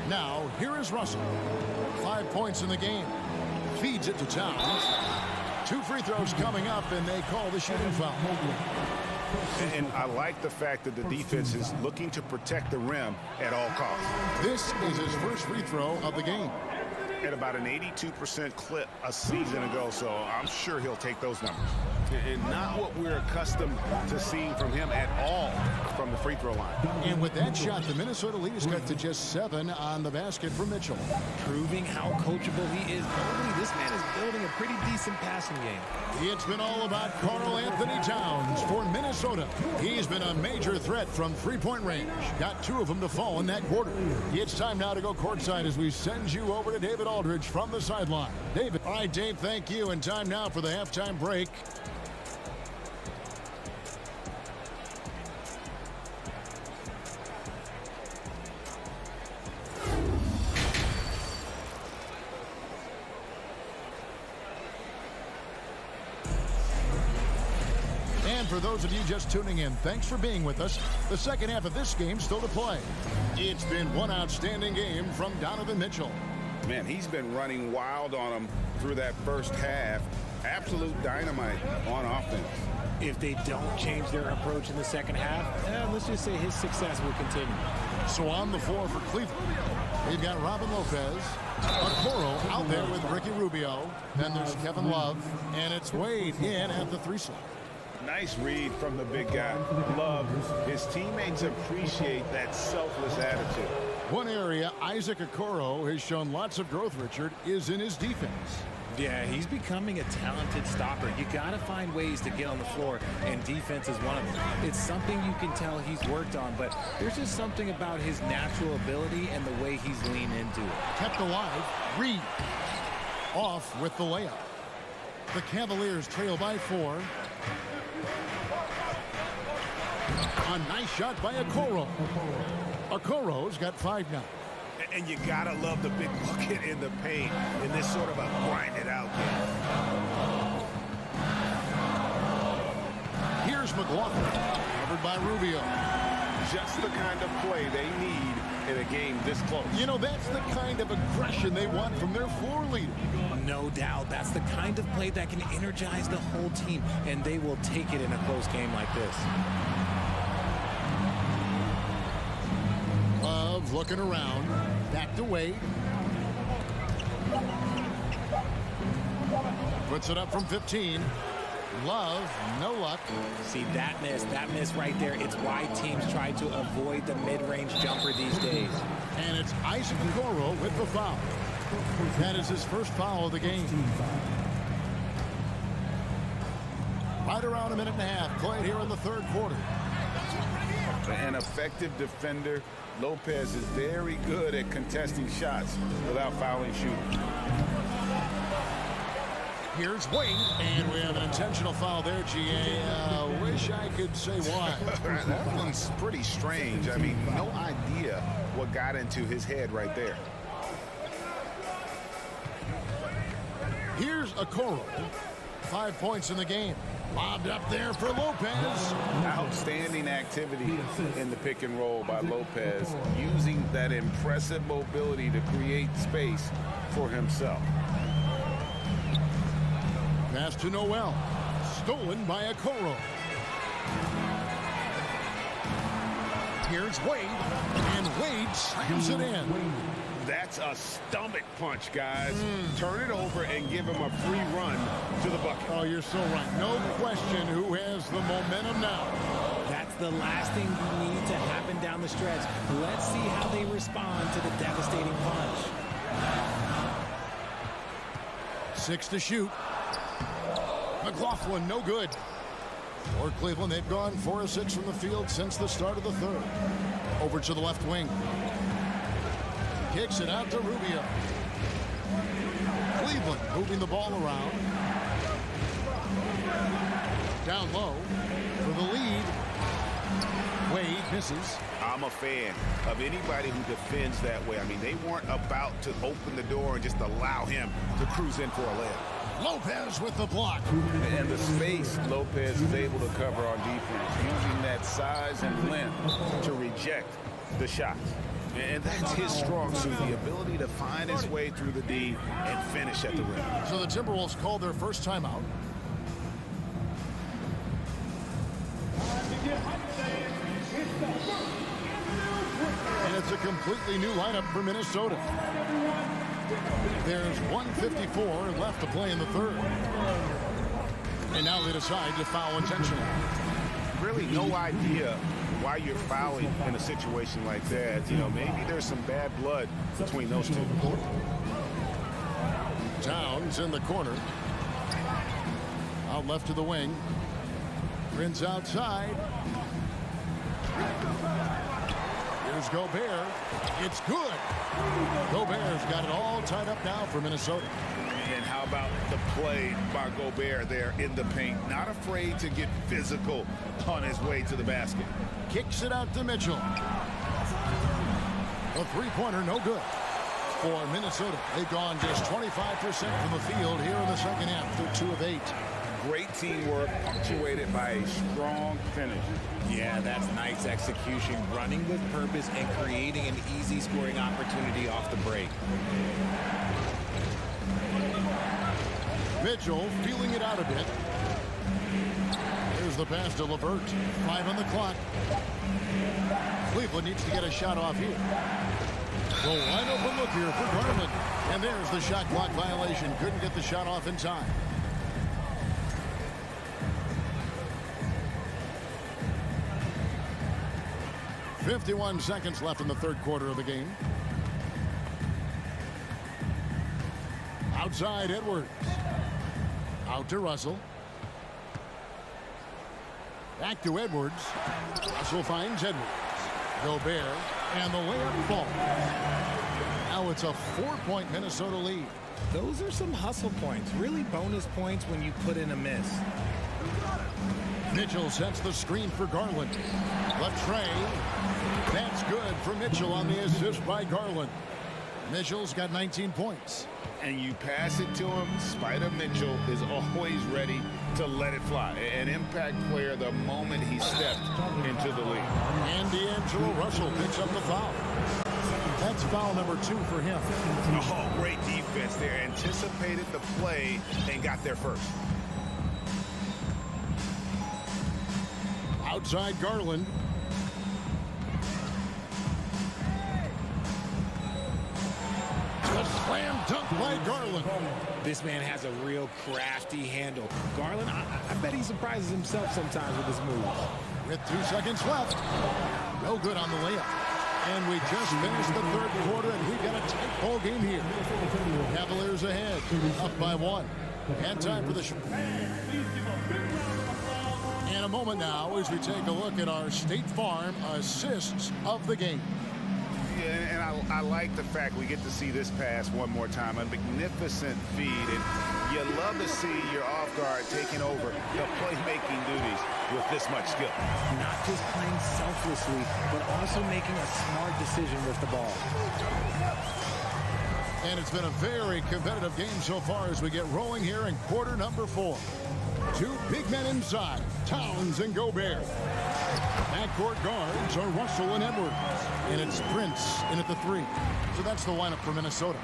Now, here is Russell. 5 points in the game. Feeds it to Towns. 2 free throws coming up, and they call the shooting foul. And I like the fact that the defense is looking to protect the rim at all costs. This is his first free throw of the game. At about an 82% clip a season ago, so I'm sure he'll take those numbers. And not what we're accustomed to seeing from him at all from the free throw line. And with that shot, the Minnesota lead is cut to just 7 on the basket for Mitchell. Proving how coachable he is. Normally, this man is building a pretty decent passing game. It's been all about Karl Anthony Towns for Minnesota. He's been a major threat from three-point range. Got 2 of them to fall in that quarter. It's time now to go courtside as we send you over to David Aldridge from the sideline. David. All right, Dave, thank you. And time now for the halftime break. And for those of you just tuning in, thanks for being with us. The second half of this game still to play. It's been one outstanding game from Donovan Mitchell. Man, he's been running wild on him through that first half. Absolute dynamite on offense. If they don't change their approach in the second half, let's just say his success will continue. So on the floor for Cleveland, they've got Robin Lopez, Okoro out there with Ricky Rubio. Then there's Kevin Love, and it's Wade in at the 3 slot. Nice read from the big guy. Love. His teammates appreciate that selfless attitude. One area Isaac Okoro has shown lots of growth, Richard, is in his defense. Yeah, he's becoming a talented stopper. You got to find ways to get on the floor, and defense is one of them. It's something you can tell he's worked on, but there's just something about his natural ability and the way he's leaned into it. Kept alive. Reed off with the layup. The Cavaliers trail by 4. A nice shot by Okoro. Okoro's got 5 now. And you gotta love the big bucket in the paint in this sort of a grind-it out game. Here's McLaughlin, covered by Rubio. Just the kind of play they need in a game this close. You know, that's the kind of aggression they want from their floor leader. No doubt. That's the kind of play that can energize the whole team, and they will take it in a close game like this. Love looking around. Back to Wade. Puts it up from 15. Love, no luck. See, that miss right there. It's why teams try to avoid the mid-range jumper these days. And it's Isaac Okoro with the foul. That is his first foul of the game. Right around a minute and a half played here in the third quarter. An effective defender. Lopez is very good at contesting shots without fouling shooting. Here's Wade, and we have an intentional foul there, GA. Wish I could say why. That one's pretty strange. I mean, no idea what got into his head right there. Here's Okoro. 5 points in the game. Lobbed up there for Lopez. Outstanding activity in the pick and roll by Lopez, using that impressive mobility to create space for himself. Pass to Noel. Stolen by Okoro. Here's Wade. And Wade slams it in. That's a stomach punch, guys. Turn it over and give him a free run to the bucket. Oh, you're so right. No question who has the momentum now. That's the last thing you need to happen down the stretch. Let's see how they respond to the devastating punch. 6 to shoot. McLaughlin, no good. For Cleveland, they've gone 4 of 6 from the field since the start of the third. Over to the left wing. Kicks it out to Rubio. Cleveland moving the ball around. Down low for the lead. Wade misses. I'm a fan of anybody who defends that way. I mean, they weren't about to open the door and just allow him to cruise in for a layup. Lopez with the block. And the space Lopez is able to cover on defense, using that size and length to reject the shots. And that's his strong suit, the ability to find his way through the D and finish at the rim. So the Timberwolves called their first timeout. And it's a completely new lineup for Minnesota. There's 1:54 left to play in the third. And now they decide to foul intentionally. Really no idea why you're fouling in a situation like that. You know, maybe there's some bad blood between those two. Towns in the corner. Out left to the wing. Prince outside. Here's Gobert. It's good. Gobert's got it all tied up now for Minnesota. And how about the play by Gobert there in the paint? Not afraid to get physical on his way to the basket. Kicks it out to Mitchell. A three-pointer, no good for Minnesota. They've gone just 25% from the field here in the second half. They're 2 of 8. Great teamwork punctuated by a strong finish. Yeah, that's nice execution, running with purpose and creating an easy scoring opportunity off the break. Mitchell feeling it out a bit. Here's the pass to LeVert. 5 on the clock. Cleveland needs to get a shot off here. The wide open look here for Garland. And there's the shot clock violation. Couldn't get the shot off in time. .51 seconds left in the third quarter of the game. Outside Edwards. Out to Russell. Back to Edwards. Russell finds Edwards. Gobert. And the layup falls. Now it's a 4-point Minnesota lead. Those are some hustle points. Really bonus points when you put in a miss. Mitchell sets the screen for Garland. Latrey. That's good for Mitchell on the assist by Garland. Mitchell's got 19 points. And you pass it to him, Spider Mitchell is always ready to let it fly. An impact player the moment he stepped into the league. And D'Angelo Russell picks up the foul. That's foul number 2 for him. Oh, great defense there. Anticipated the play and got there first. Outside Garland. A slam dunk by Garland. This man has a real crafty handle. Garland, I bet he surprises himself sometimes with his moves. With 2 seconds left. No good on the layup. And we just finished the third quarter, and we've got a tight ball game here. Cavaliers ahead, up by 1. And time for the shot. In a moment now as we take a look at our State Farm assists of the game. Yeah, and I like the fact we get to see this pass one more time. A magnificent feed. And you love to see your off guard taking over the playmaking duties with this much skill. Not just playing selflessly, but also making a smart decision with the ball. And it's been a very competitive game so far as we get rolling here in quarter number 4. 2 big men inside, Towns and Gobert. Backcourt guards are Russell and Edwards. And it's Prince in at the 3. So that's the lineup for Minnesota.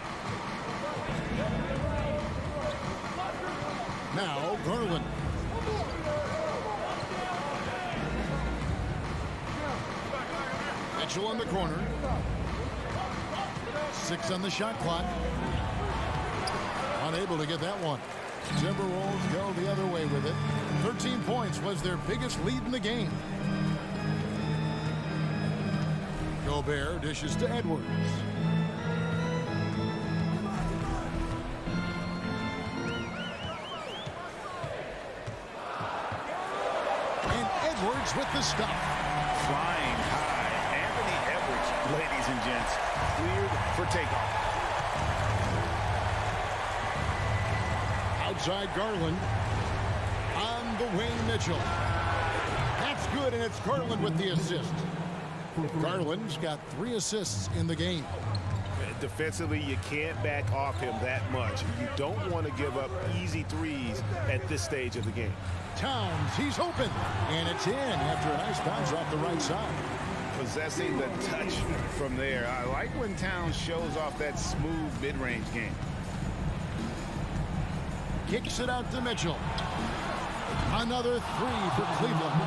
Now Garland. Mitchell in the corner. 6 on the shot clock. Unable to get that one. Timberwolves go the other way with it. 13 points was their biggest lead in the game. Gobert dishes to Edwards. And Edwards with the stop. Flying high. Anthony Edwards, ladies and gents, cleared for takeoff. Outside Garland. On the wing, Mitchell. That's good, and it's Garland with the assist. Garland's got 3 assists in the game. Defensively, you can't back off him that much. You don't want to give up easy threes at this stage of the game. Towns, he's open, and it's in after a nice bounce off the right side. Possessing the touch from there. I like when Towns shows off that smooth mid-range game. Kicks it out to Mitchell. Another three for Cleveland.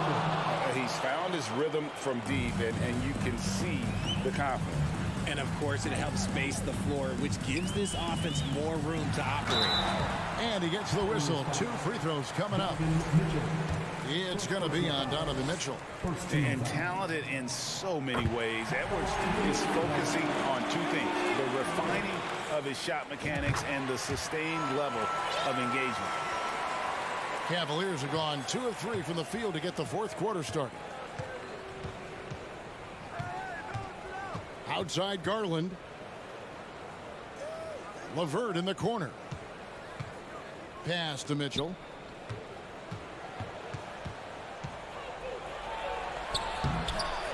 He's found his rhythm from deep, and you can see the confidence. And, of course, it helps space the floor, which gives this offense more room to operate. And he gets the whistle. 2 free throws coming up. It's going to be on Donovan Mitchell. And talented in so many ways. Edwards is focusing on 2 things: the refining of his shot mechanics and the sustained level of engagement. Cavaliers have gone 2 of 3 from the field to get the 4th quarter started. Outside Garland. LeVert in the corner. Pass to Mitchell.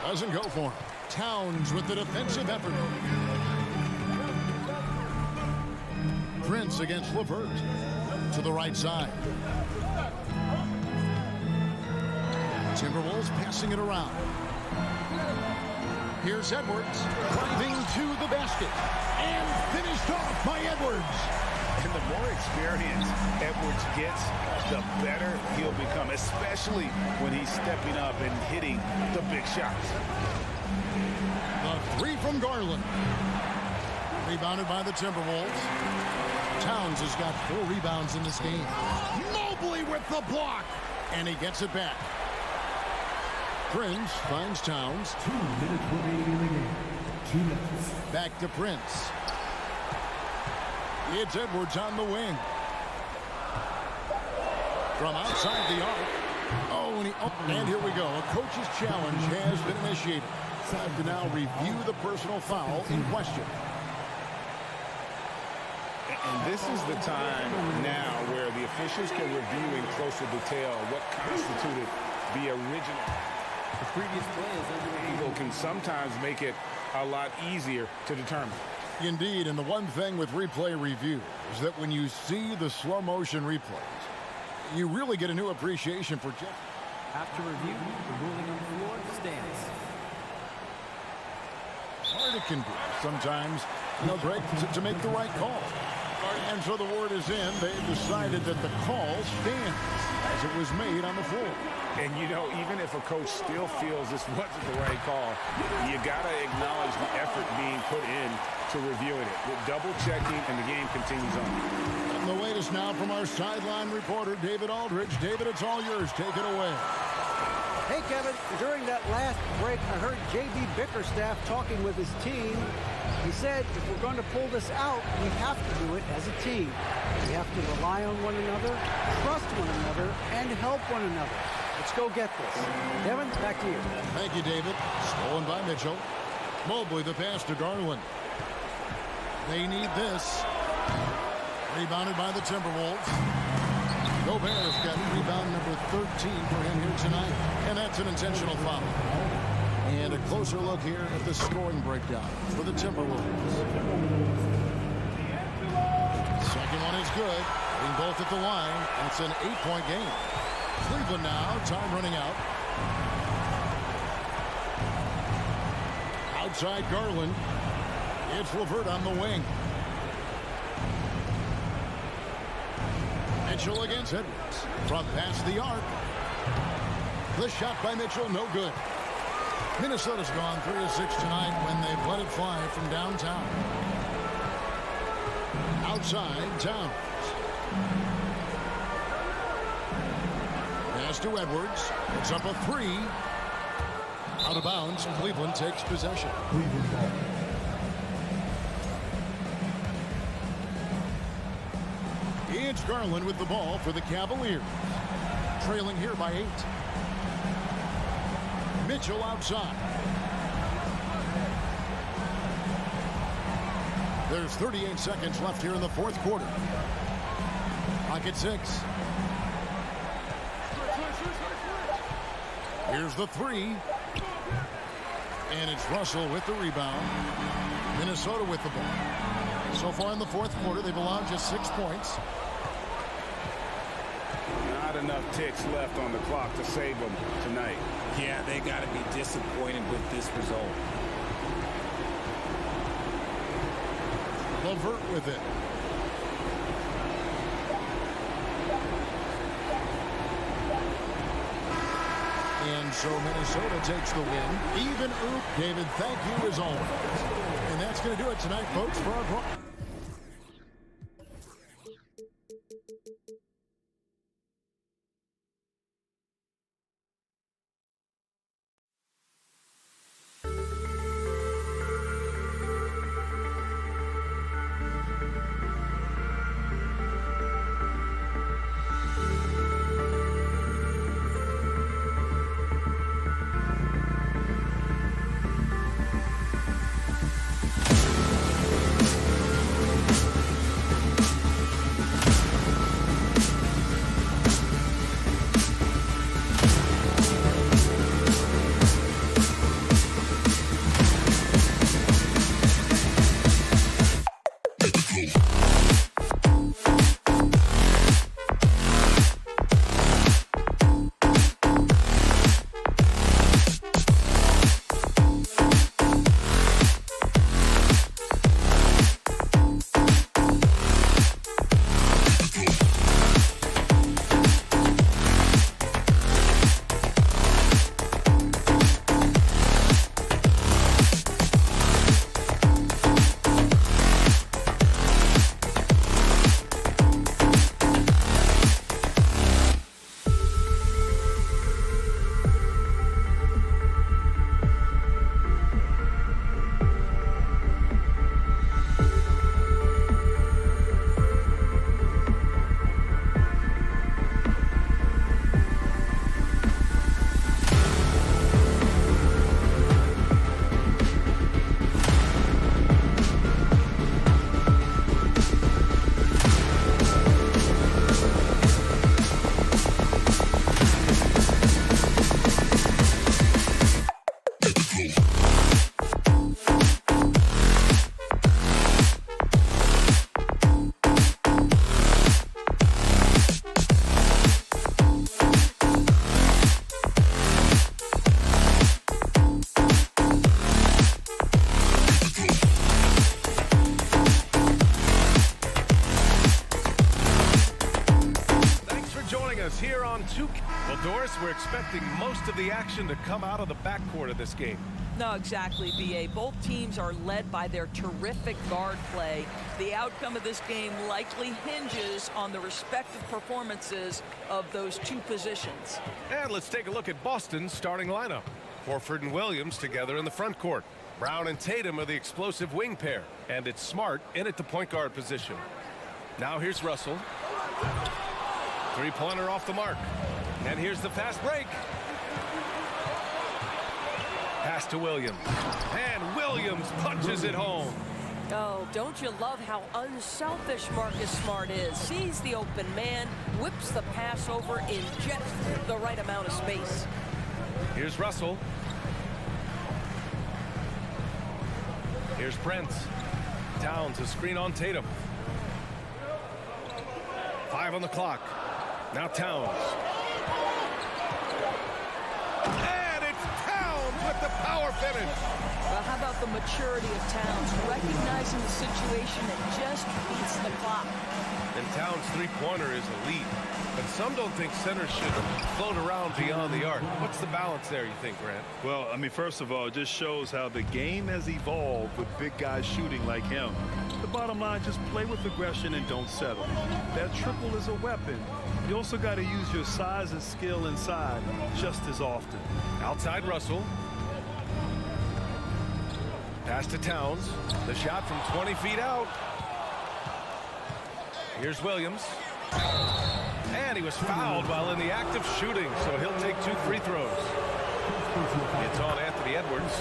Doesn't go for him. Towns with the defensive effort. Prince against LeVert. To the right side. Timberwolves passing it around. Here's Edwards driving to the basket and finished off by Edwards. And the more experience Edwards gets, the better he'll become, especially when he's stepping up and hitting the big shots. The 3 from Garland. Rebounded by the Timberwolves. Towns has got 4 rebounds in this game. Mobley with the block. And he gets it back. Prince finds Towns. 2 minutes remaining in the game. 2 minutes. Back to Prince. It's Edwards on the wing. From outside the arc. And here we go. A coach's challenge has been initiated. Time to now review the personal foul in question. And this is the time now where the officials can review in closer detail what constituted the original. The previous play is under Angle can sometimes make it a lot easier to determine. Indeed, and the one thing with replay review is that when you see the slow motion replays, you really get a new appreciation for Jeff. After review, the ruling on the floor stands. Hard it can be sometimes, Greg, to make the right call. And so the word is in. They've decided that the call stands as it was made on the floor. And, even if a coach still feels this wasn't the right call, you got to acknowledge the effort being put in to reviewing it. With double checking, and the game continues on. And the latest now from our sideline reporter, David Aldridge. David, it's all yours. Take it away. Hey, Kevin, during that last break, I heard J.B. Bickerstaff talking with his team. He said if we're going to pull this out, we have to do it as a team. We have to rely on one another, trust one another, and help one another. Let's go get this. Kevin, back to you. Thank you, David. Stolen by Mitchell. Mobley the pass to Garland. They need this. Rebounded by the Timberwolves. Gobert's got rebound number 13 for him here tonight. And that's an intentional foul. And a closer look here at the scoring breakdown for the Timberwolves. Second one is good. Being both at the line. It's an 8-point game. Cleveland now. Time running out. Outside Garland. It's LeVert on the wing. Mitchell against Edwards. From past the arc. The shot by Mitchell, no good. Minnesota's gone 3 of 6 tonight when they've let it fly from downtown. Outside, Towns. Pass to Edwards. It's up a 3. Out of bounds. Cleveland takes possession. Cleveland ball. It's Garland with the ball for the Cavaliers. Trailing here by 8. Mitchell outside. There's 38 seconds left here in the 4th quarter. Clock at 6. Here's the 3. And it's Russell with the rebound. Minnesota with the ball. So far in the fourth quarter, they've allowed just 6 points. Not enough ticks left on the clock to save them tonight. Yeah, they got to be disappointed with this result. LeVert with it. And so Minnesota takes the win. Even oop. David, thank you as always. And that's going to do it tonight, folks, for our... Here on 2. Well, Doris, we're expecting most of the action to come out of the backcourt of this game. No, exactly, B.A. Both teams are led by their terrific guard play. The outcome of this game likely hinges on the respective performances of those two positions. And let's take a look at Boston's starting lineup. Horford and Williams together in the front court. Brown and Tatum are the explosive wing pair. And it's Smart in at the point guard position. Now here's Russell. Three-pointer off the mark. And here's the fast break. Pass to Williams. And Williams punches it home. Oh, don't you love how unselfish Marcus Smart is? Sees the open man, whips the pass over in just the right amount of space. Here's Russell. Here's Prince. Towns a screen on Tatum. 5 on the clock. Now Towns. And it's Towns with the power finish. Well, how about the maturity of Towns, recognizing the situation and just beats the clock. And Towns' three-pointer is elite. But some don't think centers should float around beyond the arc. What's the balance there, you think, Grant? Well, I mean, first of all, it just shows how the game has evolved with big guys shooting like him. The bottom line, just play with aggression and don't settle. That triple is a weapon. You also got to use your size and skill inside just as often. Outside Russell. Pass to Towns. The shot from 20 feet out. Here's Williams. And he was fouled while in the act of shooting, so he'll take 2 free throws. It's on Anthony Edwards.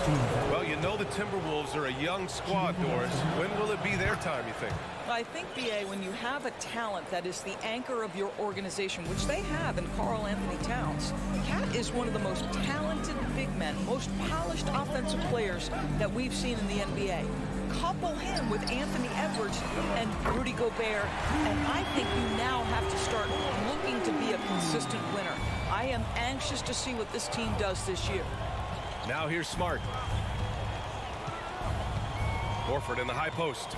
Well, you know the Timberwolves are a young squad, Doris. When will it be their time, you think? I think, B.A., when you have a talent that is the anchor of your organization, which they have in Karl Anthony Towns, Cat is one of the most talented big men, most polished offensive players that we've seen in the NBA. couple him with Anthony Edwards and Rudy Gobert, and I think you now have to start looking to be a consistent winner. I am anxious to see what this team does this year. Now here's Smart. Horford in the high post.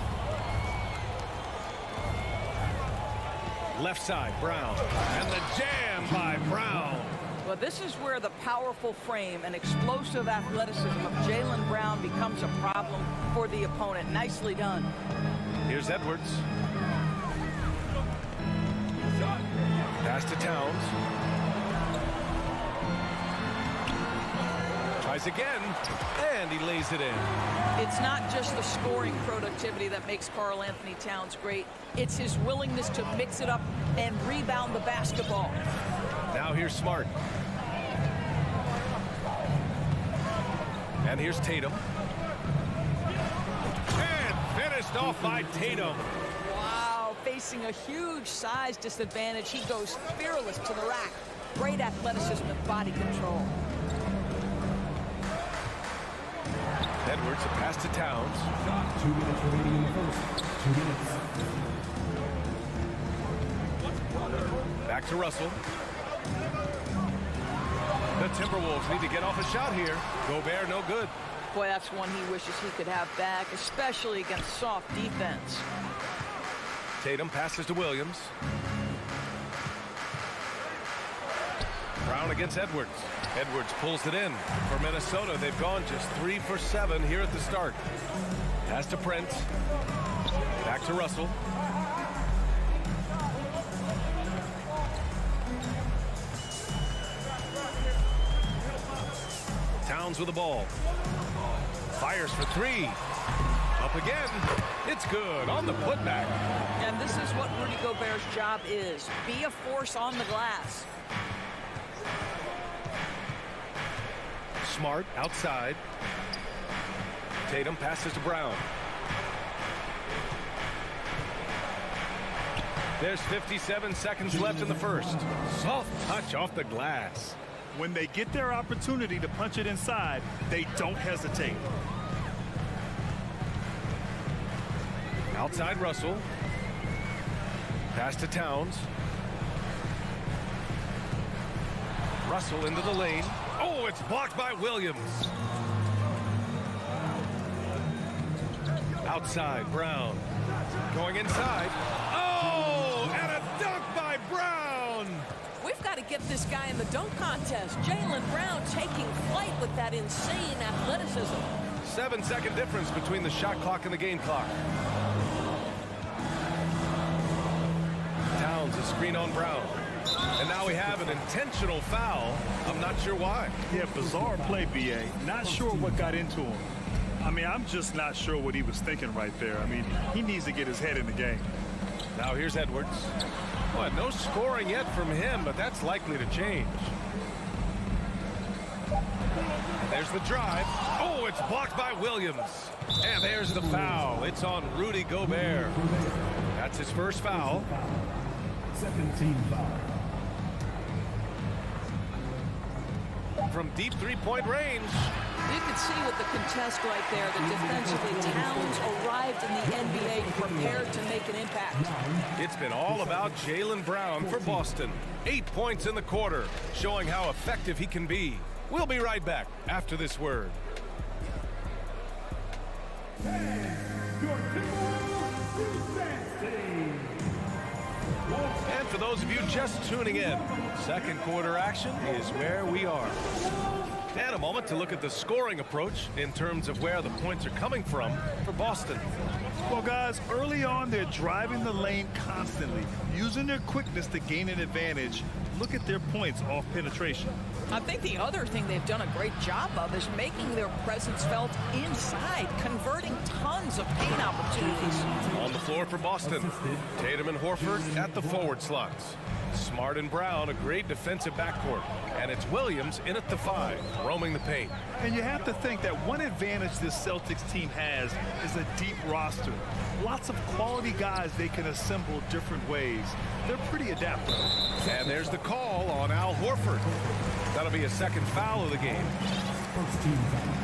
Left side, Brown. And the jam by Brown. Well, this is where the powerful frame and explosive athleticism of Jaylen Brown becomes a problem for the opponent. Nicely done. Here's Edwards. Pass to Towns. Tries again, and he lays it in. It's not just the scoring productivity that makes Karl Anthony Towns great. It's his willingness to mix it up and rebound the basketball. Now here's Smart. And here's Tatum. And finished off by Tatum. Wow, facing a huge size disadvantage. He goes fearless to the rack. Great athleticism and body control. Edwards, a pass to Towns. 2 minutes remaining in the first. 2 minutes. Back to Russell. The Timberwolves need to get off a shot here. Gobert, no good. Boy, that's one he wishes he could have back, especially against soft defense. Tatum passes to Williams. Brown against Edwards. Edwards pulls it in. For Minnesota, they've gone just 3 for 7 here at the start. Pass to Prince. Back to Russell. Towns with the ball. Fires for 3. Up again. It's good on the putback. And this is what Rudy Gobert's job is. Be a force on the glass. Smart outside. Tatum passes to Brown. There's 57 seconds left in the first. Soft touch off the glass. When they get their opportunity to punch it inside, they don't hesitate. Outside Russell. Pass to Towns. Russell into the lane. Oh, it's blocked by Williams. Outside, Brown. Going inside. Oh, and a dunk by Brown. We've got to get this guy in the dunk contest. Jaylen Brown taking flight with that insane athleticism. 7-second difference between the shot clock and the game clock. Towns, a screen on Brown. And now we have an intentional foul. I'm not sure why. Yeah, bizarre play, B.A. Not sure what got into him. I mean, I'm just not sure what he was thinking right there. I mean, he needs to get his head in the game. Now here's Edwards. Well, no scoring yet from him, but that's likely to change. There's the drive. Oh, it's blocked by Williams. And there's the foul. It's on Rudy Gobert. That's his first foul. Second team foul. From deep three-point range. You can see with the contest right there that defensively Towns arrived in the NBA prepared to make an impact. It's been all about Jaylen Brown for Boston. 8 points in the quarter, showing how effective he can be. We'll be right back after this word. And for those of you just tuning in, second quarter action is where we are. And a moment to look at the scoring approach in terms of where the points are coming from for Boston. Well, guys, early on, they're driving the lane constantly, using their quickness to gain an advantage. Look at their points off penetration. I think the other thing they've done a great job of is making their presence felt inside, converting tons of paint opportunities. On the floor for Boston, Tatum and Horford at the forward slots. Smart and Brown, a great defensive backcourt. And it's Williams in at the 5, roaming the paint. And you have to think that one advantage this Celtics team has is a deep roster. Lots of quality guys they can assemble different ways. They're pretty adaptable. And there's the call on Al Horford. That'll be a second foul of the game. First team foul.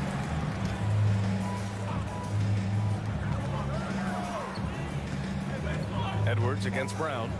Edwards against Brown.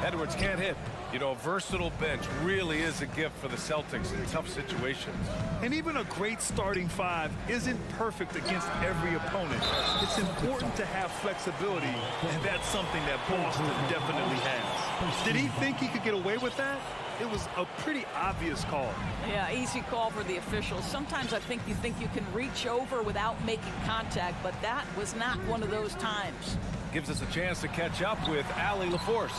Edwards can't hit. You know, a versatile bench really is a gift for the Celtics in tough situations. And even a great starting five isn't perfect against every opponent. It's important to have flexibility, and that's something that Boston definitely has. Did he think he could get away with that? It was a pretty obvious call. Yeah, easy call for the officials. Sometimes I think you can reach over without making contact, but that was not one of those times. Gives us a chance to catch up with Allie LaForce.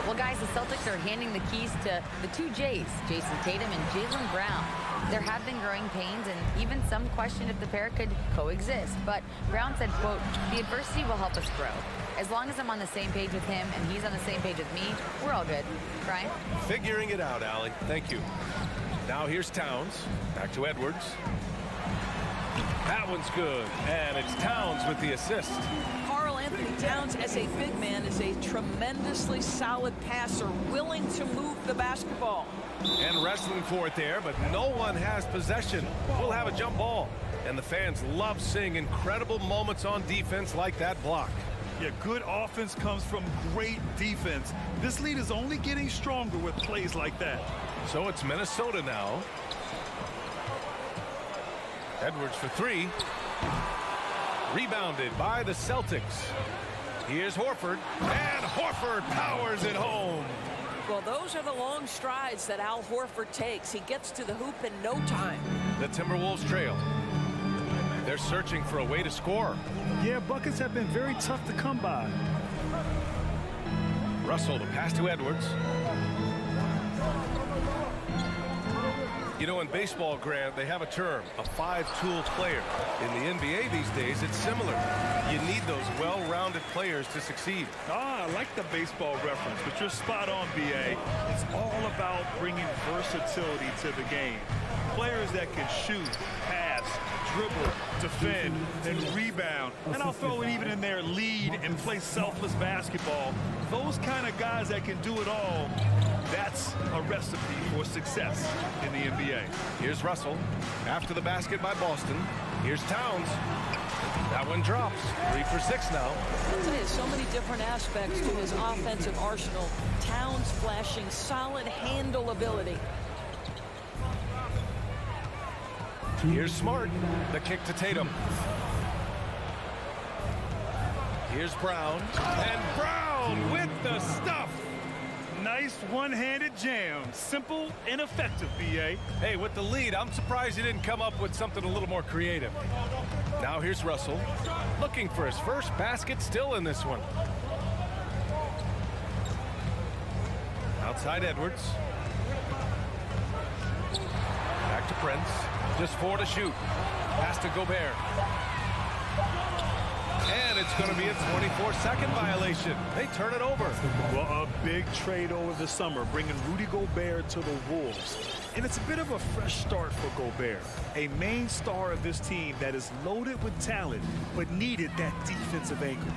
Well, guys, the Celtics are handing the keys to the two J's, Jason Tatum and Jaylen Brown. There have been growing pains, and even some question if the pair could coexist. But Brown said, quote, "The adversity will help us grow. As long as I'm on the same page with him and he's on the same page with me, we're all good." Brian? Figuring it out, Allie. Thank you. Now here's Towns. Back to Edwards. That one's good. And it's Towns with the assist. Anthony Towns, as a big man, is a tremendously solid passer, willing to move the basketball. And wrestling for it there, but no one has possession. We'll have a jump ball. And the fans love seeing incredible moments on defense like that block. Yeah, good offense comes from great defense. This lead is only getting stronger with plays like that. So it's Minnesota now. Edwards for three. Rebounded by the Celtics. Here's Horford, and Horford powers it home. Well, those are the long strides that Al Horford takes. He gets to the hoop in no time. The Timberwolves trail. They're searching for a way to score. Yeah, buckets have been very tough to come by. Russell, the pass to Edwards. You know, in baseball, Grant, they have a term, a five-tool player. In the NBA these days, it's similar. You need those well-rounded players to succeed. I like the baseball reference, but you're spot on, B.A. It's all about bringing versatility to the game. Players that can shoot, pass, dribble, defend, and rebound. And I'll throw it even in there, lead and play selfless basketball. Those kind of guys that can do it all, that's a recipe for success in the NBA. Here's Russell. After the basket by Boston. Here's Towns. That one drops. 3 for 6 now. I'll tell you, so many different aspects to his offensive arsenal. Towns flashing solid handle ability. Here's Smart. The kick to Tatum. Here's Brown. And Brown with the stuff. Nice one-handed jam. Simple and effective, B.A. Hey, with the lead, I'm surprised he didn't come up with something a little more creative. Now here's Russell. Looking for his first basket, still in this one. Outside Edwards. Back to Prince. Just 4 to shoot. Pass to Gobert. And it's going to be a 24-second violation. They turn it over. Well, a big trade over the summer, bringing Rudy Gobert to the Wolves. And it's a bit of a fresh start for Gobert, a main star of this team that is loaded with talent, but needed that defensive anchor.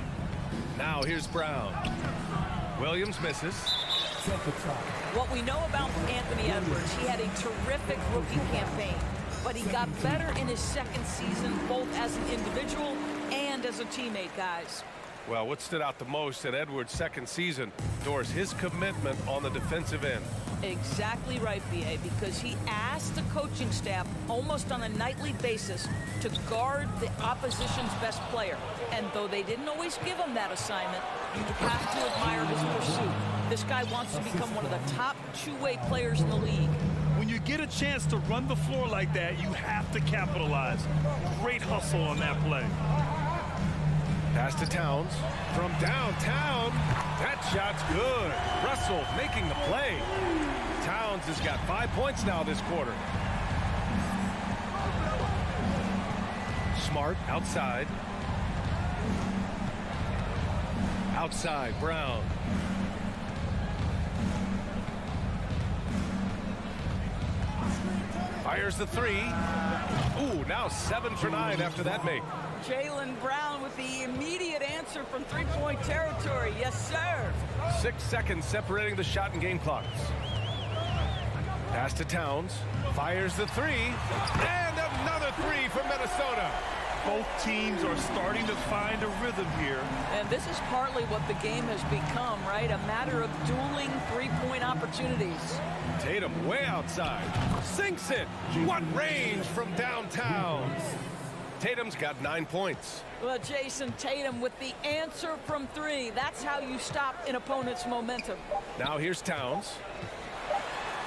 Now here's Brown. Williams misses. What we know about Anthony Edwards, he had a terrific rookie campaign, but he got better in his second season, both as an individual and as a teammate, guys. Well, what stood out the most at Edwards' second season, Doris, his commitment on the defensive end. Exactly right, B.A., because he asked the coaching staff almost on a nightly basis to guard the opposition's best player. And though they didn't always give him that assignment, you have to admire his pursuit. This guy wants to become one of the top two-way players in the league. When you get a chance to run the floor like that, you have to capitalize. Great hustle on that play. Pass to Towns from downtown. That shot's good. Russell making the play. Towns has got 5 points now this quarter. Smart outside. Outside, Brown. Fires the three. Ooh, now 7 for 9 after that make. Jaylen Brown with the immediate answer from three-point territory. Yes, sir. 6 seconds separating the shot and game clocks. Pass to Towns. Fires the three. And another three for Minnesota. Both teams are starting to find a rhythm here. And this is partly what the game has become, right? A matter of dueling three-point opportunities. Tatum way outside. Sinks it. What range from downtown. Tatum's got 9 points. Well, Jason Tatum with the answer from three. That's how you stop an opponent's momentum. Now here's Towns.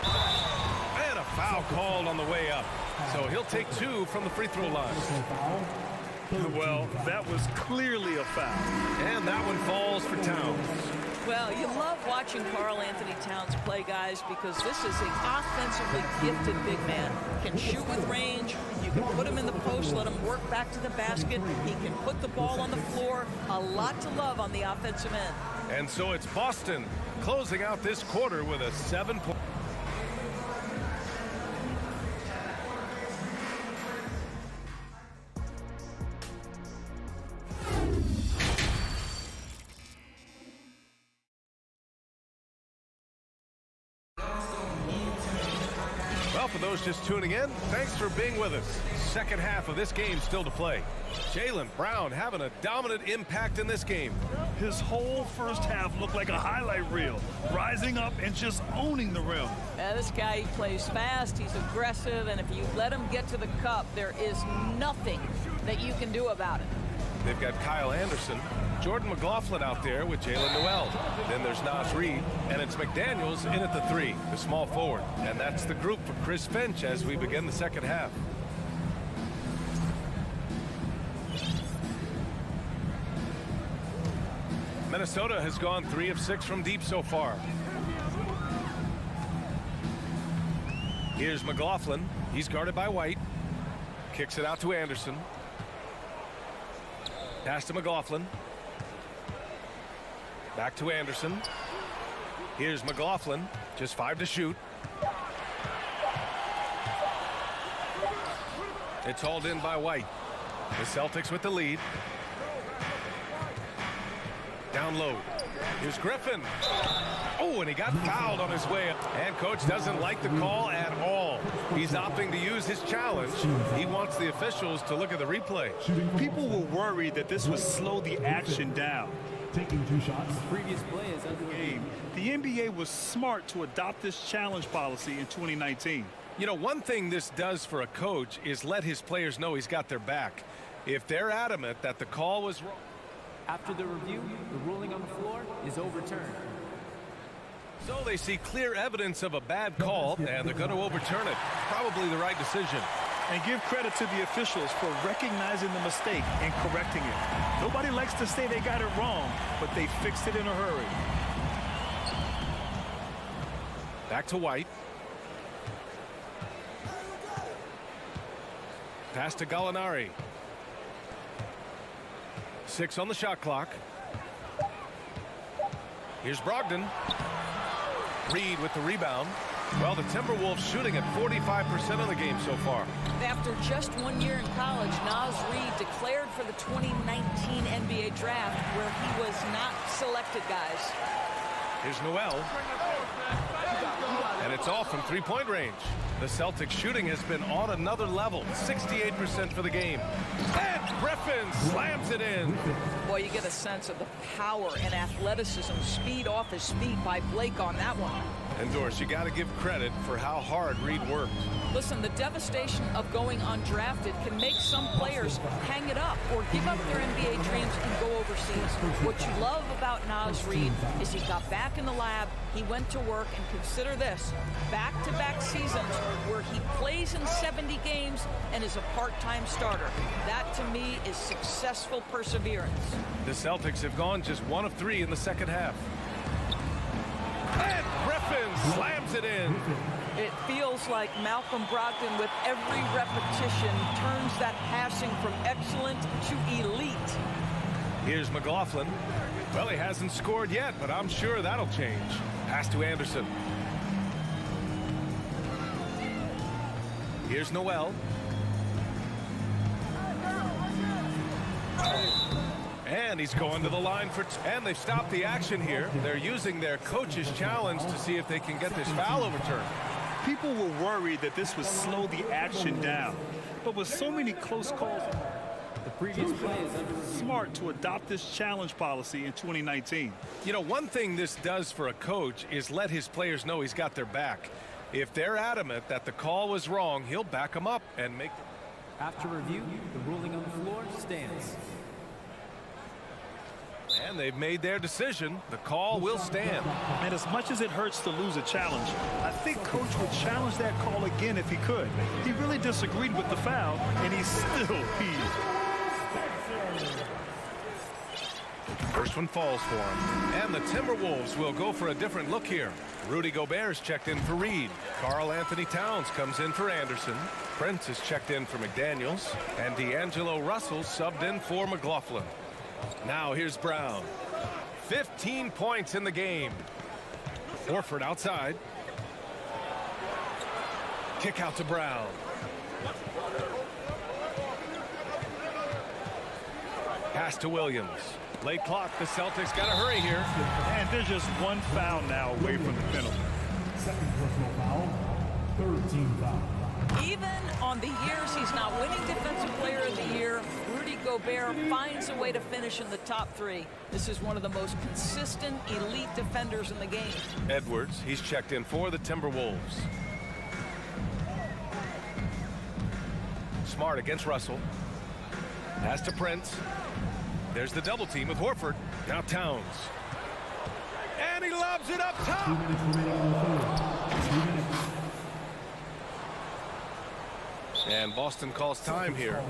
And a foul called on the way up. So he'll take 2 from the free throw line. Well, that was clearly a foul. And that one falls for Towns. Well, you love watching Karl Anthony Towns play, guys, because this is an offensively gifted big man. Can shoot with range. You can put him in the post, let him work back to the basket. He can put the ball on the floor. A lot to love on the offensive end. And so it's Boston closing out this quarter with a 7-point. Well, for those just tuning in, thanks for being with us. Second half of this game still to play. Jaylen Brown having a dominant impact in this game. His whole first half looked like a highlight reel, rising up and just owning the rim. This guy, he plays fast, he's aggressive, and if you let him get to the cup, there is nothing that you can do about it. They've got Kyle Anderson, Jordan McLaughlin out there with Jalen Noel. Then there's Nas Reed, and it's McDaniels in at the 3, the small forward. And that's the group for Chris Finch as we begin the second half. Minnesota has gone 3 of 6 from deep so far. Here's McLaughlin. He's guarded by White. Kicks it out to Anderson. Pass to McLaughlin. Back to Anderson. Here's McLaughlin. Just 5 to shoot. It's hauled in by White. The Celtics with the lead. Down low. Here's Griffin. Oh, and he got fouled on his way up. And coach doesn't like the call at all. He's opting to use his challenge. He wants the officials to look at the replay. People were worried that this would slow the action down. Taking 2 shots. Previous play is under the game. The NBA was smart to adopt this challenge policy in 2019. You know, one thing this does for a coach is let his players know he's got their back. If they're adamant that the call was wrong. After the review, the ruling on the floor is overturned. So they see clear evidence of a bad call, and they're going to overturn it. Probably the right decision. And give credit to the officials for recognizing the mistake and correcting it. Nobody likes to say they got it wrong, but they fixed it in a hurry. Back to White. Pass to Gallinari. 6 on the shot clock. Here's Brogdon. Reed with the rebound. Well, the Timberwolves shooting at 45% of the game so far. After just 1 year in college, Nas Reed declared for the 2019 NBA draft where he was not selected, guys. Here's Noel. And it's off from three-point range. The Celtics shooting has been on another level. 68% for the game. And Griffin slams it in. Boy, you get a sense of the power and athleticism, speed off his feet by Blake on that one. And Doris, you got to give credit for how hard Reed worked. Listen, the devastation of going undrafted can make some players hang it up or give up their NBA dreams and go overseas. What you love about Nas Reed is he got back in the lab, he went to work, and consider this, back-to-back seasons where he plays in 70 games and is a part-time starter. That, to me, is successful perseverance. The Celtics have gone just 1 of 3 in the second half. And Griffin slams it in. It feels like Malcolm Brogdon, with every repetition, turns that passing from excellent to elite. Here's McLaughlin. Well, he hasn't scored yet, but I'm sure that'll change. Pass to Anderson. Here's Noel. And he's going to the line for and they've stopped the action here. They're using their coach's challenge to see if they can get this foul overturned. People were worried that this would slow the action down. But with so many close calls, The previous play is under review. Smart to adopt this challenge policy in 2019. You know, one thing this does for a coach is let his players know he's got their back. If they're adamant that the call was wrong, he'll back them up and make them. After review, the ruling on the floor stands. And they've made their decision. The call will stand. And as much as it hurts to lose a challenge, I think Coach would challenge that call again if he could. He really disagreed with the foul, and he still heaved. First one falls for him. And the Timberwolves will go for a different look here. Rudy Gobert's checked in for Reed. Karl Anthony Towns comes in for Anderson. Prince is checked in for McDaniels. And D'Angelo Russell subbed in for McLaughlin. Now here's Brown. 15 points in the game. Horford outside. Kick out to Brown. Pass to Williams. Late clock. The Celtics got to hurry here. And there's just one foul now away from the penalty. Second personal foul. Third team foul. Even on the years he's not winning Defensive Player of the Year, Rudy Gobert finds a way to finish in the top three. This is one of the most consistent, elite defenders in the game. Edwards, he's checked in for the Timberwolves. Smart against Russell. Pass to Prince. There's the double team with Horford. Now Towns. And he lobs it up top. 2 minutes remaining on the third. 2 minutes. And Boston calls time here.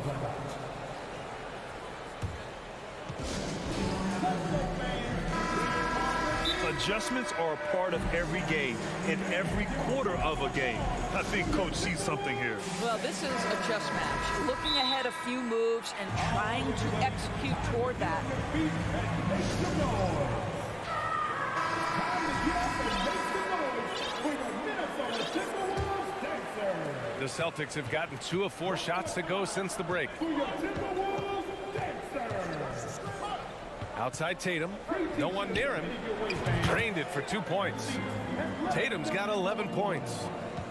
Adjustments are a part of every game, in every quarter of a game. I think Coach sees something here. Well, this is a chess match. Looking ahead a few moves and trying to execute toward that. The Celtics have gotten 2 of 4 shots to go since the break. Outside Tatum. No one near him. Drained it for 2 points. Tatum's got 11 points.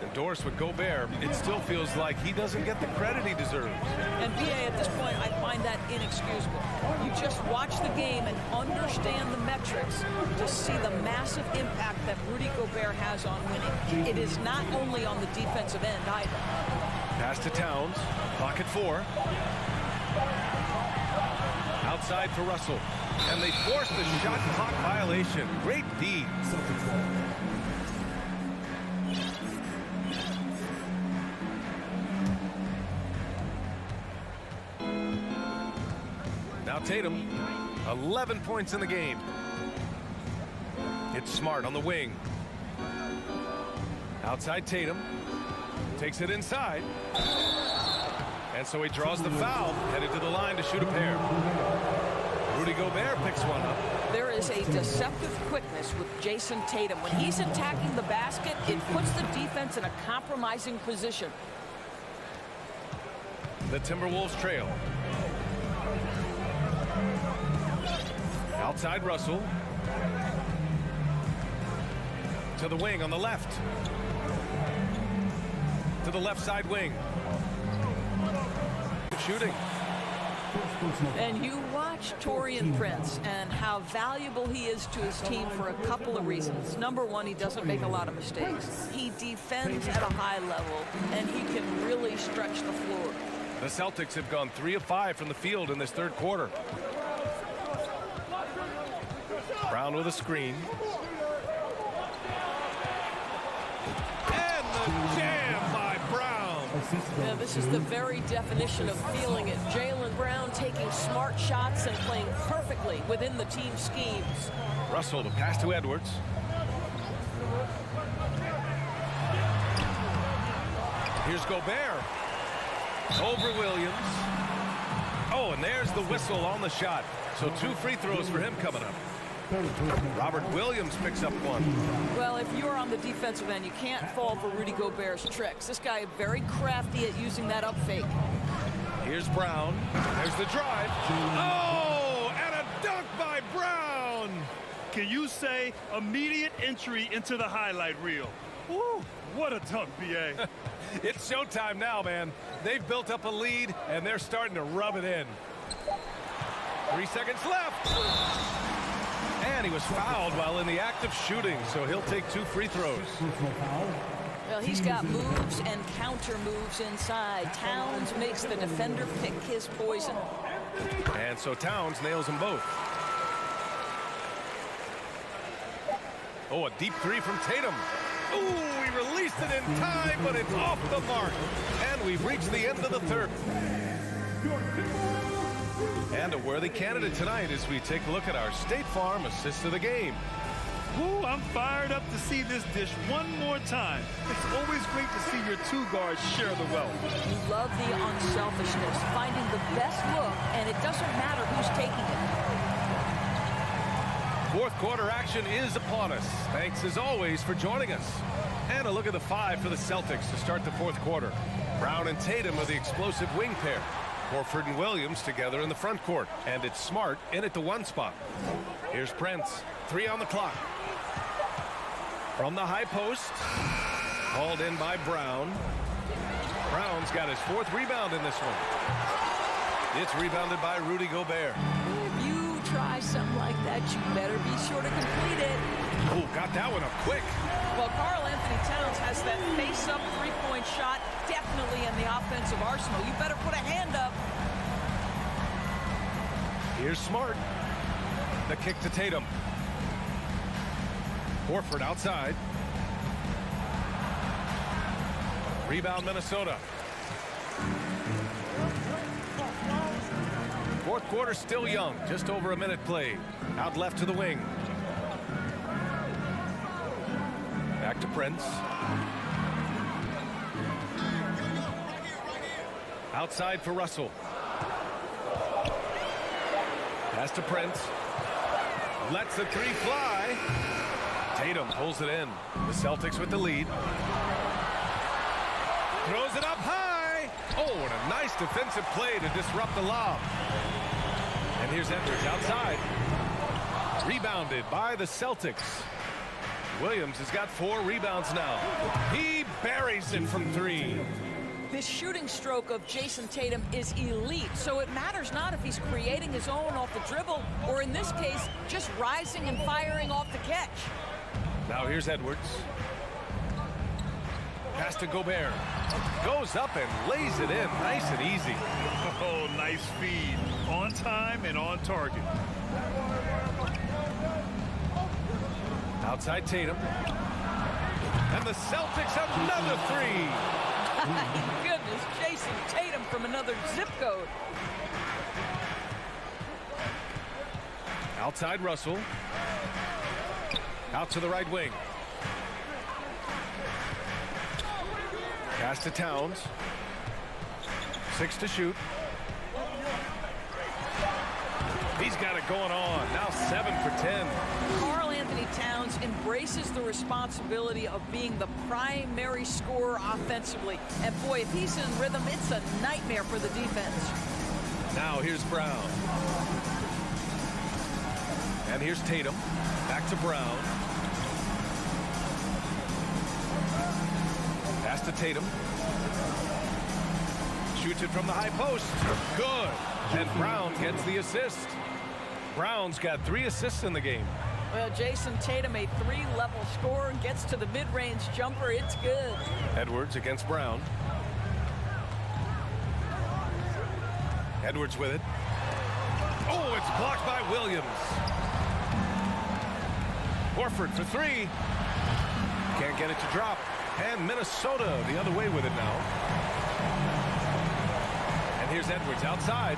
Endorsed with Gobert, it still feels like he doesn't get the credit he deserves. And BA, at this point, I find that inexcusable. You just watch the game and understand the metrics to see the massive impact that Rudy Gobert has on winning. It is not only on the defensive end either. Pass to Towns. Clock at 4. Outside for Russell. And they force the shot clock violation. Great D. Now Tatum, 11 points in the game. It's Smart on the wing. Outside Tatum. Takes it inside. And so he draws the foul, headed to the line to shoot a pair. Rudy Gobert picks one up. There is a deceptive quickness with Jason Tatum. When he's attacking the basket, it puts the defense in a compromising position. The Timberwolves trail. Outside Russell. To the wing on the left. To the left side wing. Shooting. And you watch Taurean Prince and how valuable he is to his team for a couple of reasons. Number one, he doesn't make a lot of mistakes. He defends at a high level, and he can really stretch the floor. The Celtics have gone 3 of 5 from the field in this third quarter. Brown with a screen. And the jam by Brown. Yeah, this is the very definition of feeling it. Jaylen Brown taking smart shots and playing perfectly within the team schemes. Russell, the pass to Edwards. Here's Gobert. Over Williams. Oh, and there's the whistle on the shot. So 2 free throws for him coming up. Robert Williams picks up 1. Well, if you're on the defensive end, you can't fall for Rudy Gobert's tricks. This guy is very crafty at using that up fake. Here's Brown. There's the drive. Oh, and a dunk by Brown. Can you say immediate entry into the highlight reel? Woo, what a dunk, B.A. It's showtime now, man. They've built up a lead, and they're starting to rub it in. 3 seconds left. And he was fouled while in the act of shooting, so he'll take 2 free throws. Well, he's got moves and counter moves inside. Towns makes the defender pick his poison. And so Towns nails them both. Oh, a deep 3 from Tatum. Ooh, he released it in time, but it's off the mark. And we've reached the end of the third. And a worthy candidate tonight as we take a look at our State Farm assist of the game. Ooh, I'm fired up to see this dish one more time. It's always great to see your 2 guards share the wealth. You love the unselfishness, finding the best look, and it doesn't matter who's taking it. Fourth quarter action is upon us. Thanks as always for joining us. And a look at the 5 for the Celtics to start the fourth quarter. Brown and Tatum are the explosive wing pair. Horford and Williams together in the front court. And it's Smart in at the 1 spot. Here's Prince. 3 on the clock. From the high post. Hauled in by Brown. Brown's got his 4th rebound in this one. It's rebounded by Rudy Gobert. If you try something like that, you better be sure to complete it. Oh, got that one up quick. Well, Karl Anthony Towns has that face-up three-point shot definitely in the offensive arsenal. You better put a hand up. Here's Smart. The kick to Tatum. Horford outside. Rebound Minnesota. Fourth quarter still young. Just over a minute played. Out left to the wing. Back to Prince. Outside for Russell. Pass to Prince. Lets the 3 fly. Tatum pulls it in. The Celtics with the lead. Throws it up high. Oh, and a nice defensive play to disrupt the lob. And here's Edwards outside. Rebounded by the Celtics. Williams has got 4 rebounds now. He buries it from 3. This shooting stroke of Jason Tatum is elite, so it matters not if he's creating his own off the dribble or, in this case, just rising and firing off the catch. Now here's Edwards. Pass to Gobert. Goes up and lays it in nice and easy. Oh, nice feed. On time and on target. Outside Tatum. And the Celtics another 3. My goodness, Jason Tatum from another zip code. Outside Russell. Out to the right wing. Pass to Towns. 6 to shoot. He's got it going on. Now 7 for 10. Karl Anthony Towns embraces the responsibility of being the primary scorer offensively. And boy, if he's in rhythm, it's a nightmare for the defense. Now here's Brown. And here's Tatum. Back to Brown. Pass to Tatum. Shoots it from the high post. Good. And Brown gets the assist. Brown's got 3 assists in the game. Well, Jason Tatum, a 3-level scorer, gets to the mid-range jumper. It's good. Edwards against Brown. Edwards with it. Oh, it's blocked by Williams. Horford for 3. Can't get it to drop. And Minnesota the other way with it now. And here's Edwards outside.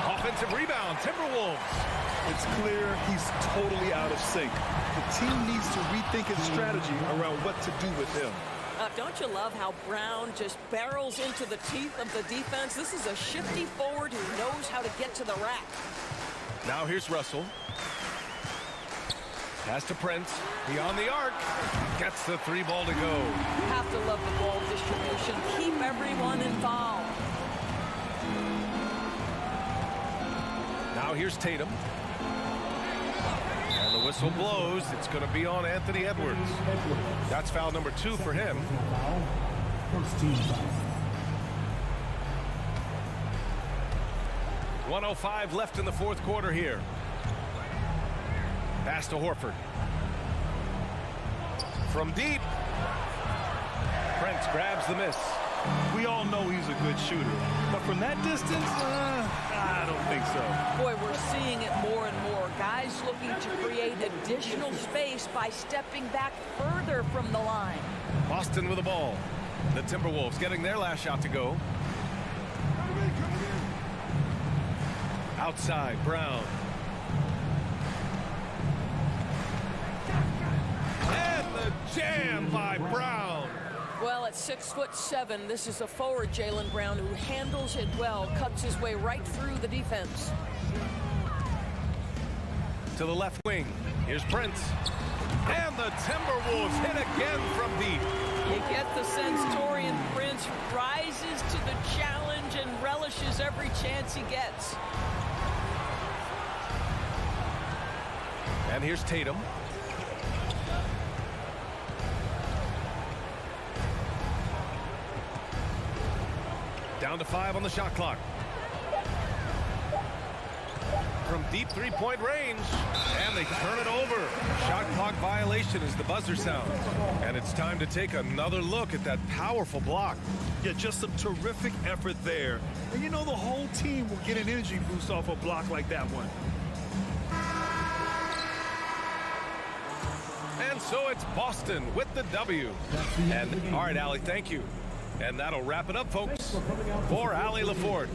Offensive rebound, Timberwolves. It's clear he's totally out of sync. The team needs to rethink its strategy around what to do with him. Don't you love how Brown just barrels into the teeth of the defense? This is a shifty forward who knows how to get to the rack. Now here's Russell. Pass to Prince. Beyond the arc. Gets the 3 ball to go. Have to love the ball distribution. Keep everyone involved. Now here's Tatum. And the whistle blows. It's going to be on Anthony Edwards. That's foul number 2 for him. 1:05 left in the fourth quarter here. Pass to Horford. From deep. Prince grabs the miss. We all know he's a good shooter, but from that distance, I don't think so. Boy, we're seeing it more and more. Guys looking to create additional space by stepping back further from the line. Boston with the ball. The Timberwolves getting their last shot to go. Outside, Brown. And the jam by Brown. Well, at 6'7", this is a forward, Jaylen Brown, who handles it well, cuts his way right through the defense. To the left wing. Here's Prince. And the Timberwolves hit again from deep. You get the sense Taurean Prince rises to the challenge and relishes every chance he gets. And here's Tatum. Down to 5 on the shot clock. From deep three-point range, and they turn it over. Shot clock violation as the buzzer sounds. And it's time to take another look at that powerful block. Yeah, just some terrific effort there. And you know the whole team will get an energy boost off a block like that one. And so it's Boston with the W. And all right, Allie, thank you. And that'll wrap it up, folks. For Allie LaFord.